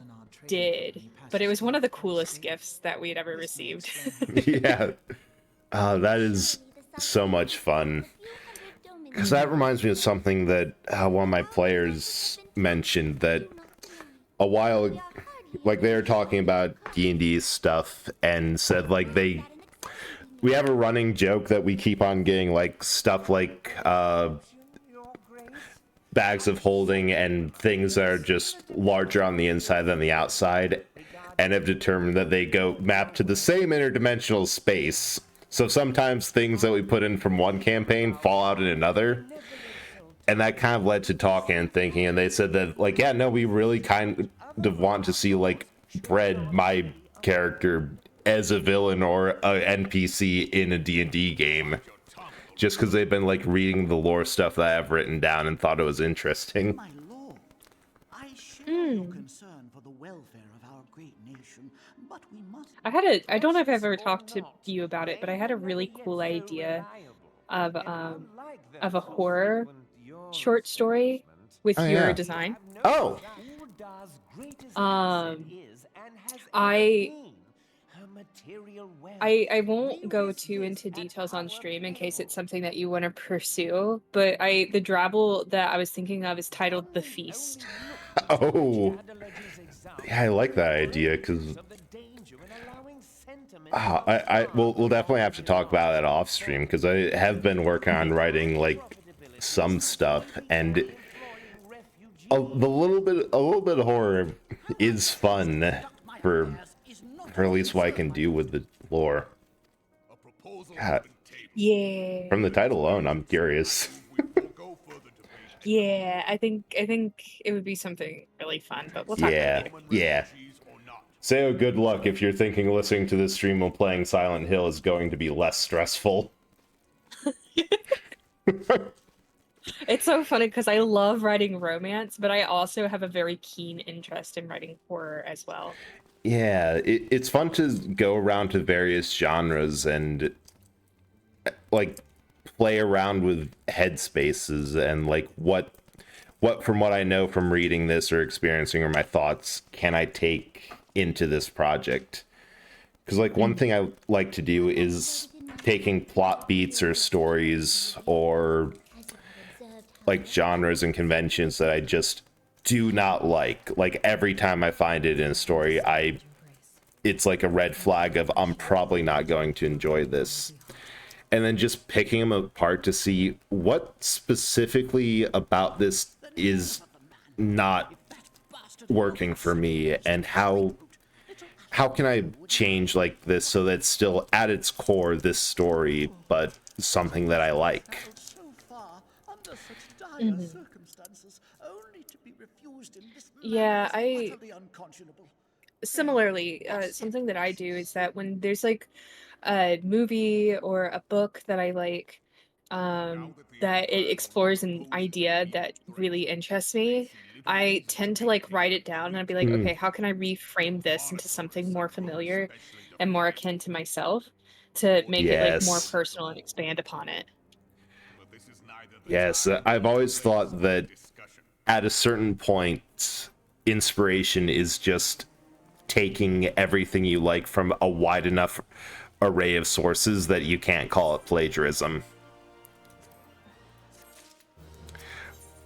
did, but it was one of the coolest gifts that we had ever received. Yeah. That is so much fun. Because that reminds me of something that one of my players mentioned, that a while, like they were talking about D&D stuff and said like we have a running joke that we keep on getting like stuff like bags of holding and things that are just larger on the inside than the outside, and have determined that they go map to the same interdimensional space. So sometimes things that we put in from one campaign fall out in another. And that kind of led to talking and thinking, and they said that, like, yeah, no, we really kind of want to see, like, Bread, my character, as a villain or a NPC in a D&D game. Just because they've been, like, reading the lore stuff that I've written down and thought it was interesting. My lord, I share your concern for the welfare of our great nation, but we must... I don't know if I've ever talked to you about it, but I had a really cool idea of a horror short story with your design. Oh. I won't go too into details on stream in case it's something that you want to pursue, but the drabble that I was thinking of is titled The Feast. Oh. Yeah, I like that idea, because we'll definitely have to talk about that off stream, because I have been working on writing like some stuff, and a little bit of horror is fun for at least what I can do with the lore. God, Yeah. from the title alone, I'm curious. Yeah, I think it would be something really fun, but we'll talk about it later. Yeah. Say, good luck if you're thinking listening to this stream while playing Silent Hill is going to be less stressful. It's so funny because I love writing romance, but I also have a very keen interest in writing horror as well. Yeah, it's fun to go around to various genres and like play around with headspaces and like what from what I know from reading this or experiencing or my thoughts can I take into this project. Because like one thing I like to do is taking plot beats or stories or like genres and conventions that I just do not like every time I find it in a story, it's like a red flag of I'm probably not going to enjoy this. And then just picking them apart to see what specifically about this is not working for me and how can I change like this so that it's still at its core this story, but something that I like. Yeah, similarly, something that I do is that when there's like a movie or a book that I like, that it explores an idea that really interests me, I tend to like write it down and I'd be like, okay, how can I reframe this into something more familiar and more akin to myself to make it like more personal and expand upon it. Yes, I've always thought that at a certain point, inspiration is just taking everything you like from a wide enough array of sources that you can't call it plagiarism.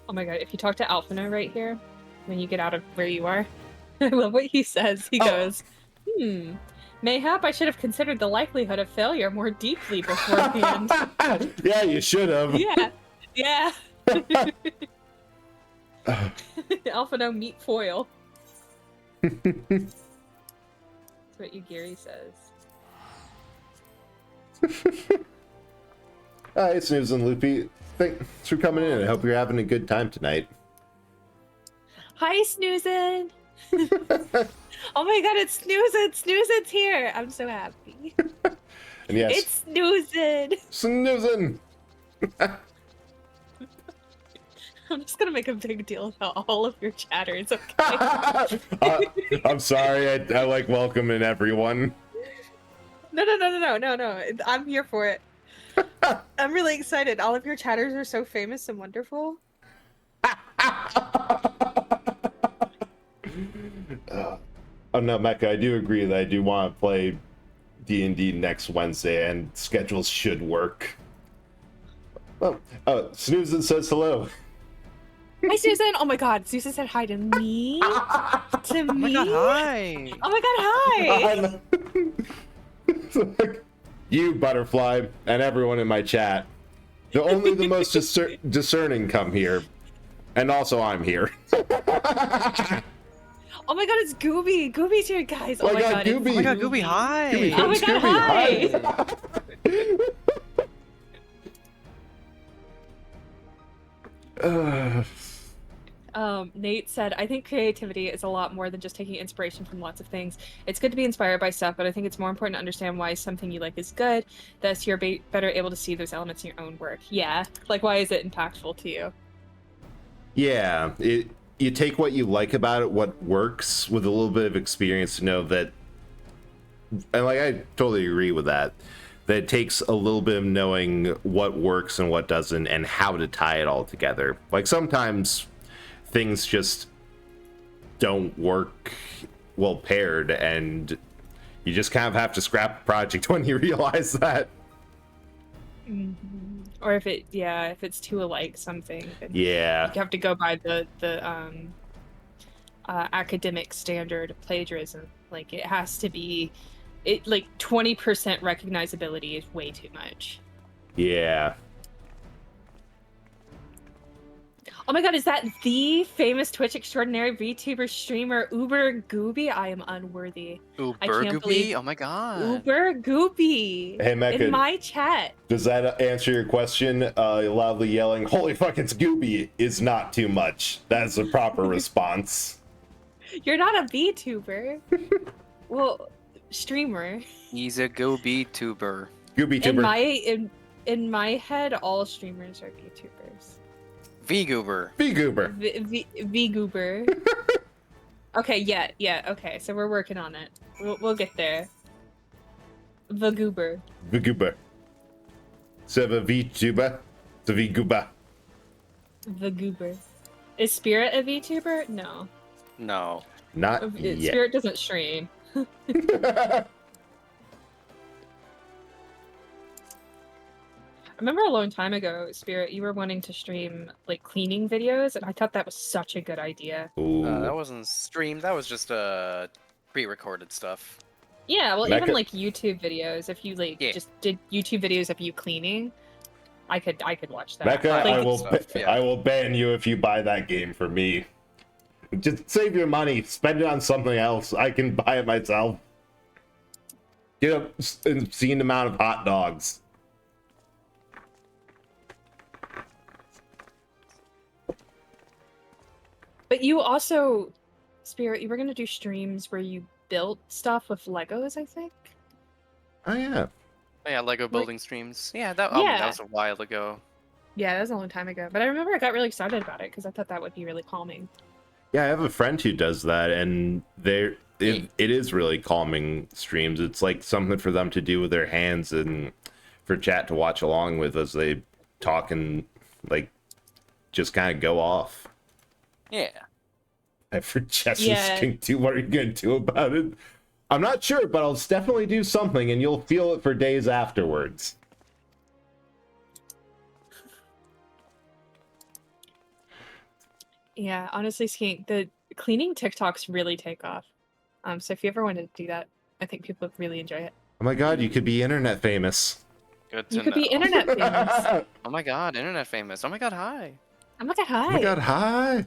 Oh my god, if you talk to Alphino right here, when you get out of where you are, I love what he says. He goes, mayhap I should have considered the likelihood of failure more deeply beforehand. Yeah, you should have. Yeah. Alphino meat foil. That's what Yugiri says. Hi, Snooze and Loopy. Thanks for coming in. I hope you're having a good time tonight. Hi, Snoozin! Oh my god, it's Snoozin! Snoozin's here! I'm so happy. And yes, it's Snoozin! Snoozin! I'm just gonna make a big deal about all of your chatters, okay? I'm sorry, I like welcoming everyone. No. I'm here for it. I'm really excited. All of your chatters are so famous and wonderful. Oh no, Mecca, I do agree that I do want to play D&D next Wednesday, and schedules should work. Oh, Snoozin says hello. Hi, Susan! Oh my god, Susan said hi to me? To me? Oh my god, hi! Oh my god, hi! You, Butterfly, and everyone in my chat. Only the most discerning come here. And also I'm here. Oh my god, it's Gooby! Gooby's here, guys! Oh my god, Gooby! Oh my god, Gooby, hi! Gooby, oh my god, hi! Nate said, I think creativity is a lot more than just taking inspiration from lots of things. It's good to be inspired by stuff, but I think it's more important to understand why something you like is good. Thus, you're better able to see those elements in your own work. Yeah. Like, why is it impactful to you? Yeah, you take what you like about it, what works, with a little bit of experience to know that, and like I totally agree with that, that it takes a little bit of knowing what works and what doesn't and how to tie it all together. Like sometimes things just don't work well paired and you just kind of have to scrap the project when you realize that. Or if it's too alike something, then you have to go by the academic standard of plagiarism. Like it has to be, like 20% recognizability is way too much. Yeah. Oh my god, is that the famous Twitch extraordinary VTuber streamer Uber Gooby? I am unworthy. I can't believe Oh my god. Uber Gooby Hey, Mecca. in my chat. Does that answer your question? Loudly yelling, "Holy fuck, it's Gooby!" is not too much. That's a proper response. You're not a VTuber. Well, streamer. He's a go tuber. Gooby tuber. In my head, all streamers are VTubers. V-goober. V-goober. V-goober. Okay, yeah, okay. So we're working on it. We'll get there. V-goober. V-goober. So a V-tuber. It's a V-goober. V-goober. Is Spirit a VTuber? No. No. Not yet. Spirit doesn't stream. I remember a long time ago, Spirit, you were wanting to stream like cleaning videos, and I thought that was such a good idea. That wasn't streamed. That was just pre-recorded stuff. Yeah, well, Mecca- even like YouTube videos, if you like Yeah. just did YouTube videos of you cleaning, I could watch that. Becca, Like, I will ban you if you buy that game for me. Just save your money, spend it on something else. I can buy it myself. Get an obscene amount of hot dogs. But you also, Spirit, you were gonna do streams where you built stuff with Legos, I think. Oh yeah. Oh, yeah, Lego building streams. Yeah, that Yeah. was a while ago. Yeah, that was a long time ago. But I remember I got really excited about it because I thought that would be really calming. Yeah, I have a friend who does that, and it is really calming streams. It's like something for them to do with their hands and for chat to watch along with as they talk and like just kind of go off. Yeah. I've heard Jess Yeah. Skink too. What are you gonna do about it? I'm not sure, but I'll definitely do something, and you'll feel it for days afterwards. Yeah, honestly, Skink, the cleaning TikToks really take off. So if you ever wanted to do that, I think people would really enjoy it. Oh my god, you could be internet famous. Good to You could know. be internet famous. Oh my god, internet famous. Oh my god, hi. Oh my god, hi. Oh my god, hi.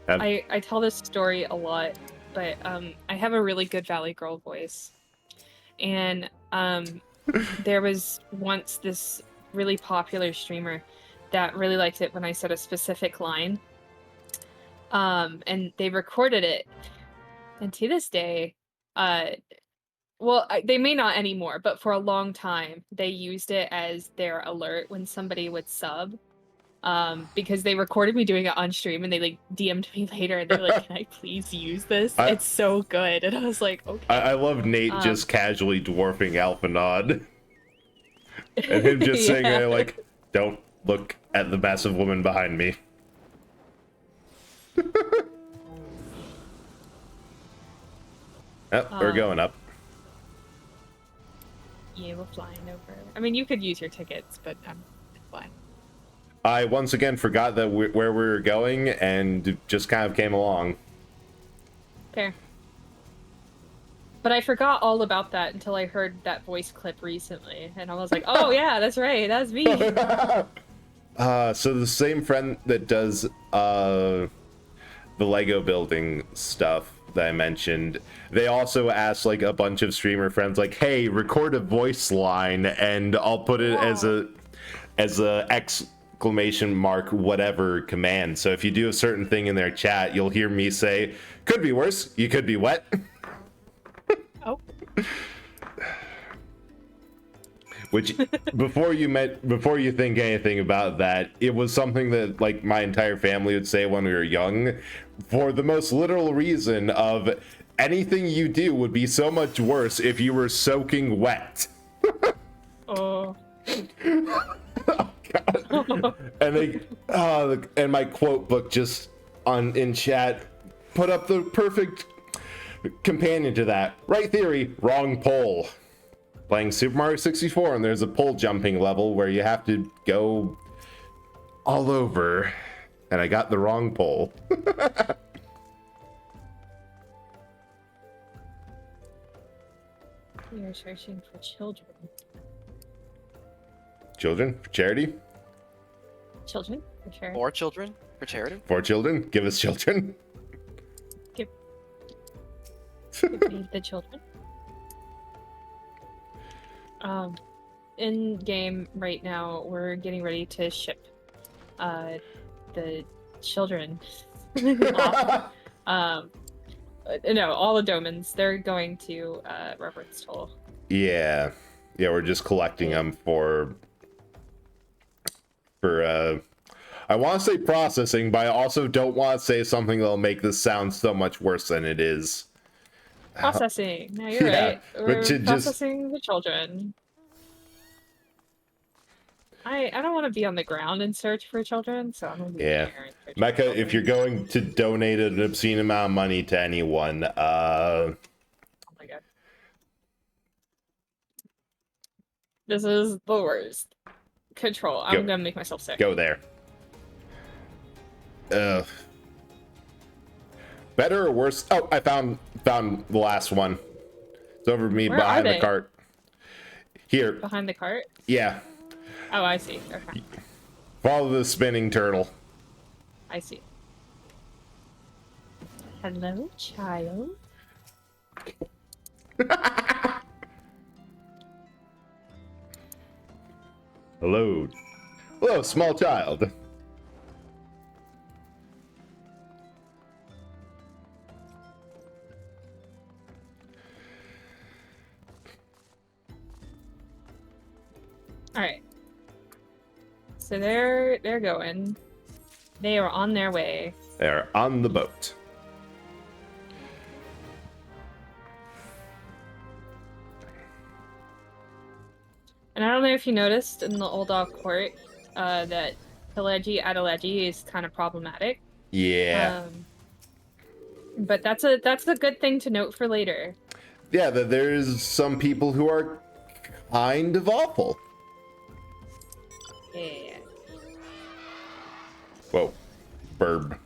I tell this story a lot, but I have a really good Valley Girl voice. And there was once this really popular streamer that really liked it when I said a specific line. And they recorded it. And to this day, they may not anymore, but for a long time, they used it as their alert when somebody would sub. Because they recorded me doing it on stream and they like DM'd me later and they were like, "Can I please use this? It's so good." And I was like, "Okay." I love Nate just casually dwarfing Alphanod. And him just saying, like, "Don't look at the massive woman behind me." Oh, we're going up. Yeah, we're flying over. I mean, you could use your tickets, but I'm flying. I once again forgot that where we were going and just kind of came along. Fair. But I forgot all about that until I heard that voice clip recently, and I was like, "Oh yeah, that's right, that's me." So the same friend that does the Lego building stuff that I mentioned, they also asked like a bunch of streamer friends, like, "Hey, record a voice line, and I'll put it as a exclamation mark whatever command. So if you do a certain thing in their chat, you'll hear me say, 'Could be worse. You could be wet.'" Oh. Which, before you think anything about that, it was something that like my entire family would say when we were young, for the most literal reason of anything you do would be so much worse if you were soaking wet. Oh. Oh god. And my quote book just in chat put up the perfect companion to that. Right theory, wrong pole. Playing Super Mario 64 and there's a pole jumping level where you have to go all over, and I got the wrong pole. We are searching for children. Children for charity. Children, for sure. Or children for charity. For children. Give us children. Give me the children. In game right now, we're getting ready to ship the children off. No, all the domins, they're going to Reverend's Toll. Yeah. Yeah, we're just collecting them for I want to say processing, but I also don't want to say something that'll make this sound so much worse than it is. Processing. No, you're Yeah, right. but We're to just- processing the children. I don't want to be on the ground and search for children, so I'm gonna be Yeah. here and search for Mecca, children. if you're going to donate an obscene amount of money to anyone, Oh my god. This is the worst. Control. I'm Go. gonna make myself sick. go there. Better or worse? Oh, I found the last one. It's over me Where are behind the they? cart. Here. Behind the cart? Yeah. Oh, I see. Okay. Follow the spinning turtle. I see. Hello, child. Hello. Hello, small child. Alright. So they're going. They are on their way. They're on the boat. And I don't know if you noticed in the Old Dog Court that Pelegi Adeleji is kind of problematic. Yeah. But that's a good thing to note for later. Yeah, that there's some people who are kind of awful. Yeah. Whoa. Burb.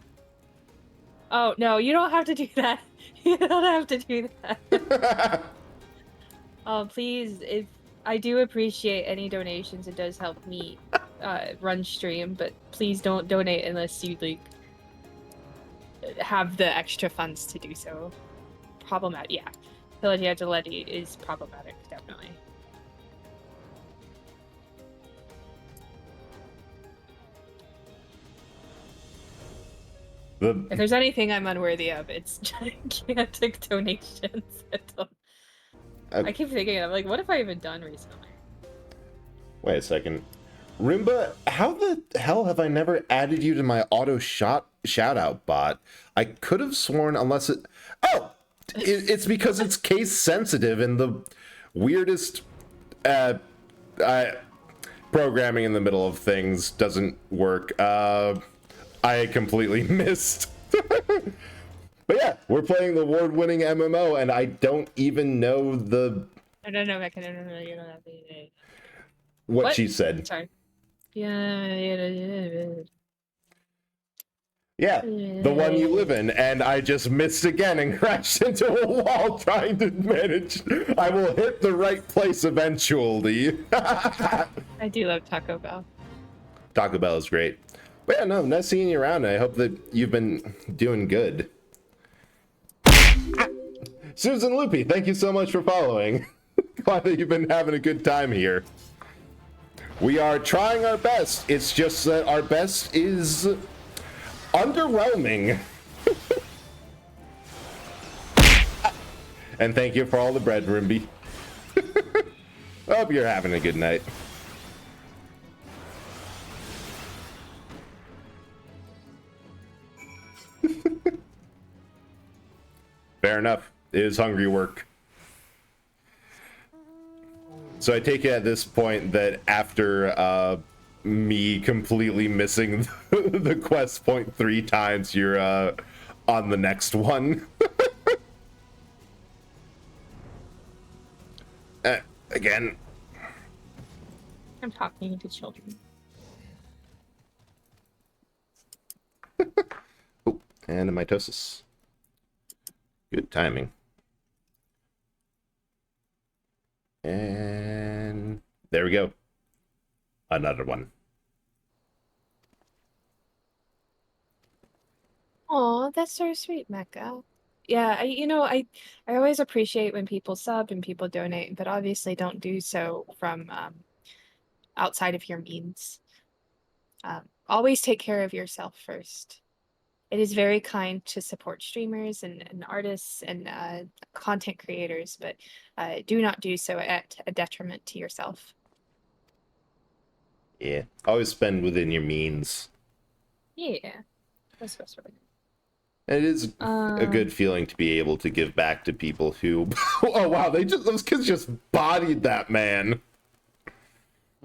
Oh no, you don't have to do that. You don't have to do that. Oh, please, if I do appreciate any donations, it does help me run stream, but please don't donate unless you like have the extra funds to do so. Problematic, yeah. Pelegi Adeleji is problematic, definitely. If there's anything I'm unworthy of, it's gigantic donations. I keep thinking, I'm like, what have I even done recently? Wait a second. Rimba, how the hell have I never added you to my auto shout out bot? I could have sworn unless it... Oh! It's because it's case sensitive and the weirdest programming in the middle of things doesn't work. I completely missed. But yeah, we're playing the award-winning MMO, and I don't even know the... No, Mecca, no, you don't have to. What she said. Sorry. Yeah. Yeah, the one you live in, and I just missed again and crashed into a wall trying to manage. I will hit the right place eventually. I do love Taco Bell. Taco Bell is great. But yeah, no, nice seeing you around. I hope that you've been doing good. Susan Loopy, thank you so much for following. Glad that you've been having a good time here. We are trying our best. It's just that our best is underwhelming. And thank you for all the bread, Rimby. Hope you're having a good night. Fair enough. It is hungry work. So I take it at this point that after me completely missing the quest point 3 times, you're on the next one. Again. I'm talking to children. Oh, and a mitosis. Good timing. And there we go. another one. Oh, that's so sweet, Mecca. Yeah, I always appreciate when people sub and people donate, but obviously don't do so from outside of your means. Always take care of yourself first. It is very kind to support streamers and artists and content creators, but do not do so at a detriment to yourself. Yeah, always spend within your means. Yeah, that's what's really good. And it is a good feeling to be able to give back to people who. Oh wow, those kids just bodied that man.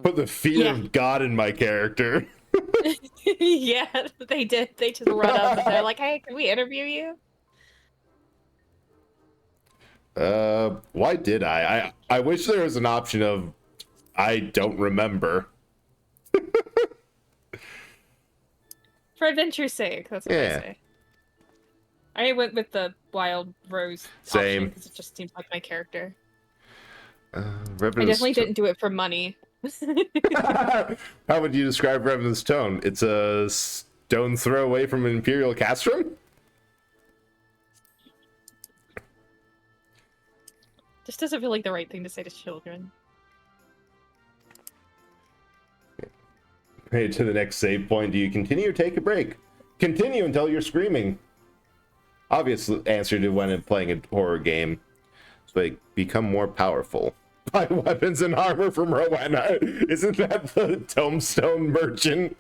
Put the fear of God in my character. Yeah, they did. They just run up and they're like, "Hey, can we interview you?" Why did I wish there was an option of I don't remember. For adventure's sake, that's what I Yeah. say. I went with the wild rose Same. because it just seems like my character. I Revenant's definitely didn't do it for money. How would you describe Revenant's tone? It's a stone throw away from an Imperial castrum? Just doesn't feel like the right thing to say to children. Hey, to the next save point, do you continue or take a break? Continue until you're screaming. Obvious answer to when playing a horror game. But become more powerful. Buy weapons and armor from Rowena. Isn't that the tombstone merchant?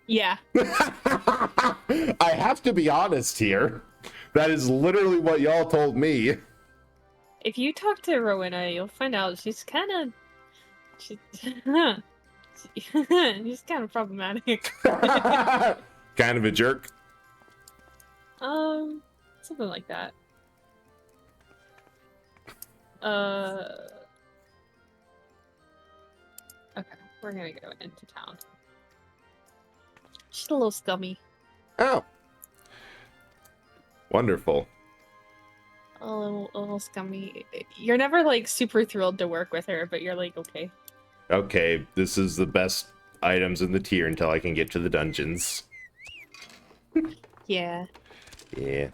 Yeah. I have to be honest here. That is literally what y'all told me. If you talk to Rowena, you'll find out she's kind of... she's kind of problematic. Kind of a jerk. Something like that. Okay, we're gonna go into town. She's a little scummy. Oh. Wonderful. A little scummy. You're never like super thrilled to work with her, but you're like, okay. Okay, this is the best items in the tier until I can get to the dungeons. Yeah. Yeah.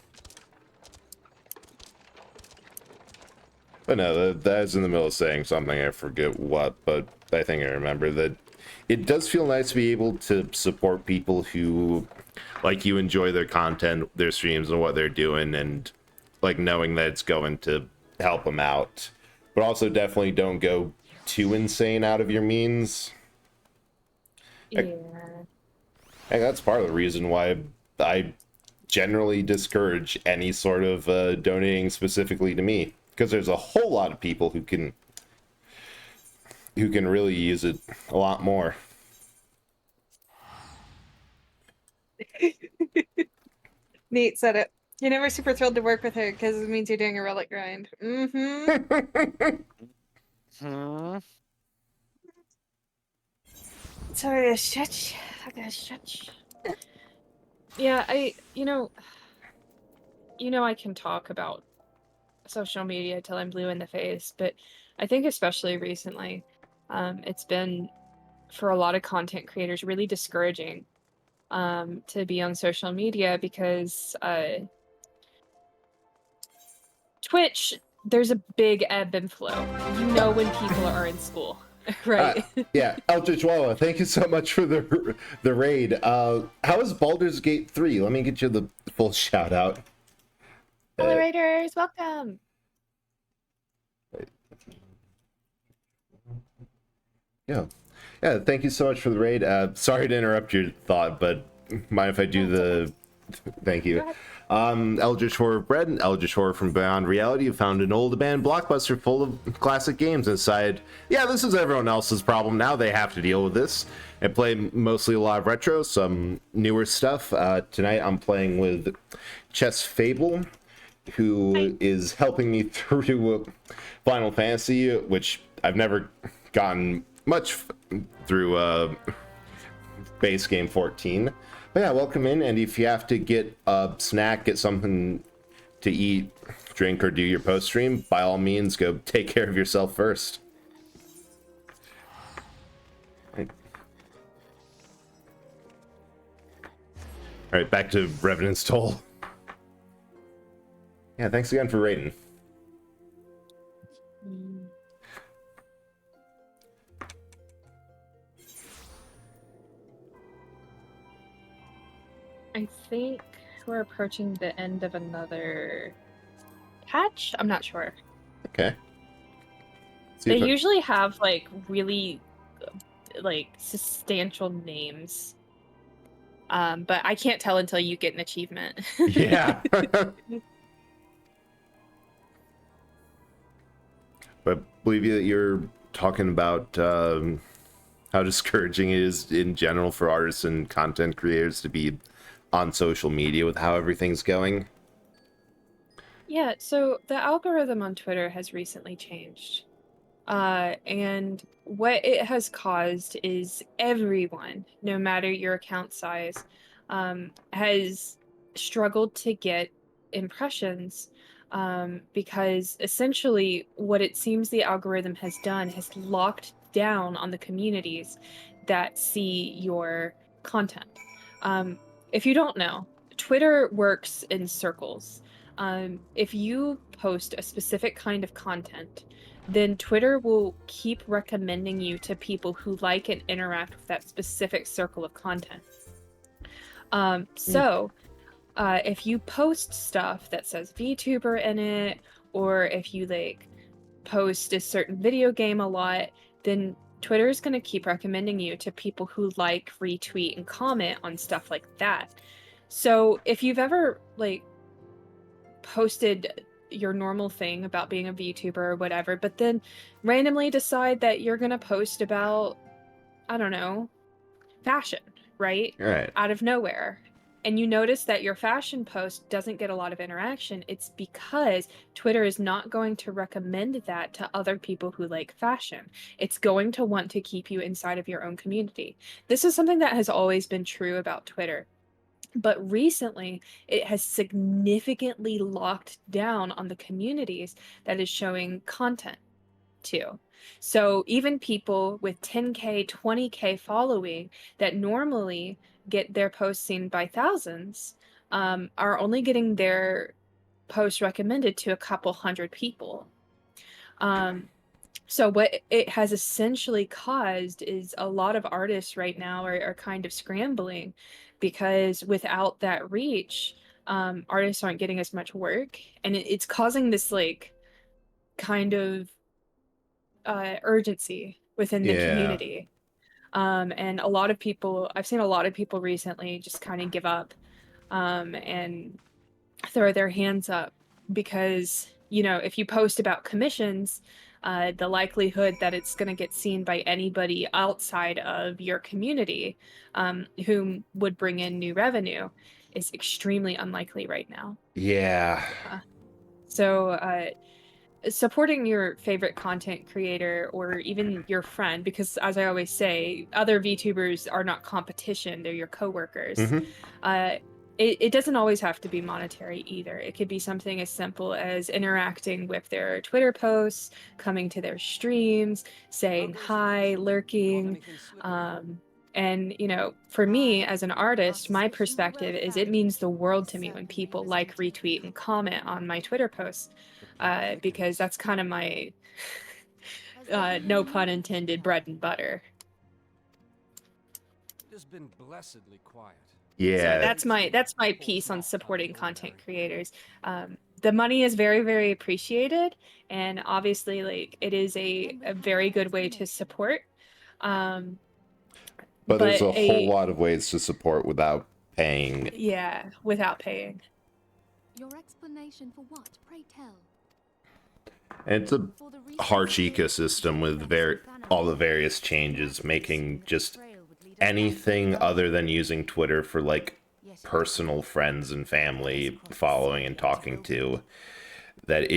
But no, that is in the middle of saying something, I forget what, but I think I remember that it does feel nice to be able to support people who, like, you enjoy their content, their streams, and what they're doing, and, like, knowing that it's going to help them out. But also definitely don't go too insane out of your means. Yeah. And that's part of the reason why I generally discourage any sort of donating specifically to me. Because there's a whole lot of people who can really use it a lot more. Nate said it. You're never super thrilled to work with her because it means you're doing a relic grind. Sorry, a stretch. I gotta stretch. Yeah, I can talk about social media till I'm blue in the face, but I think especially recently, it's been for a lot of content creators really discouraging to be on social media because Twitch, there's a big ebb and flow. You know when people are in school, right? Yeah, Eldritch Walla, thank you so much for the raid. How is Baldur's Gate 3? Let me get you the full shout out. Hello, Raiders, welcome. Yeah, thank you so much for the raid. Sorry to interrupt your thought, but mind if I do the... Thank you. Eldritch Horror Bread and Eldritch Horror from Beyond Reality found an old abandoned blockbuster full of classic games and decided, yeah, this is everyone else's problem. Now they have to deal with this. I play mostly a lot of retro, some newer stuff. Tonight I'm playing with Chess Fable, who is helping me through Final Fantasy, which I've never gotten much through base game 14. But yeah, welcome in, and if you have to get a snack, get something to eat, drink, or do your post stream, by all means, go take care of yourself first. Alright, back to Revenant's Toll. Yeah, thanks again for rating. I think we're approaching the end of another patch. I'm not sure. Okay. They usually have like really like substantial names. But I can't tell until you get an achievement. Yeah. But I believe you're talking about how discouraging it is in general for artists and content creators to be on social media with how everything's going. Yeah, so the algorithm on Twitter has recently changed. And what it has caused is everyone, no matter your account size, has struggled to get impressions because essentially what it seems the algorithm has done has locked down on the communities that see your content. If you don't know, Twitter works in circles. If you post a specific kind of content, then Twitter will keep recommending you to people who like and interact with that specific circle of content. If you post stuff that says VTuber in it, or if you like post a certain video game a lot, then Twitter is going to keep recommending you to people who like, retweet, and comment on stuff like that. So if you've ever like posted your normal thing about being a VTuber or whatever, but then randomly decide that you're gonna post about, I don't know, fashion, right? Right. Out of nowhere. And you notice that your fashion post doesn't get a lot of interaction. It's because Twitter is not going to recommend that to other people who like fashion. It's going to want to keep you inside of your own community. This is something that has always been true about Twitter. But recently, it has significantly locked down on the communities that is showing content to. So even people with 10K, 20K following that normally get their posts seen by thousands are only getting their posts recommended to a couple hundred people. So what it has essentially caused is a lot of artists right now are kind of scrambling because without that reach, artists aren't getting as much work, and it's causing this like kind of urgency within the community. And a lot of people, I've seen a lot of people recently just kind of give up and throw their hands up because, you know, if you post about commissions, the likelihood that it's going to get seen by anybody outside of your community whom would bring in new revenue is extremely unlikely right now. Yeah. So supporting your favorite content creator or even your friend, because as I always say, other VTubers are not competition, they're your coworkers. It doesn't always have to be monetary either. It could be something as simple as interacting with their Twitter posts, coming to their streams, saying hi, lurking. And, you know, for me as an artist, my perspective is it means the world to me when people like, retweet, and comment on my Twitter posts, because that's kind of my, no pun intended, bread and butter. It has been blessedly quiet. Yeah. So that's my piece on supporting content creators. The money is very, very appreciated, and obviously, like, it is a very good way to support. But there's a whole lot of ways to support without paying. Yeah, without paying. Your explanation for what, pray tell? And it's a harsh ecosystem with all the various changes, making just anything other than using Twitter for like personal friends and family following and talking to, that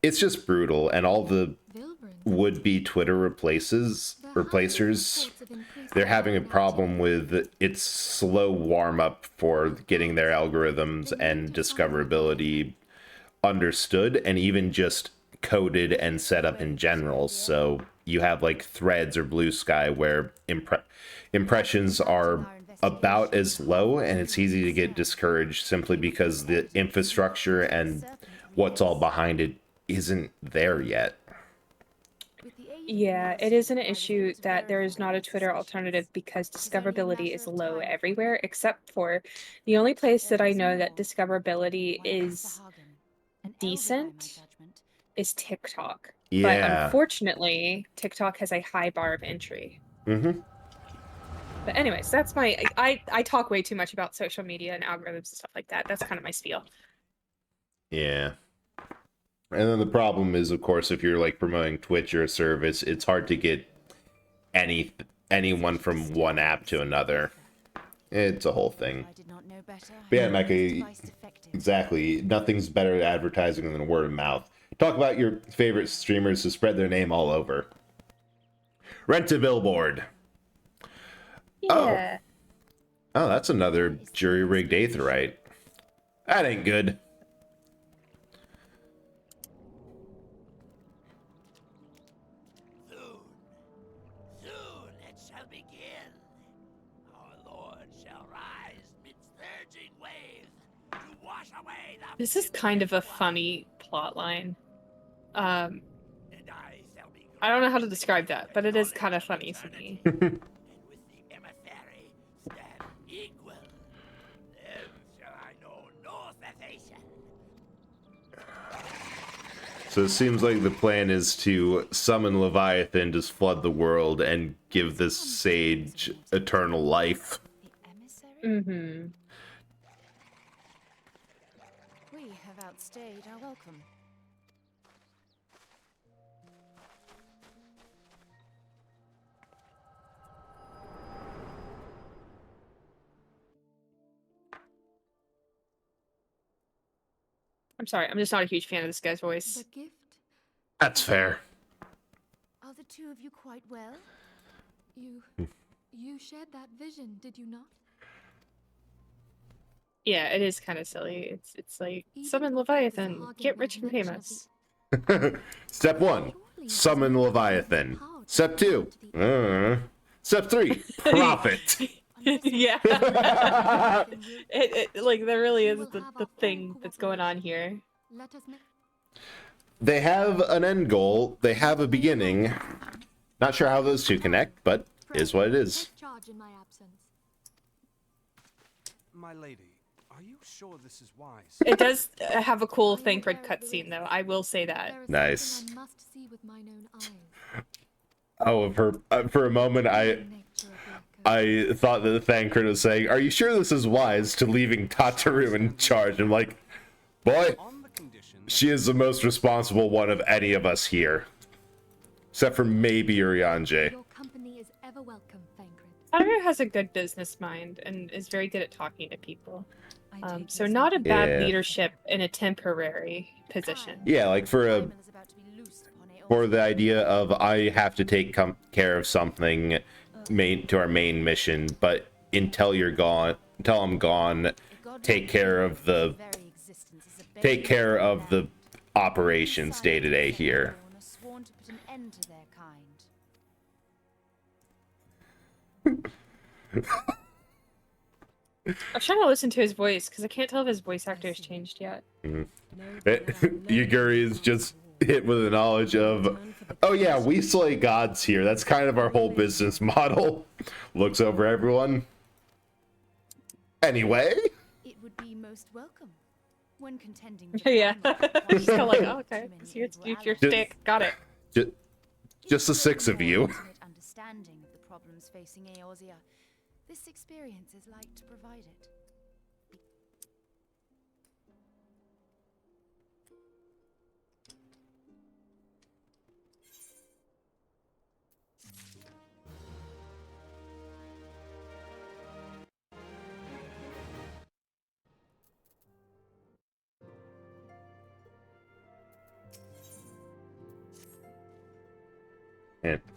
it's just brutal. And all the would-be Twitter replacers, they're having a problem with its slow warm-up for getting their algorithms and discoverability understood and even just coded and set up in general. So you have like Threads or Blue Sky where impressions are about as low, and it's easy to get discouraged simply because the infrastructure and what's all behind it isn't there yet. Yeah, it is an issue that there is not a Twitter alternative because discoverability is low everywhere, except for the only place that I know that discoverability is decent is TikTok. But Yeah. unfortunately, TikTok has a high bar of entry. Mm-hmm. But anyways, that's my I talk way too much about social media and algorithms and stuff like that. That's kind of my spiel. Yeah. And then the problem is, of course, if you're like promoting Twitch or a service, it's hard to get anyone from one app to another. It's a whole thing. But yeah, Mecca, exactly. Nothing's better at advertising than word of mouth. Talk about your favorite streamers to spread their name all over. Rent a billboard. Yeah. Oh, that's another jury-rigged aetheryte. That ain't good. This is kind of a funny plot line. I don't know how to describe that, but it is kind of funny to me. So it seems like the plan is to summon Leviathan to flood the world and give this sage eternal life. Mm-hmm. We have outstayed our welcome. I'm sorry, I'm just not a huge fan of this guy's voice. The gift? That's fair. Are the two of you quite well? You shared that vision, did you not? Yeah, it is kind of silly. It's like, summon Leviathan, get rich and famous. Step 1, summon Leviathan. Step 2, Step 3, profit. Yeah. it like, there really is the thing that's going on here. They have an end goal, they have a beginning. Not sure how those two connect, but is what it is. My lady, are you sure this is wise? It does have a cool thing for cutscene, though. I will say that. Nice. Oh, for a moment, I thought that the Thancred was saying, "Are you sure this is wise to leaving Tataru in charge?" I'm like, boy, she is the most responsible one of any of us here, except for maybe Urianger. Your company is ever welcome, Thancred. Tataru has a good business mind and is very good at talking to people. So not a bad leadership in a temporary position. Yeah, like for the idea of I have to take care of something to our main mission, but until I'm gone, take care of the operations day to day here. I'm trying to listen to his voice because I can't tell if his voice actor has changed yet. Yuguri is just hit with the knowledge of, oh yeah, we slay gods here. That's kind of our whole business model. Looks over everyone. Anyway. It would be most welcome when contending. Yeah. Just kind of like, oh, okay. It's your stick. Got it. Just the 6 of you. Understanding of the problems facing Eorzea. This experience is like to provide it.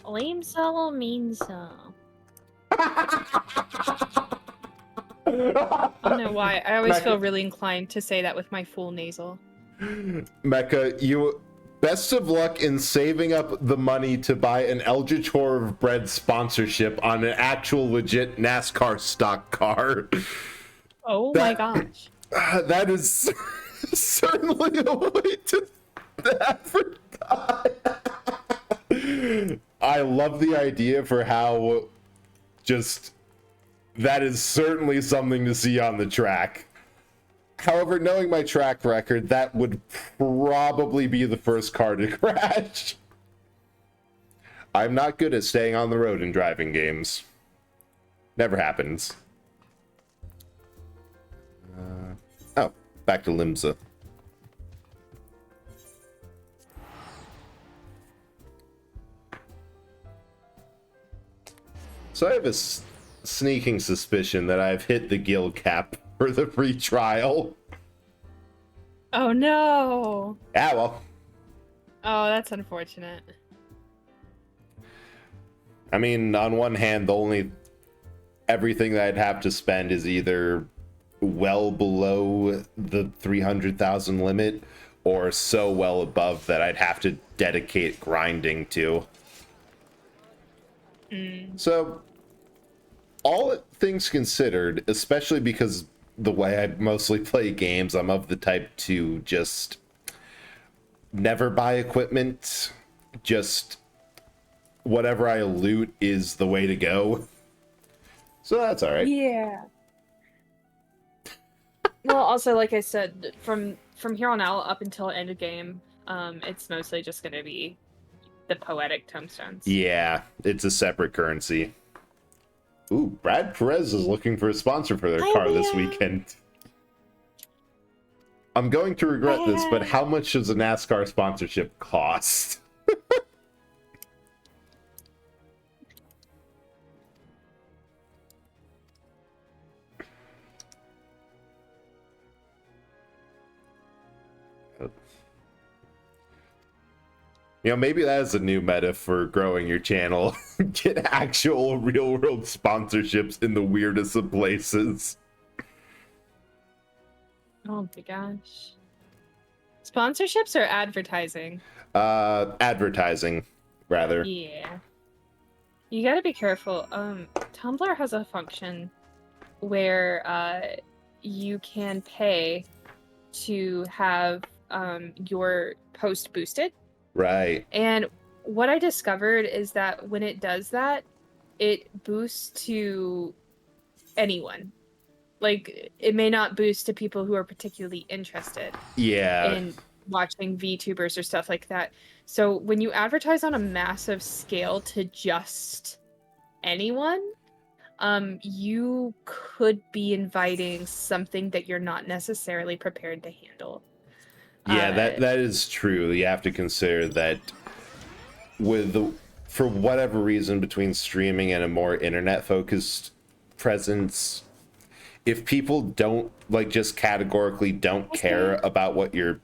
Lame so, mean so. I don't know why. I always feel really inclined to say that with my full nasal. Mecca, Best of luck in saving up the money to buy an Eldritch Horror of Bread sponsorship on an actual legit NASCAR stock car. Oh my gosh. That is certainly a way to advertise. I love the idea for how just that is certainly something to see on the track. However, knowing my track record, that would probably be the first car to crash. I'm not good at staying on the road in driving games. Never happens. Oh, back to Limsa. So I have a sneaking suspicion that I've hit the guild cap for the free trial. Oh no. Yeah, well. Oh, that's unfortunate. I mean, on one hand, everything that I'd have to spend is either well below the 300,000 limit or so well above that I'd have to dedicate grinding to. So, all things considered, especially because the way I mostly play games, I'm of the type to just never buy equipment. Just whatever I loot is the way to go. So that's all right. Yeah. Well, also, like I said, from here on out up until end of game, it's mostly just going to be the poetic tombstones. Yeah, it's a separate currency. Ooh, Brad Perez is looking for a sponsor for their car this weekend. I'm going to regret this, but how much does a NASCAR sponsorship cost? You know, maybe that is a new meta for growing your channel. Get actual real-world sponsorships in the weirdest of places. Oh my gosh. Sponsorships or advertising? Advertising, rather. Yeah. You gotta be careful. Tumblr has a function where you can pay to have your post boosted. Right. And what I discovered is that when it does that, it boosts to anyone. Like, it may not boost to people who are particularly interested in watching VTubers or stuff like that. So when you advertise on a massive scale to just anyone, you could be inviting something that you're not necessarily prepared to handle. Yeah, that is true. You have to consider that for whatever reason, between streaming and a more internet-focused presence, if people don't, like, just categorically don't care about what you're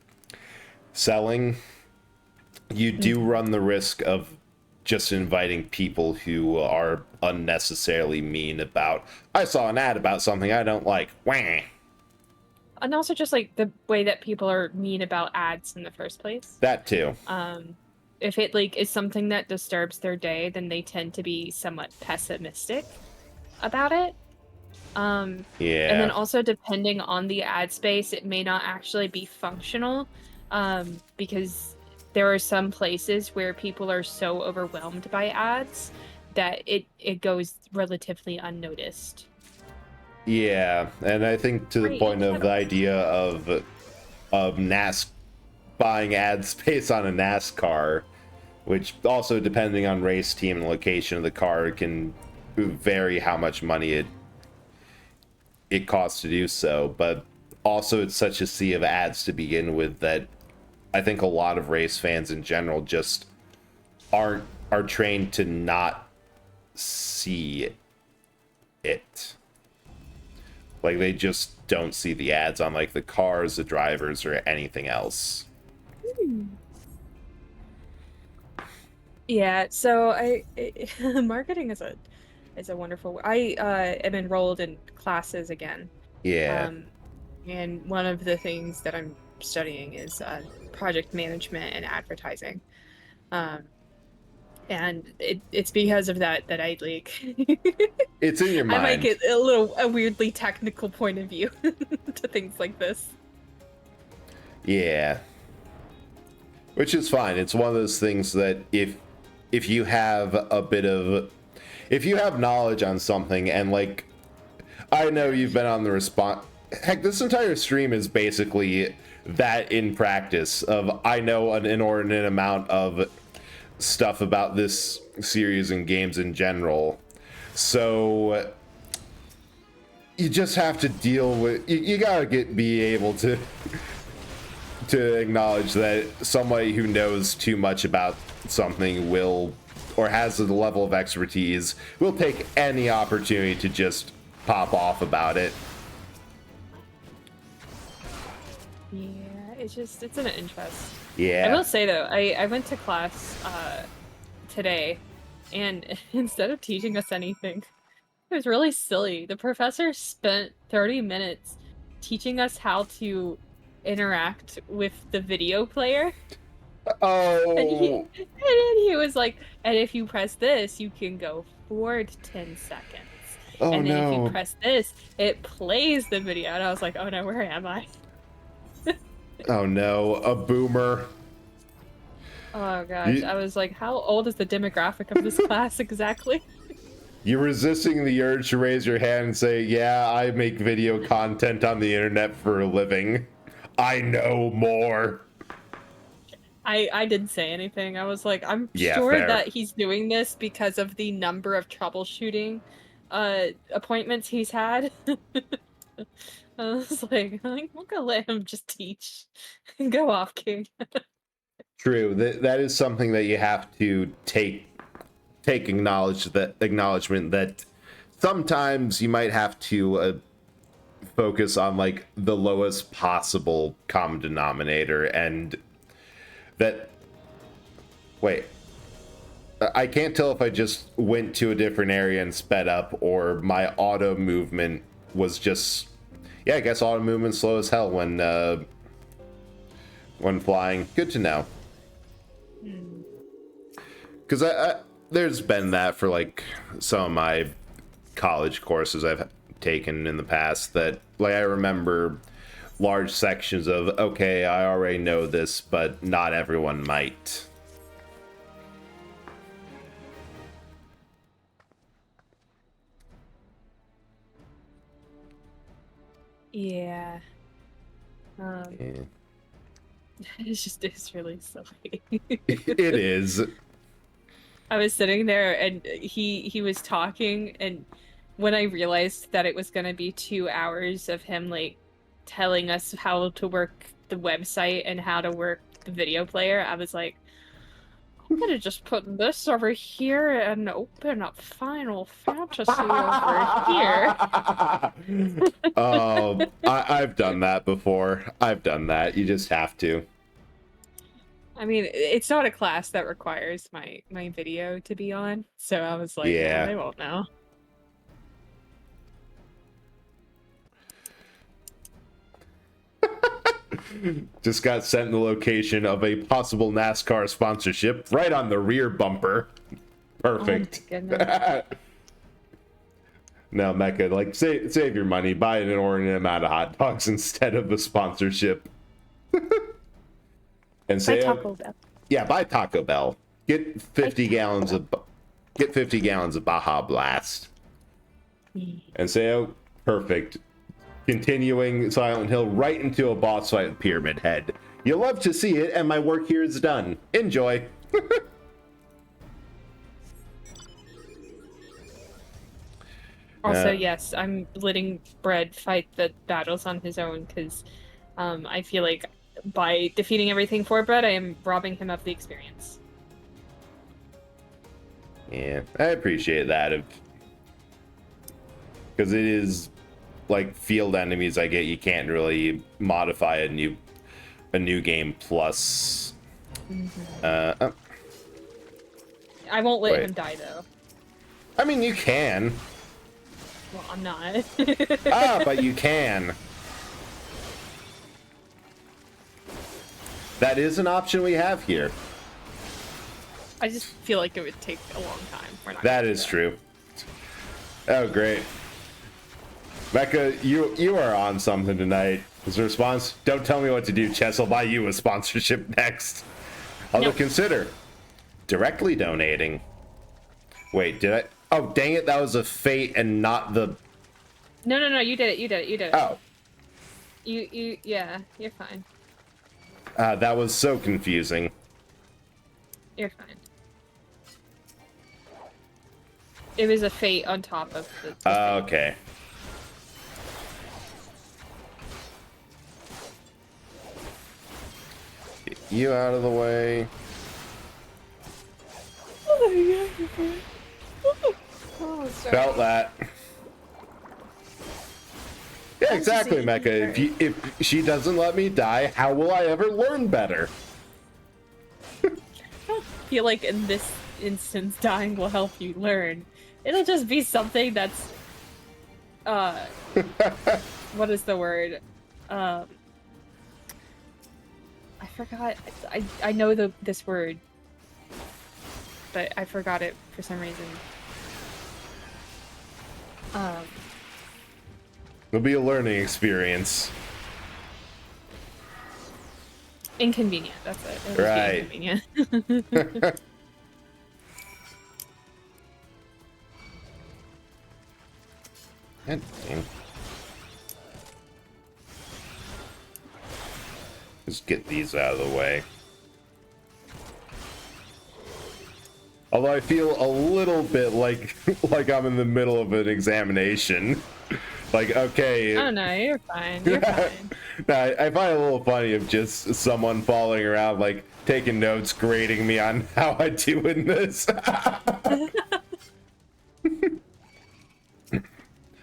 selling, you do run the risk of just inviting people who are unnecessarily mean about, I saw an ad about something I don't like. Wah. And also just, like, the way that people are mean about ads in the first place. That too. If it, like, is something that disturbs their day, then they tend to be somewhat pessimistic about it. And then also, depending on the ad space, it may not actually be functional, because there are some places where people are so overwhelmed by ads that it goes relatively unnoticed. Yeah, and I think to the point of the idea of buying ad space on a NASCAR, which also, depending on race team and location of the car, can vary how much money it costs to do so. But also, it's such a sea of ads to begin with that I think a lot of race fans in general just are trained to not see it. Like, they just don't see the ads on, like, the cars, the drivers, or anything else. Yeah, so marketing is a wonderful. I am enrolled in classes again. Yeah. And one of the things that I'm studying is project management and advertising. And it's because of that that I like It's in your mind. I might get a weirdly technical point of view to things like this. Yeah. Which is fine. It's one of those things that if you have if you have knowledge on something, and like, I know you've been on the response. Heck, this entire stream is basically that in practice of I know an inordinate amount of stuff about this series and games in general. So you just have to deal with, you gotta be able to acknowledge that somebody who knows too much about something will, or has the level of expertise, will take any opportunity to just pop off about it. Yeah, it's an interest. Yeah. I will say though, I went to class today, and instead of teaching us anything, it was really silly. The professor spent 30 minutes teaching us how to interact with the video player. Oh. And then he was like, and if you press this, you can go forward 10 seconds. Oh, and then if no. you press this, it plays the video. And I was like, oh no, where am I? Oh no, a boomer. Oh gosh, I was like, how old is the demographic of this class exactly? You're resisting the urge to raise your hand and say, yeah, I make video content on the internet for a living. I know more. I didn't say anything. I was like, I'm Yeah, sure fair. that he's doing this because of the number of troubleshooting appointments he's had. I was like, I'm gonna let him just teach. Go off, King. True. That is something that you have to take acknowledgement that sometimes you might have to focus on like the lowest possible common denominator, and that, wait, I can't tell if I just went to a different area and sped up, or my auto movement was just, yeah, I guess auto movement's slow as hell when flying. Good to know. Because there's been that for like some of my college courses I've taken in the past, that like I remember large sections of, okay, I already know this, but not everyone might. Yeah. Yeah. It's really silly. It is. I was sitting there and he was talking, and when I realized that it was gonna be 2 hours of him like telling us how to work the website and how to work the video player, I was like, I'm gonna just put this over here and open up Final Fantasy over here. I've done that before. I've done that. You just have to. I mean, it's not a class that requires my video to be on, so I was like, Yeah. they won't know. Just got sent the location of a possible NASCAR sponsorship right on the rear bumper. Perfect. Oh my goodness. No, Mecca, like, save your money. Buy an inordinate amount of hot dogs instead of the sponsorship. And say, Buy Taco Bell. Yeah, buy Taco Bell. Get 50 gallons of Baja Blast. And say, oh, perfect. Continuing Silent Hill right into a boss fight with Pyramid Head. You'll love to see it, and my work here is done. Enjoy. Also, yes, I'm letting Bread fight the battles on his own, because I feel like by defeating everything for Bread, I am robbing him of the experience. Yeah, I appreciate that. Because it is like field enemies I get, you can't really modify a new game plus. I won't let him die though. I mean, you can. Well, I'm not. But you can. That is an option we have here. I just feel like it would take a long time. We're not That gonna do is true. Oh, great. Mecca, you are on something tonight. Is a response? Don't tell me what to do, Chess. I'll buy you a sponsorship next. Although consider directly donating. Wait, did I? Oh, dang it. That was a fate and not the... No, you did it. You did it. Oh. Yeah, you're fine. That was so confusing. You're fine. It was a fate on top of the thing. Okay. Get you out of the way. Oh, sorry. Felt that. Yeah, exactly, Mecca. If she doesn't let me die, how will I ever learn better? I don't feel like in this instance dying will help you learn. It'll just be something that's what is the word? I forgot. I know this word, but I forgot it for some reason. It'll be a learning experience. Inconvenient. That's it. It'll just be inconvenient. God damn. Just get these out of the way. Although I feel a little bit like I'm in the middle of an examination. Like, okay. Oh no, you're fine. You're fine. No, I find it a little funny of just someone following around, like, taking notes, grading me on how I do in this.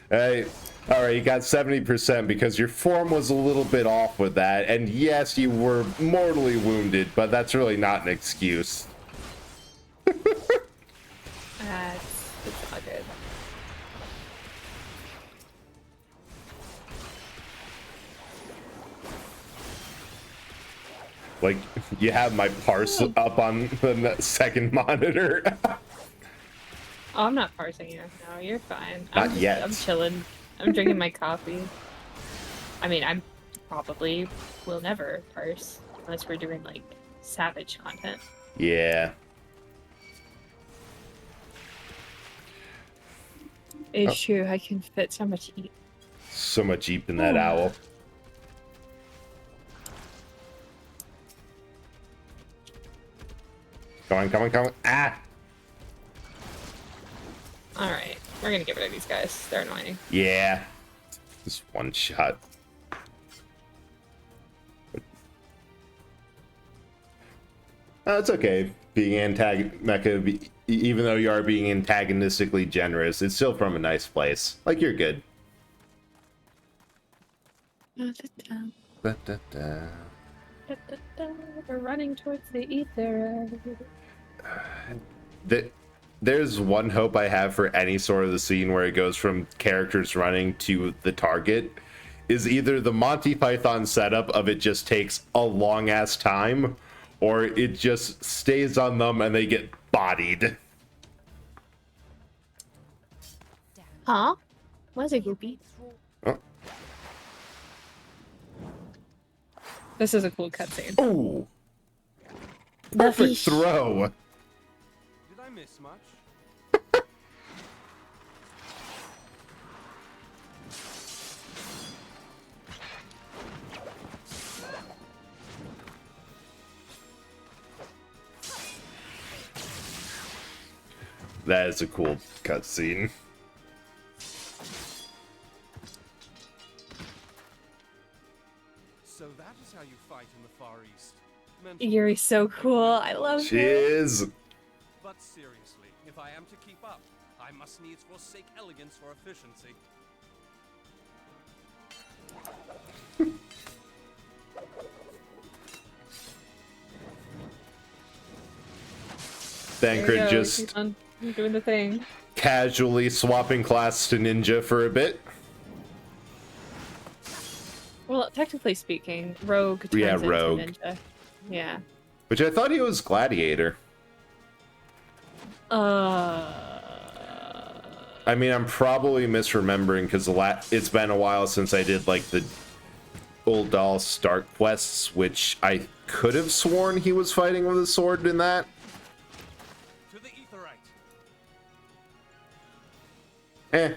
Hey, alright, you got 70% because your form was a little bit off with that, and yes, you were mortally wounded, but that's really not an excuse. It's not good. Like, you have my parse up on the second monitor. Oh, I'm not parsing you. No, you're fine. Not yet. I'm chilling. I'm drinking my coffee. I mean, I'm probably will never parse unless we're doing like savage content. Yeah. It's true. I can fit so much heat. So much Jeep in that owl. Come on. Ah! Alright, we're gonna get rid of these guys. They're annoying. Yeah. Just one shot. It's okay being Mecha, even though you are being antagonistically generous, it's still from a nice place. Like, you're good. We're running towards the ether. There's one hope I have for any sort of the scene where it goes from characters running to the target is either the Monty Python setup of it just takes a long ass time, or it just stays on them and they get bodied. Huh? Was it goopy? Oh. This is a cool cutscene. Ooh. Perfect throw. Did I miss much? That is a cool cutscene. So that is how you fight in the Far East. Yuri's so cool. I love She her. is. But seriously, if I am to keep up, I must needs forsake elegance for efficiency. Thancred just Keep on doing the thing. casually swapping class to ninja for a bit. Well, technically speaking, rogue turns into rogue. ninja. Yeah. Which I thought he was Gladiator. I mean, I'm probably misremembering because it's been a while since I did like the old doll start quests, which I could have sworn he was fighting with a sword in that. To the Etherite.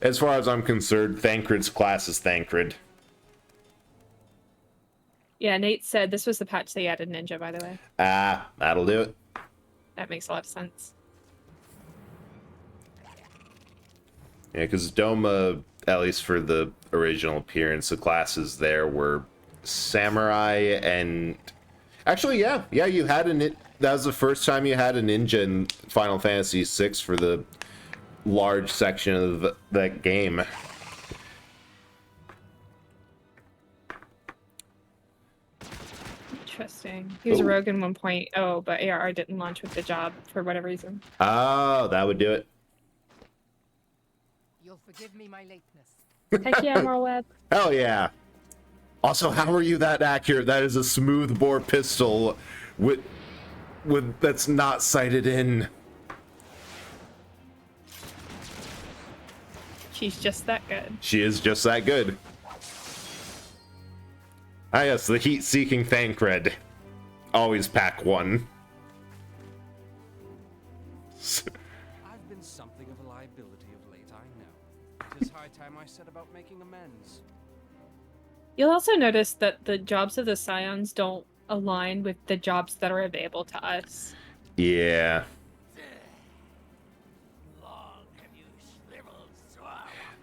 As far as I'm concerned, Thancred's class is Thancred. Yeah, Nate said this was the patch they added Ninja, by the way. Ah, that'll do it. That makes a lot of sense. Yeah, because Doma, at least for the original appearance, the classes there were Samurai and... Actually, yeah, you had that was the first time you had a ninja in Final Fantasy VI for the large section of that game. Interesting. He was a rogue in 1.0, but ARR didn't launch with the job for whatever reason. Oh, that would do it. You'll forgive me my lateness. Heck yeah, more web. Hell yeah. Also, how are you that accurate? That is a smooth bore pistol with that's not sighted in. She's just that good. She is just that good. Ah yes, the heat-seeking Thancred. Always pack one. I've been something of a liability of late, I know. It is high time I set about making amends. You'll also notice that the jobs of the Scions don't align with the jobs that are available to us. Yeah.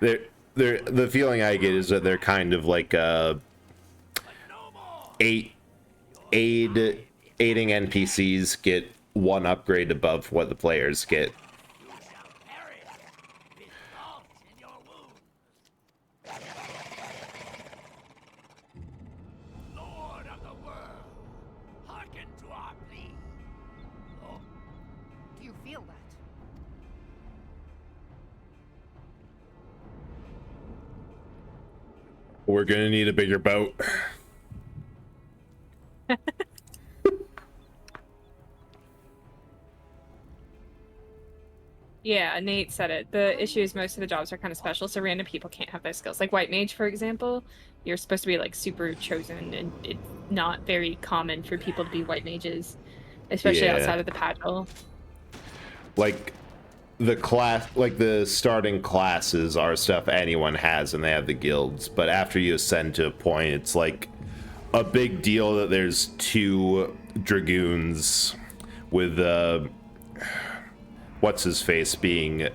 The feeling I get is that they're kind of like aiding NPCs get one upgrade above what the players get. Lord of the world, hearken to our plea. Oh. Do you feel that? We're gonna need a bigger boat. Yeah, Nate said it. The issue is most of the jobs are kind of special, so random people can't have those skills. Like White Mage, for example, you're supposed to be like super chosen, and it's not very common for people to be White Mages, especially outside of the Padril. Like the starting classes are stuff anyone has, and they have the guilds. But after you ascend to a point, it's like a big deal that there's 2 dragoons with what's his face being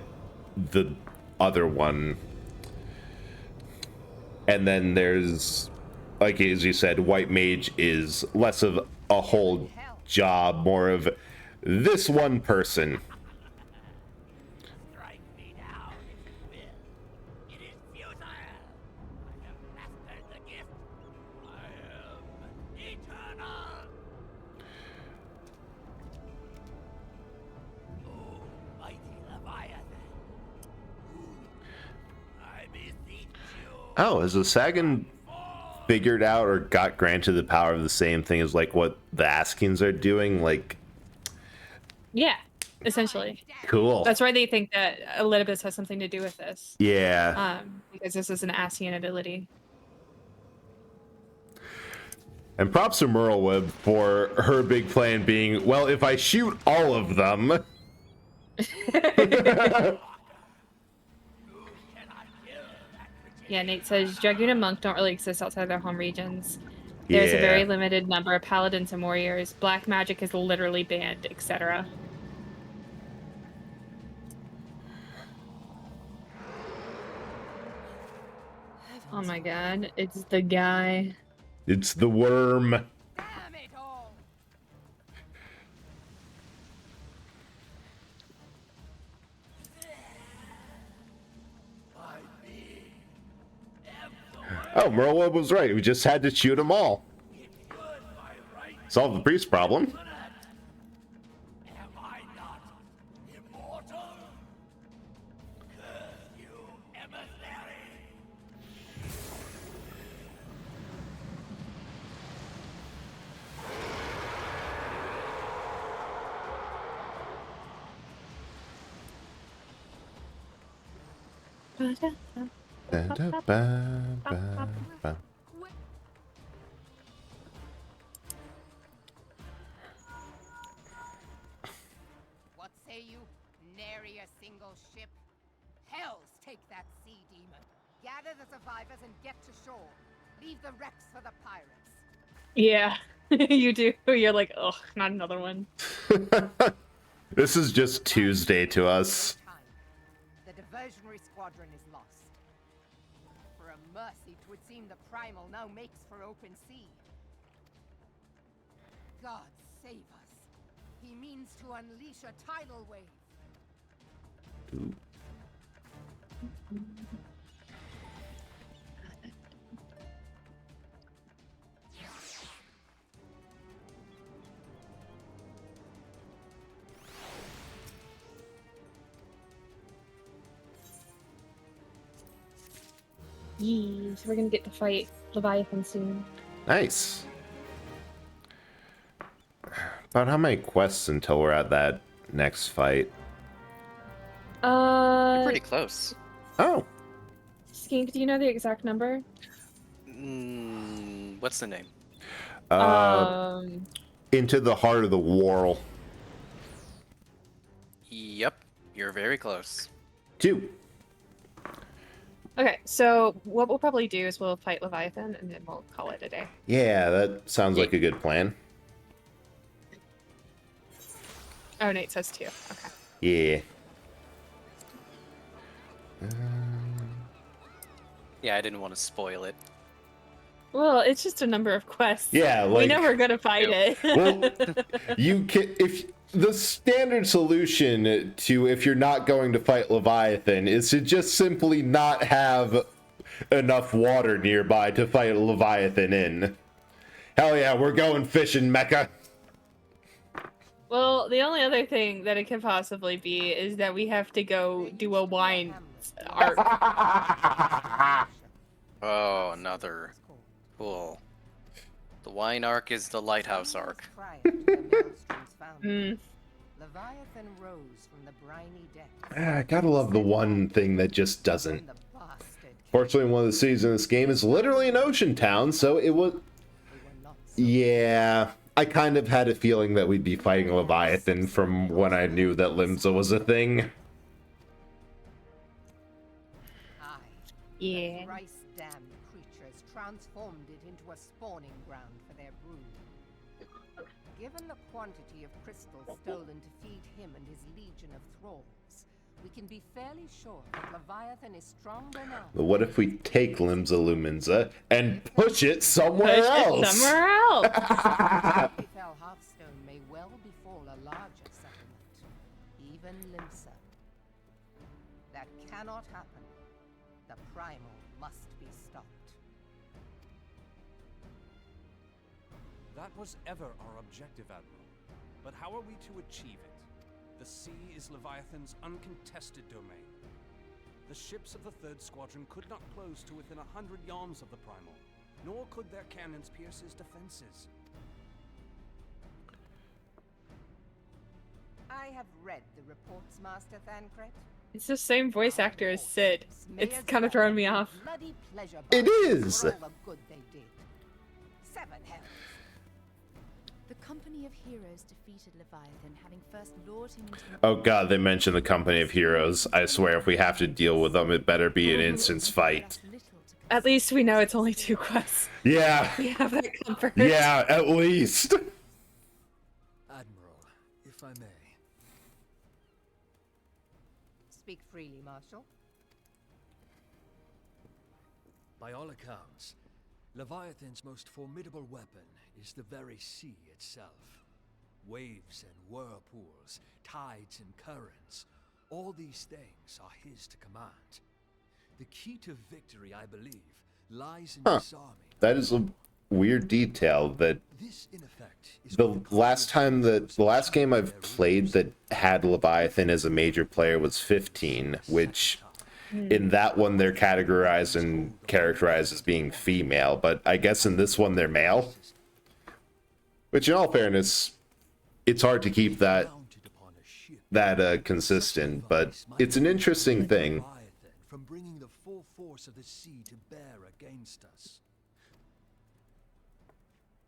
the other one. And then there's, like as you said, White Mage is less of a whole job, more of this one person. Strike me down if you will. It is futile. I have mastered the gift. I am eternal. Oh, mighty Leviathan. I beseech you. Oh, has the Sagan figured out or got granted the power of the same thing as like what the Askins are doing? Like, Yeah, essentially. cool. That's why they think that Elidibus has something to do with this. Yeah. Because this is an Ascian ability. And props to Merleweb for her big plan being, well, if I shoot all of them. Yeah, Nate says Dragoon and Monk don't really exist outside their home regions. There's a very limited number of paladins and warriors. Black magic is literally banned, etc. Oh my god, it's the guy. It's the worm. Damn it all. Oh, Merleweb was right. We just had to shoot them all. Solve the priest problem. Am I not immortal? Curse you, emissary! Da-da-ba-ba-ba. What say you? Nary a single ship? Hells take that sea demon. Gather the survivors and get to shore. Leave the wrecks for the pirates. Yeah, you do. You're like, oh, not another one. This is just Tuesday to us. The diversionary squadron is lost. For a mercy, 'twould seem the primal now makes for open sea. God save us. He means to unleash a tidal wave. Yee, so we're gonna get to fight Leviathan soon. Nice. About how many quests until we're at that next fight? You're pretty close. Oh. Skink, do you know the exact number? What's the name? Into the heart of the Whorl. Yep, you're very close. 2. Okay, so what we'll probably do is we'll fight Leviathan and then we'll call it a day. Yeah, that sounds like a good plan. Oh, Nate says 2. Okay. Yeah. Yeah, I didn't want to spoil it. Well, it's just a number of quests. Yeah, we like- know we're gonna fight it. Well, you can, if the standard solution to if you're not going to fight Leviathan is to just simply not have enough water nearby to fight Leviathan in. Hell yeah, we're going fishing, Mecca. Well, the only other thing that it could possibly be is that we have to go do a wine arc. Oh, another. Cool. The wine arc is the lighthouse arc. Mm. Leviathan rose from the briny depths. I gotta love the one thing that just doesn't. Fortunately, one of the cities in this game is literally an ocean town, so it was... Yeah, I kind of had a feeling that we'd be fighting Leviathan from when I knew that Limsa was a thing. Yeah. Thrice-damned creatures transformed it into a spawning ground for their brood. Given the quantity of crystals stolen to feed him and his legion of thralls, we can be fairly sure that Leviathan is stronger now. But what if we take Limsa Lumenza and push it somewhere else? Somewhere else. Fell Hearthstone may well befall a larger settlement, even Limsa. That cannot happen. The primal must be stopped. That was ever our objective, Admiral. But how are we to achieve it? The sea is Leviathan's uncontested domain. The ships of the 3rd Squadron could not close to within 100 yards of the primal, nor could their cannons pierce his defenses. I have read the reports, Master Thancred. It's the same voice actor as Sid. It's kind of throwing me off. Bloody pleasure It is! for all the good they did. 7 hells. The company of heroes defeated Leviathan, having first lured him into an Oh god, they mentioned the Company of Heroes. I swear if we have to deal with them, it better be an instance fight. At least we know it's only 2 quests. Yeah. We have that comfort. Yeah, at least. Admiral, if I may. Speak freely, Marshal. By all accounts, Leviathan's most formidable weapon is the very sea itself. Waves and whirlpools, tides and currents, all these things are his to command. The key to victory, I believe, lies in this army. That is a weird detail that This, in effect, is the last game I've played that had Leviathan as a major player was 15, which in that one they're categorized and characterized as being female, but I guess in this one they're male. Which in all fairness, it's hard to keep that consistent, but it's an interesting thing. from bringing the full force of the sea to bear against us.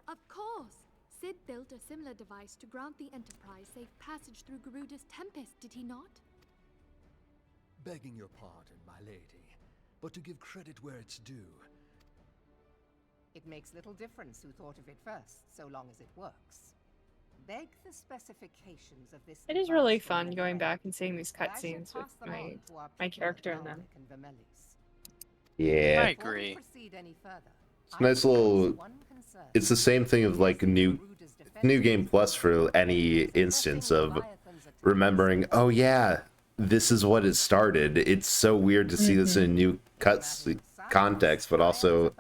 Of course! Sid built a similar device to grant the Enterprise safe passage through Garuda's Tempest, did he not? Begging your pardon, my lady, but to give credit where it's due. It makes little difference who thought of it first, so long as it works. Beg the specifications of this. It is really fun going back and seeing these cutscenes with my character in them. Yeah. I agree. It's a nice little. It's the same thing of like new game plus for any instance of remembering. Oh yeah, this is what it started. It's so weird to see this in a new context, but also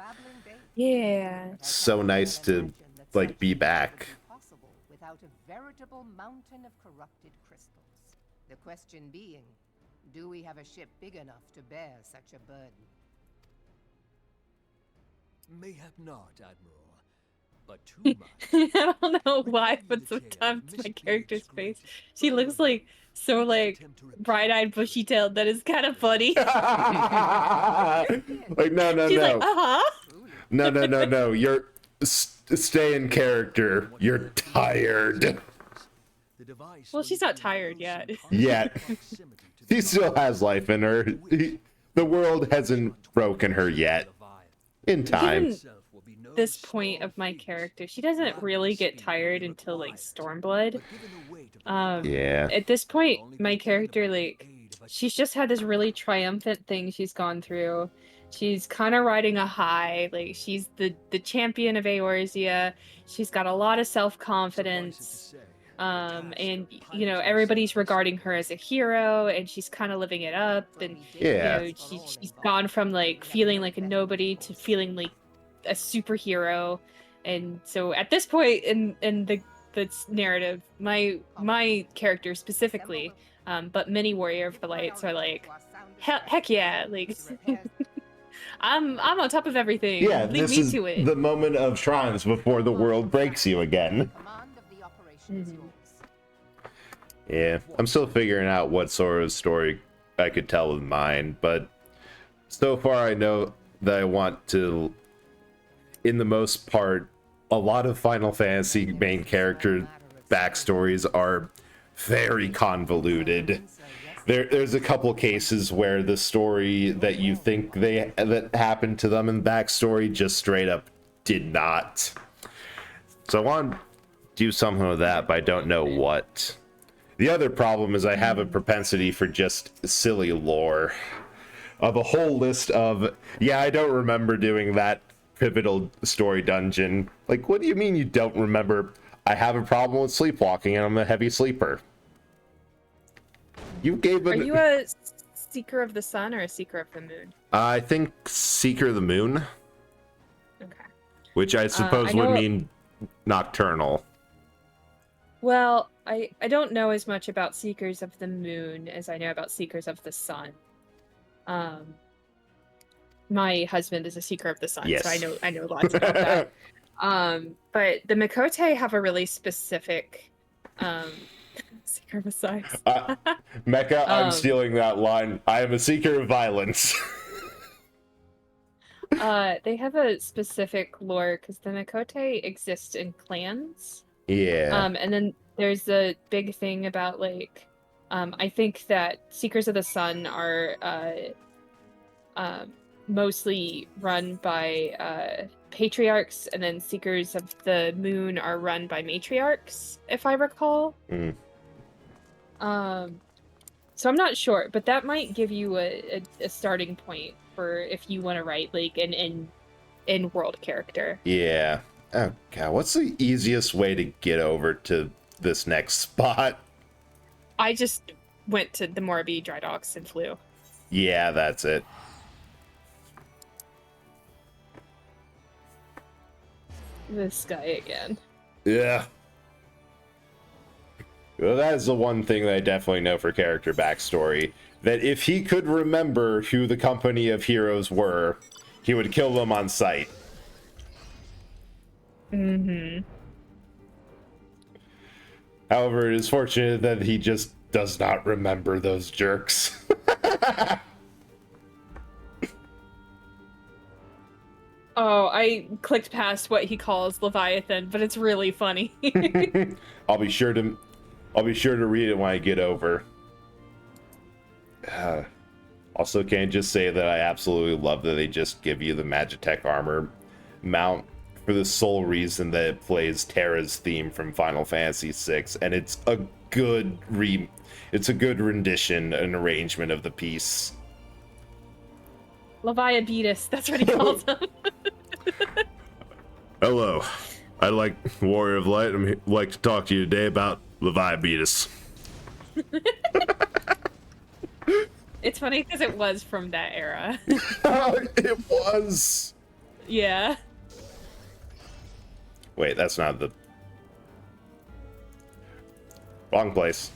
yeah, so nice to like be back. Without a veritable mountain of corrupted crystals. The question being, do we have a ship big enough to bear such a burden? Mayhap not, Admiral, but too much. I don't know why, but sometimes my character's face, she looks like so like bright-eyed, bushy-tailed. That is kind of funny. Like no. She's like, No. You're stay in character. You're tired. Well, she's not tired yet. Yet. She still has life in her. The world hasn't broken her yet. In time. Given this point of my character, she doesn't really get tired until like Stormblood. Yeah. At this point, my character, like, she's just had this really triumphant thing she's gone through. She's kind of riding a high. Like, she's the champion of Eorzea. She's got a lot of self-confidence. And, you know, everybody's regarding her as a hero, and she's kind of living it up. And, yeah, you know, she's gone from, like, feeling like a nobody to feeling like a superhero. And so at this point in the narrative, my character specifically, but many Warrior of the Lights are like, heck yeah, like, I'm on top of everything. Yeah, Leave this me is to it. the moment of triumph before the world breaks you again. Yeah, I'm still figuring out what sort of story I could tell with mine, but so far I know that I want to, in the most part, a lot of Final Fantasy main character backstories are very convoluted. There's a couple cases where the story that you think that happened to them in backstory just straight up did not. So I want to do something with that, but I don't know what. The other problem is I have a propensity for just silly lore. Of a whole list of, yeah, I don't remember doing that pivotal story dungeon. Like, what do you mean you don't remember? I have a problem with sleepwalking and I'm a heavy sleeper. You gave Are you a Seeker of the Sun or a Seeker of the Moon? I think Seeker of the Moon. Okay. Which I suppose would mean nocturnal. Well, I don't know as much about Seekers of the Moon as I know about Seekers of the Sun. My husband is a Seeker of the Sun, yes. So I know lots about that. But the Makote have a really specific Seeker of the Sun. Mecha, I'm stealing that line. I am a seeker of violence. They have a specific lore because the Makote exist in clans. Yeah. And then there's a big thing about like, I think that Seekers of the Sun are mostly run by patriarchs, and then Seekers of the Moon are run by matriarchs, if I recall. Mm. So I'm not sure, but that might give you a starting point for if you want to write like an in-world character. Yeah. Oh god, what's the easiest way to get over to this next spot? I just went to the Morbi dry docks and flew. Yeah, that's it. This guy again. Yeah. Well, that is the one thing that I definitely know for character backstory. That if he could remember who the company of heroes were, he would kill them on sight. Mm-hmm. However, it is fortunate that he just does not remember those jerks. Oh, I clicked past what he calls Leviathan, but it's really funny. I'll be sure to read it when I get over. Also, can't just say that I absolutely love that they just give you the Magitech armor mount for the sole reason that it plays Terra's theme from Final Fantasy VI, and it's a good rendition and arrangement of the piece. Leviabetus, that's what he calls him. Hello, I'd like Warrior of Light. I'd like to talk to you today about Leviabetus. It's funny because it was from that era. It was. Yeah. Wait, that's not the wrong place.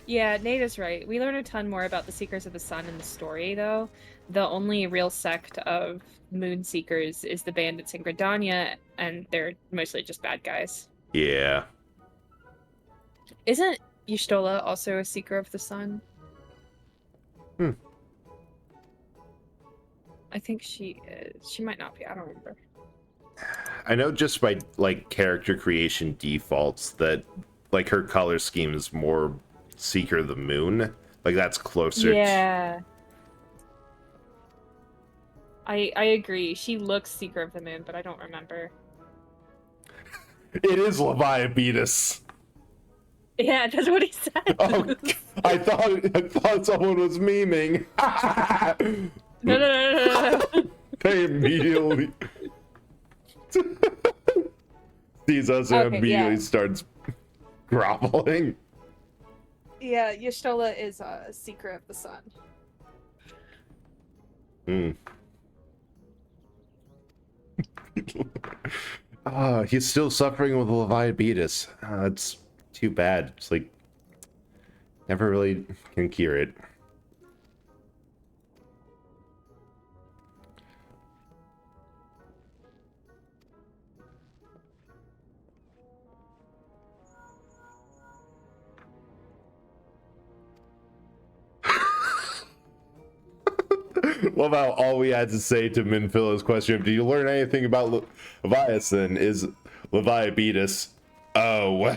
Yeah, Nate is right. We learn a ton more about the Seekers of the Sun in the story, though. The only real sect of Moon Seekers is the bandits in Gridania, and they're mostly just bad guys. Yeah. Isn't Y'shtola also a Seeker of the Sun? I think she is. She might not be. I don't remember. I know just by like character creation defaults that like her color scheme is more Seeker of the Moon. Like that's closer. Yeah. I agree. She looks Seeker of the Moon, but I don't remember. It is Leviabetus. Yeah, that's what he said. Oh, I thought someone was memeing. No. They immediately sees us and immediately starts groveling. Yeah, Y'shtola is a Seeker of the Sun. He's still suffering with Leviabetus. That's too bad. It's like never really can cure it. Love how all we had to say to Minfilla's question, "Do you learn anything about Leviathan?" is Leviabetus. Oh,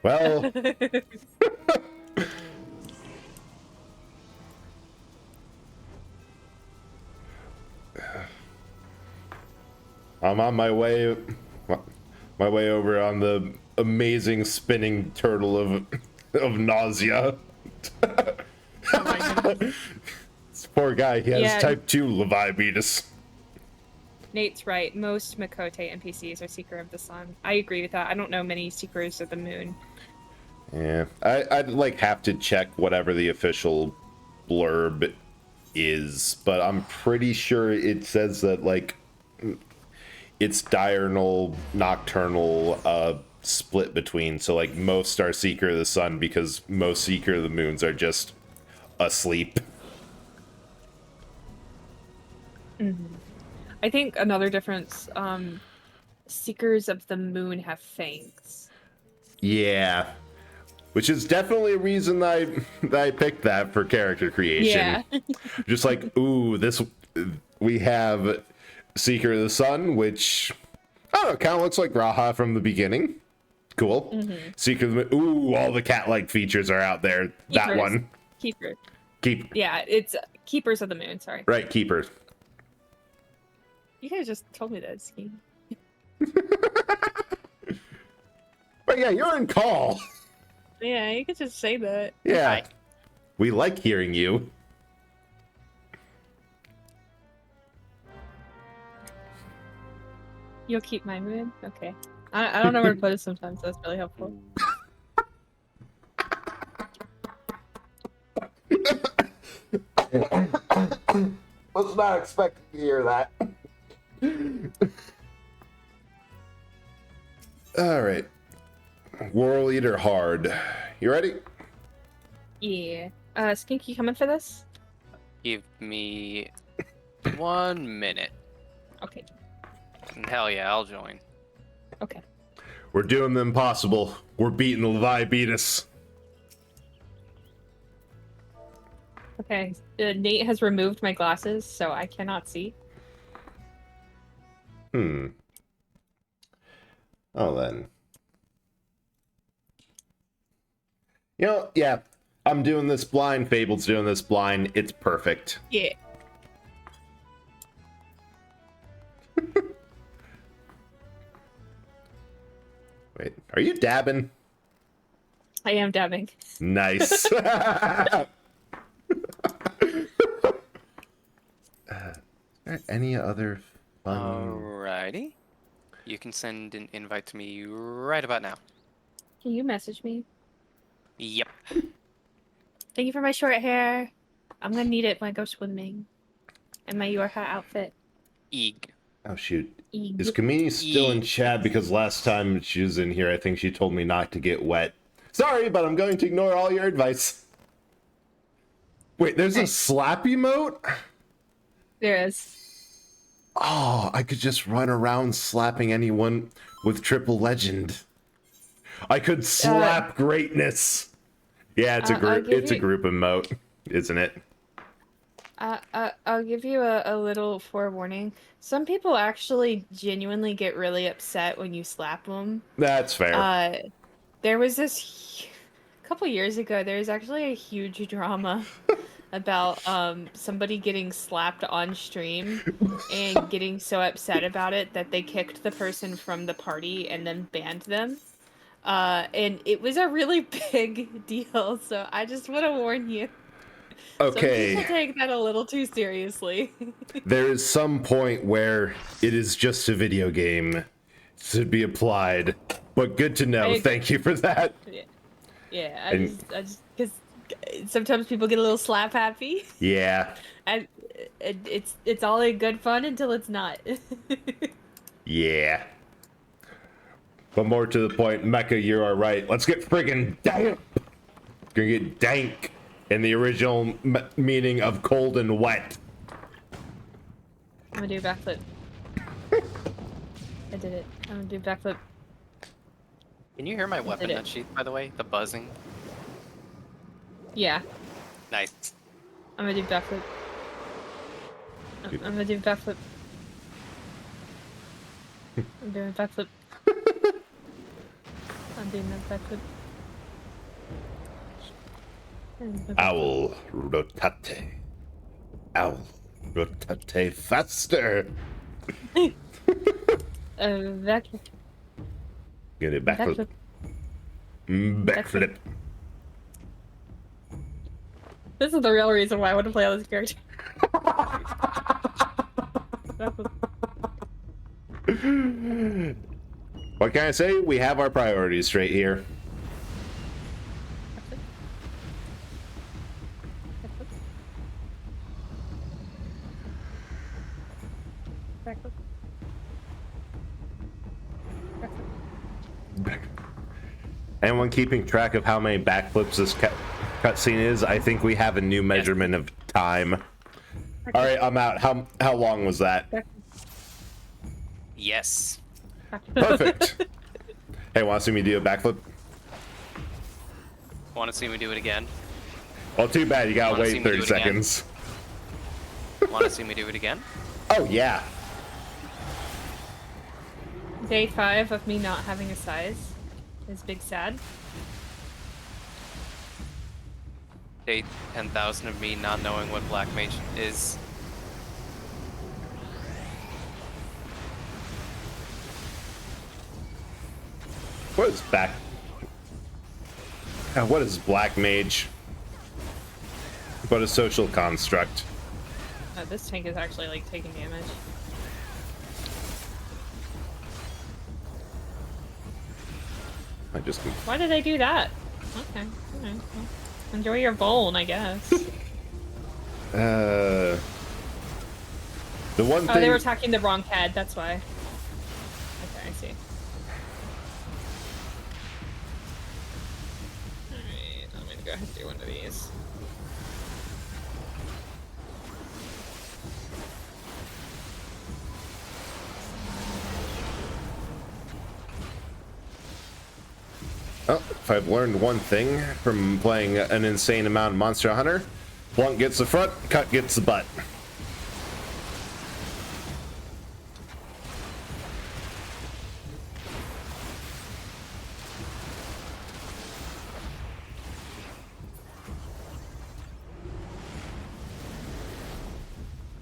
well. I'm on my way over on the amazing spinning turtle of nausea. This poor guy, he has type 2 Leviabetus. Nate's right. Most Makote NPCs are Seeker of the Sun. I agree with that. I don't know many Seekers of the Moon. Yeah, I'd like have to check whatever the official blurb is, but I'm pretty sure it says that like it's diurnal, nocturnal, split between. So like most are Seeker of the Sun because most Seeker of the Moons are just asleep. I think another difference, Seekers of the Moon have fangs. Yeah. Which is definitely a reason that I picked that for character creation. Yeah. Just like, ooh, we have Seeker of the Sun, which, I don't know, kind of looks like Raha from the beginning. Cool. Seeker of the Moon, ooh, all the cat-like features are out there. Keepers. That one. Yeah, it's Keepers of the Moon, sorry. Right, Keepers. You guys just told me that, Ski. But yeah, you're in call. Yeah, you could just say that. Yeah. Hi. We like hearing you. You'll keep my mood? Okay. I don't know where to put it sometimes, so that's really helpful. Was not expecting to hear that. All right. World Eater Hard. You ready? Yeah. Skink, you coming for this? Give me 1 minute. Okay. And hell yeah, I'll join. Okay. We're doing the impossible. We're beating Leviabetus. Okay. Nate has removed my glasses, so I cannot see. Oh, then. You know, yeah. I'm doing this blind. Fable's doing this blind. It's perfect. Yeah. Wait, are you dabbing? I am dabbing. Nice. Any other fun? Alrighty. You can send an invite to me right about now. Can you message me? Yep. Thank you for my short hair. I'm gonna need it when I go swimming. And my Yorha outfit. Eeg. Oh shoot. Eeg. Is Kamini still in chat? Because last time she was in here, I think she told me not to get wet. Sorry, but I'm going to ignore all your advice. Wait, there's a slap emote? There is. Oh, I could just run around slapping anyone with triple legend. I could slap greatness. Yeah, it's a group. It's a group emote, isn't it? I'll give you a little forewarning. Some people actually genuinely get really upset when you slap them. That's fair. There was this a couple years ago. There was actually a huge drama about somebody getting slapped on stream and getting so upset about it that they kicked the person from the party and then banned them. And it was a really big deal. So I just want to warn you. Okay. Some people take that a little too seriously. There is some point where it is just a video game to be applied, but good to know. Thank you for that. Yeah, I just because sometimes people get a little slap happy. Yeah. And it's all in good fun until it's not. Yeah. But more to the point, Mecha, you are right. Let's get friggin' dank. Gonna get dank in the original meaning of cold and wet. I'm gonna do a backflip. I did it. I'm gonna do a backflip. Can you hear my weapon nut sheath, by the way? The buzzing? Yeah. Nice. I'm gonna do a backflip. I'm gonna do a backflip. I'm doing a backflip. I'm doing that backflip. Owl rotate. Owl rotate faster. Backflip. Get it backflip. Backflip. This is the real reason why I want to play all this character. What can I say? We have our priorities straight here. Anyone keeping track of how many backflips this cutscene is? I think we have a new measurement of time. All right, I'm out. How long was that? Yes. Perfect. Hey, want to see me do a backflip? Want to see me do it again? Well, too bad. You gotta wait 30 seconds. Want to see me do it again? Oh, yeah. Day 5 of me not having a size is big sad. Day 10,000 of me not knowing what Black Mage is. What is what is Black Mage? What a social construct. This tank is actually like taking damage. Why did they do that? Okay. Alright. Well, enjoy your bone, I guess. The one thing. Oh, they were attacking the wrong head. That's why. Okay, I see. Alright, I'm gonna go ahead and do one of these. Oh, if I've learned one thing from playing an insane amount of Monster Hunter, Blunt gets the front, Cut gets the butt.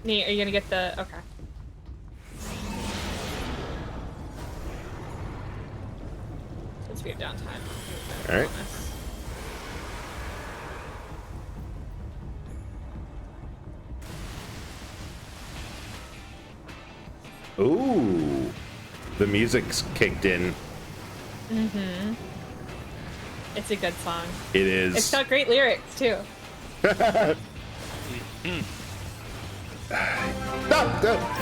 Nate, are you gonna get the... Okay. Since we have downtime. Alright. Ooh. The music's kicked in. Mm-hmm. It's a good song. It is. It's got great lyrics, too.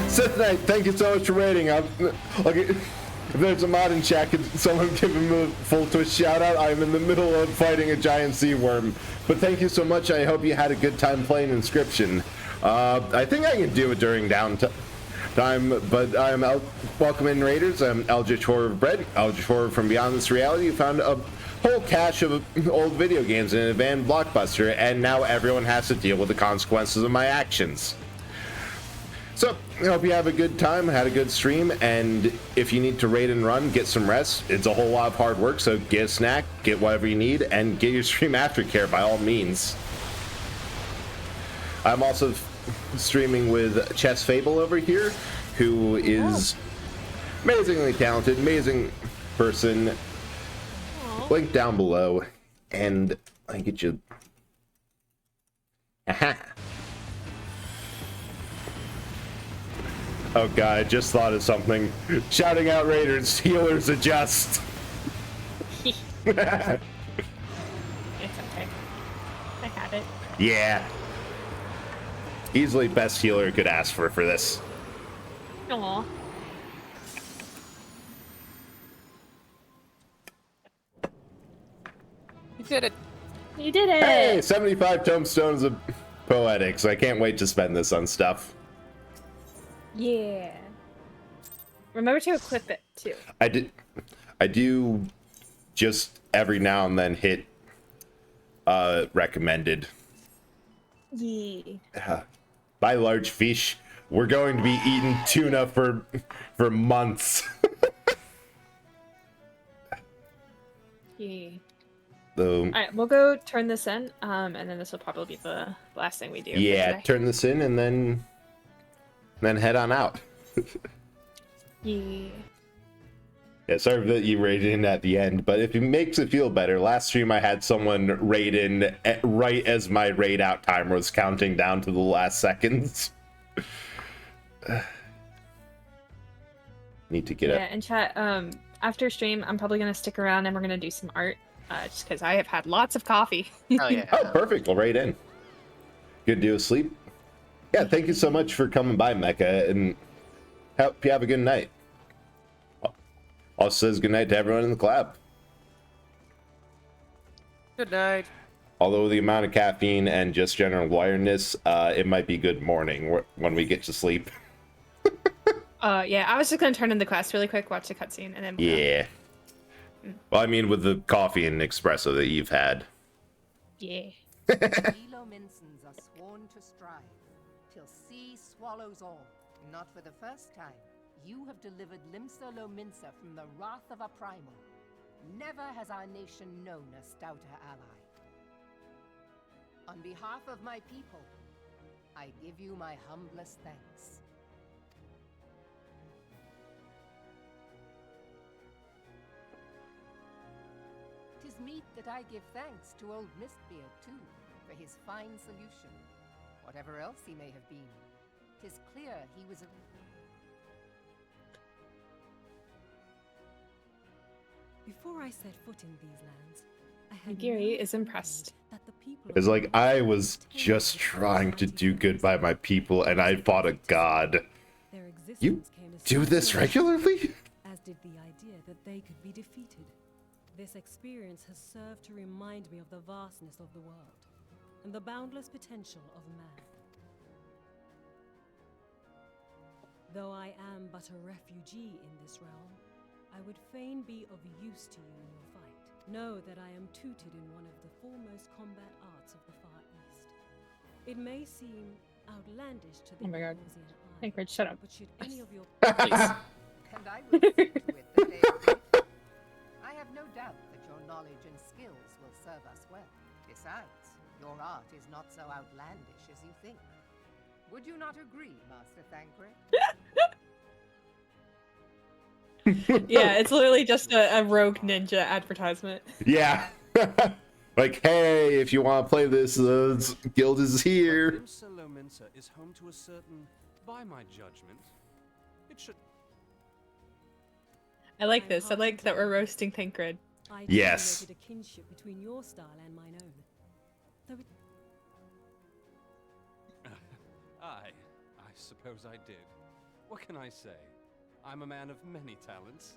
Sith Knight, thank you so much for rating. Okay, if there's a mod in chat, could someone give him a full Twitch shout out? I'm in the middle of fighting a giant sea worm. But thank you so much. I hope you had a good time playing Inscription. I think I can do it during downtime. But I'm welcome in Raiders. I'm Eldritch Horror of Bread, Eldritch Horror from Beyond This Reality. You found a whole cache of old video games in an abandoned blockbuster, and now everyone has to deal with the consequences of my actions. So, I hope you have a good time, had a good stream, and if you need to raid and run, get some rest. It's a whole lot of hard work, so get a snack, get whatever you need, and get your stream aftercare by all means. I'm also streaming with Chess Fable over here, who is amazingly talented, amazing person. Link down below, and I get you. Aha! Oh god, I just thought of something. Shouting out Raiders, healers adjust. It's okay. I had it. Yeah. Easily best healer could ask for this. Aww. You did it. You did it! Hey, 75 tomestones of poetics. I can't wait to spend this on stuff. Yeah. Remember to equip it, too. I do just every now and then hit recommended. Yeah. By large fish, we're going to be eating tuna for months. Yeah. So, Alright, we'll go turn this in, and then this will probably be the last thing we do. yeah, turn this in and then head on out. Yeah. Yeah, sorry that you raided in at the end, but if it makes it feel better, last stream I had someone raid in right as my raid out timer was counting down to the last seconds. Need to get up. Yeah, and chat, after stream, I'm probably going to stick around and we're going to do some art, just because I have had lots of coffee. Oh, yeah. Oh, perfect. We'll raid in. Good to sleep. Yeah, thank you so much for coming by, Mecca, and hope you have a good night. Also says good night to everyone in the club. Good night. Although the amount of caffeine and just general wiredness, it might be good morning when we get to sleep. Yeah, I was just going to turn in the quest really quick, watch the cutscene, and then... Yeah. Well, I mean, with the coffee and espresso that you've had. Yeah. Elominsons are sworn to strive, till sea swallows all. Not for the first time, you have delivered Limsa Lominsa from the wrath of a primal. Never has our nation known a stouter ally. On behalf of my people, I give you my humblest thanks. 'Tis meet that I give thanks to old Mistbeard, too, for his fine solution. Whatever else he may have been, 'tis clear he was a... Before I set foot in these lands, I had Gary no is impressed. that the people It's of like, I was just trying to do good by my people, and I fought a god. their existence You came as do this surprise, regularly? as did the idea that they could be defeated. This experience has served to remind me of the vastness of the world and the boundless potential of man. Though I am but a refugee in this realm, I would fain be of use to you in your fight. Know that I am tutored in one of the foremost combat arts of the Far East. It may seem outlandish to the Oh my God. Eorzean eye, Tancred, shut up. but should any of your And I will see to it that they are... I have no doubt that your knowledge and skills will serve us well. Besides, your art is not so outlandish as you think. Would you not agree, Master Thancred? Yeah, it's literally just a rogue ninja advertisement. Yeah. Like, hey, if you want to play this, guild is here. Limsa Lominsa is home to a certain, by my judgment, it should. I like this. I like that we're roasting Thancred. Yes. I a kinship between your style and mine own. Though it... I suppose I did. What can I say? I'm a man of many talents.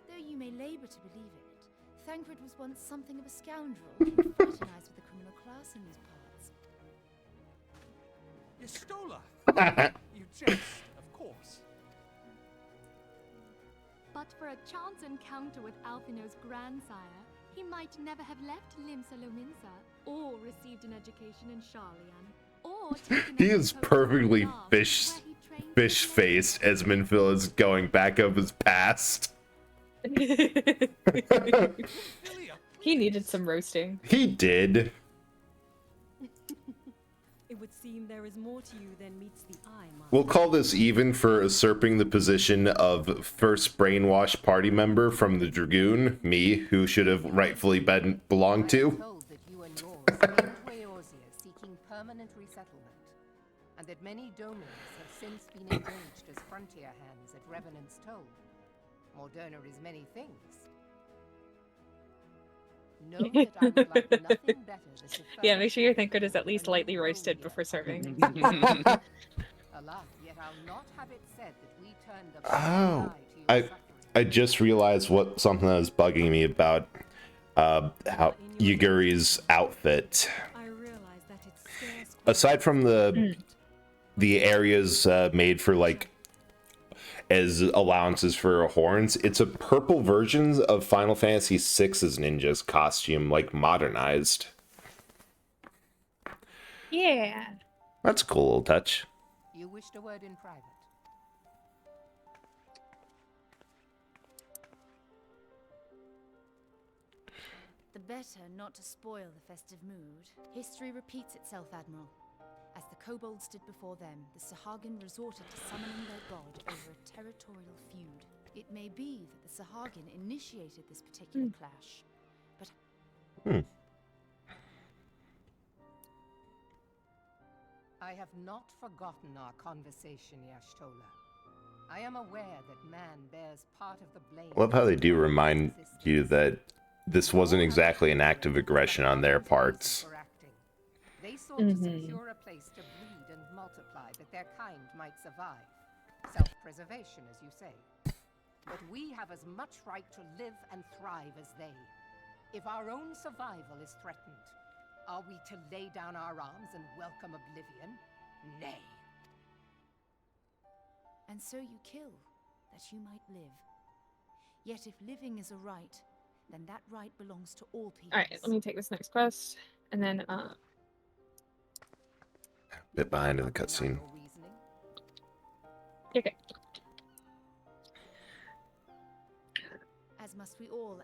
Though you may labor to believe it, Thancred was once something of a scoundrel who fraternized with the criminal class in these parts. Yestola! You jest, of course. But for a chance encounter with Alphino's grandsire, he might never have left Limsa Lominsa, or received an education in Sharlayan, or taken He a is post perfectly in Darth, fish-faced where he trained as Minfield is going back of his past. He needed some roasting. He did. It would seem there is more to you than meets the eye, Master. We'll call this even for usurping the position of first brainwash party member from the Dragoon, me, who should have rightfully belonged to. Told that you and yours came to Eorzea seeking permanent resettlement, and that many domains have since been engaged as frontier hands at Revenant's Toll. Moderna is many things. Know that I would like nothing better than to Yeah, make sure your Thancred is at least lightly roasted before serving. Alas, yet I'll not have it said that we turned a blind eye to your suffering. I just realized something that was bugging me about how Yuguri's outfit. I realize that it's scarce. Aside from the areas made for like as allowances for horns, it's a purple version of Final Fantasy VI's ninja's costume, like modernized. Yeah. That's a cool little touch. You wished a word in private. The better not to spoil the festive mood. History repeats itself, Admiral. As the kobolds did before them, the Sahagin resorted to summoning their god over a territorial feud. It may be that the Sahagin initiated this particular clash, but... I have not forgotten our conversation, Y'ashtola. I am aware that man bears part of the blame. Love how they do remind you that this wasn't exactly an act of aggression on their parts. They sought to secure a place to breed and multiply that their kind might survive. Self-preservation, as you say. But we have as much right to live and thrive as they. If our own survival is threatened, are we to lay down our arms and welcome oblivion? Nay. And so you kill, that you might live. Yet if living is a right, then that right belongs to all people. Alright, let me take this next quest. And then, Bit behind in the cutscene. Okay. As must we all,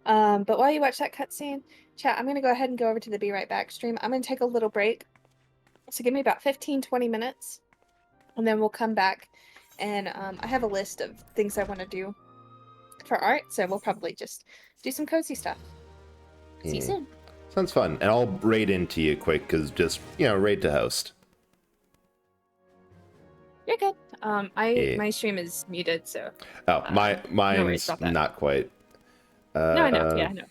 Admiral. But while you watch that cutscene, chat, I'm going to go ahead and go over to the Be Right Back stream. I'm going to take a little break. So give me about 15-20 minutes. And then we'll come back. And I have a list of things I want to do for art. So we'll probably just do some cozy stuff. See you soon. Sounds fun. And I'll raid into you quick, because just, raid to host. You're good. My stream is muted, so... Oh, mine's no not quite. No, I know. Yeah, I know.